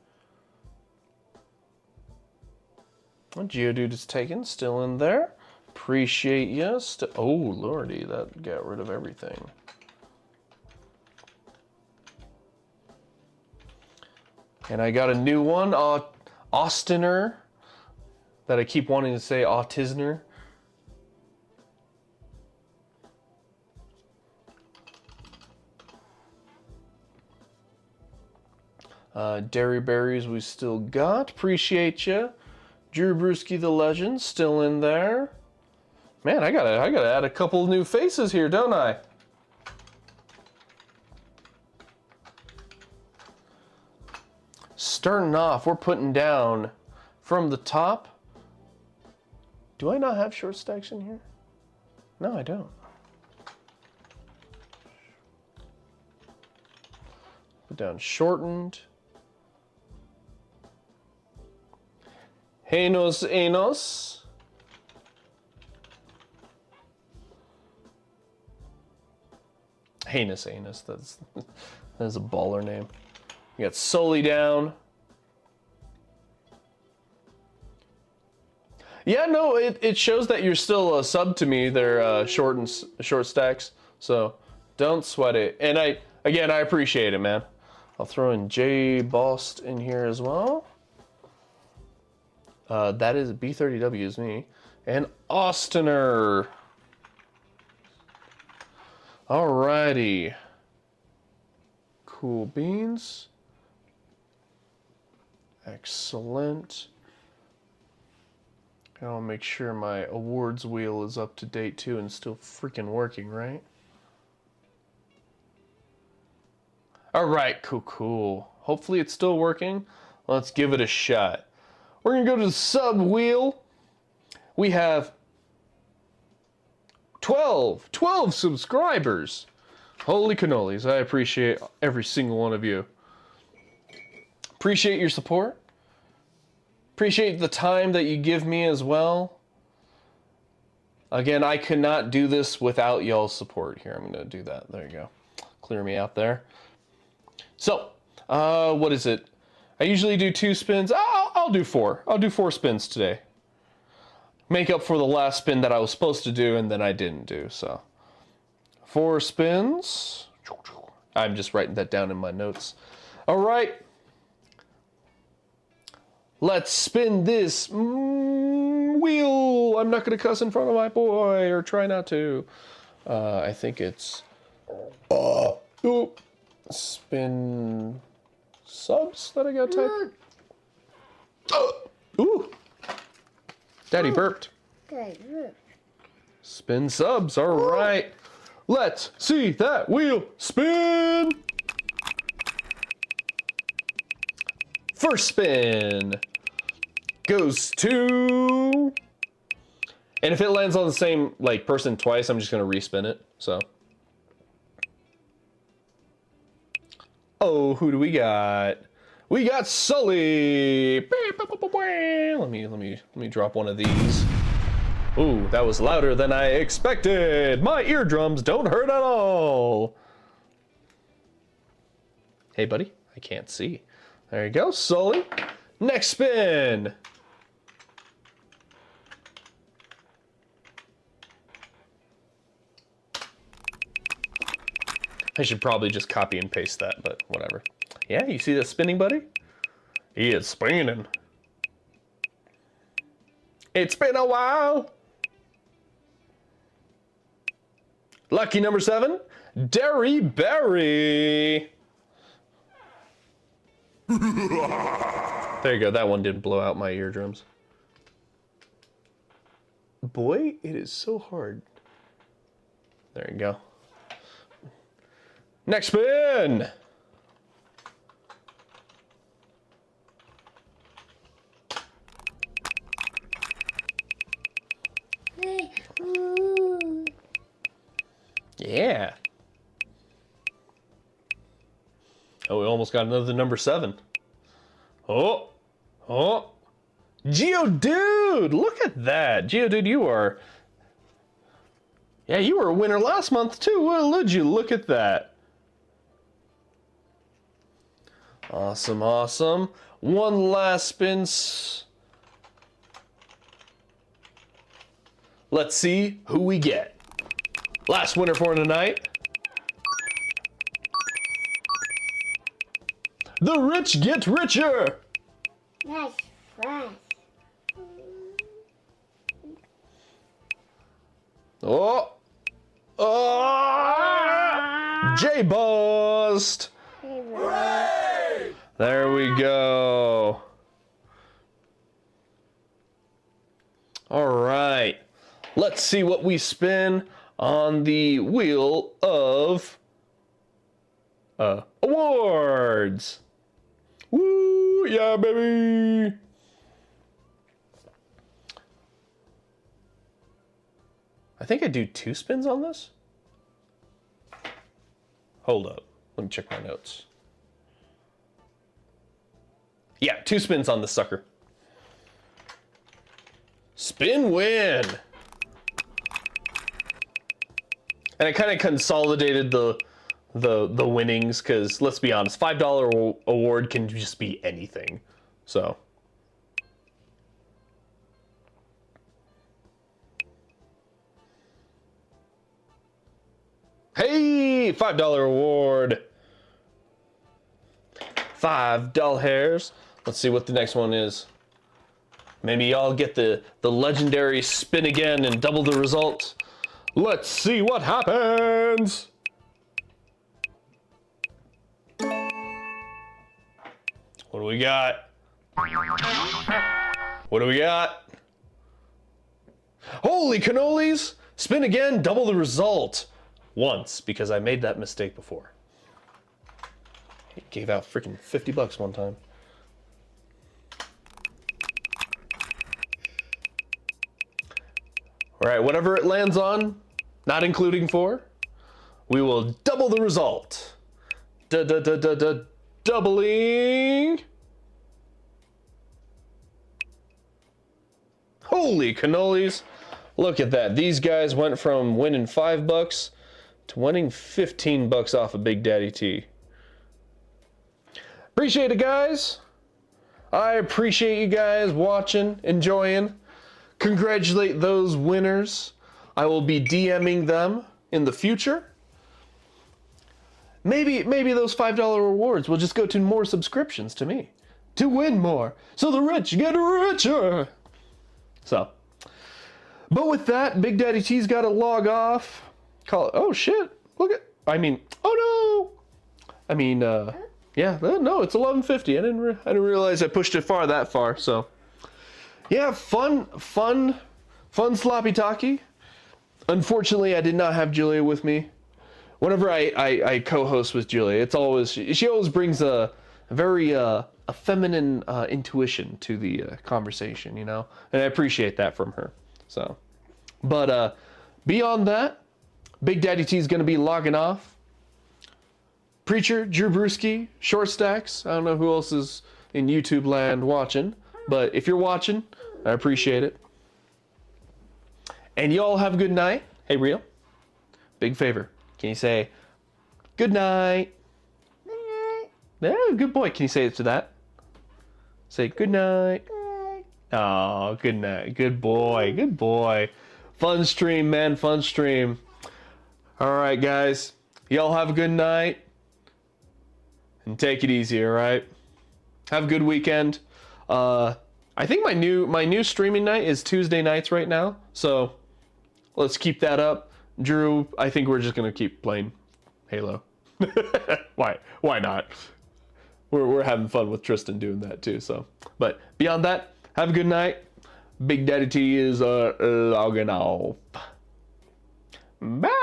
Speaker 5: Oh, Geodude is taken, still in there. Appreciate you. Oh, lordy, that got rid of everything. And I got a new one, Austiner, that I keep wanting to say Autisner. Dairy Berries we still got. Appreciate you. Drew Brewski the Legend still in there. Man, I gotta add a couple new faces here, don't I? Starting off, we're putting down from the top. Do I not have short stacks in here? No, I don't. Put down shortened. Enos. Heinous Anus, that's a baller name. You got Sully down. Yeah, no, it shows that you're still a sub to me. They're short stacks, so don't sweat it. And I appreciate it, man. I'll throw in J Bost in here as well. That is B30W is me. And Austiner. Alrighty. Cool beans. Excellent. I'll make sure my awards wheel is up to date too and still freaking working, right? Alright, cool. Hopefully it's still working. Let's give it a shot. We're gonna go to the sub wheel. We have 12 subscribers. Holy cannolis, I appreciate every single one of you. Appreciate your support. Appreciate the time that you give me as well. Again, I could not do this without y'all's support. Here, I'm gonna do that. There you go. Clear me out there. So, what is it? I usually do 2 spins. I'll do 4. I'll do 4 spins today. Make up for the last spin that I was supposed to do and then I didn't do, so. 4 spins. I'm just writing that down in my notes. All right. Let's spin this wheel. I'm not going to cuss in front of my boy, or try not to. I think it's... spin subs that I got to type. Ooh. Daddy burped. Spin subs, all right. Let's see that wheel spin. First spin goes to, and if it lands on the same person twice, I'm just gonna respin it. So, oh, who do we got? We got Sully. Let me drop one of these. Ooh, that was louder than I expected. My eardrums don't hurt at all. Hey, buddy, I can't see. There you go, Sully. Next spin. I should probably just copy and paste that, but whatever. Yeah, you see that spinning, buddy? He is spinning. It's been a while. Lucky number 7, Dairy Berry. There you go, that one didn't blow out my eardrums. Boy, it is so hard. There you go. Next spin!
Speaker 6: Ooh.
Speaker 5: Yeah. Oh, we almost got another number 7. Oh! Oh! Geodude! Look at that! Geodude, you are... Yeah, you were a winner last month too. Well, would you look at that? Awesome, awesome. One last spin. Let's see who we get. Last winner for tonight. The rich get richer.
Speaker 6: Nice flash.
Speaker 5: Oh. Oh. J-Bust. There we go. All right. Let's see what we spin on the wheel of awards. Woo, yeah, baby. I think I do 2 spins on this. Hold up. Let me check my notes. Yeah, 2 spins on this sucker. Spin win. And I kind of consolidated the winnings because let's be honest, $5 award can just be anything. So. Hey, $5 award. $5. Let's see what the next one is. Maybe y'all get the legendary spin again and double the result. Let's see what happens. What do we got? What do we got? Holy cannolis! Spin again, double the result. Once, because I made that mistake before. He gave out freaking $50 one time. All right, whatever it lands on, not including 4, we will double the result. Doubling. Holy cannolis. Look at that. These guys went from winning $5 to winning $15 off of Big Daddy T. Appreciate it, guys. I appreciate you guys watching, enjoying. Congratulate those winners. I will be DMing them in the future. Maybe those $5 rewards will just go to more subscriptions to me to win more. So the rich get richer. So, but with that, Big Daddy T's got to log off. Oh shit! Look at. I mean, oh no! I mean, yeah, no, it's 11:50. I didn't realize I pushed it that far. So, yeah, fun sloppy talkie. Unfortunately, I did not have Julia with me. Whenever I co-host with Julia, she always brings a very a feminine intuition to the conversation, you know, and I appreciate that from her. So, but beyond that, Big Daddy T is going to be logging off. Preacher, Drew Brewski, Short Stacks. I don't know who else is in YouTube land watching, but if you're watching, I appreciate it. And y'all have a good night. Hey, Real, big favor. Can you say good night?
Speaker 6: Good night.
Speaker 5: Yeah, good boy. Can you say it to that? Say good night.
Speaker 6: Good.
Speaker 5: Oh, good night. Good boy. Good boy. Fun stream, man. Fun stream. All right, guys. Y'all have a good night. And take it easy, all right? Have a good weekend. I think my new streaming night is Tuesday nights right now. So let's keep that up. Drew, I think we're just gonna keep playing Halo. Why not? We're having fun with Tristan doing that too. So, but beyond that, have a good night. Big Daddy T is logging off. Bye.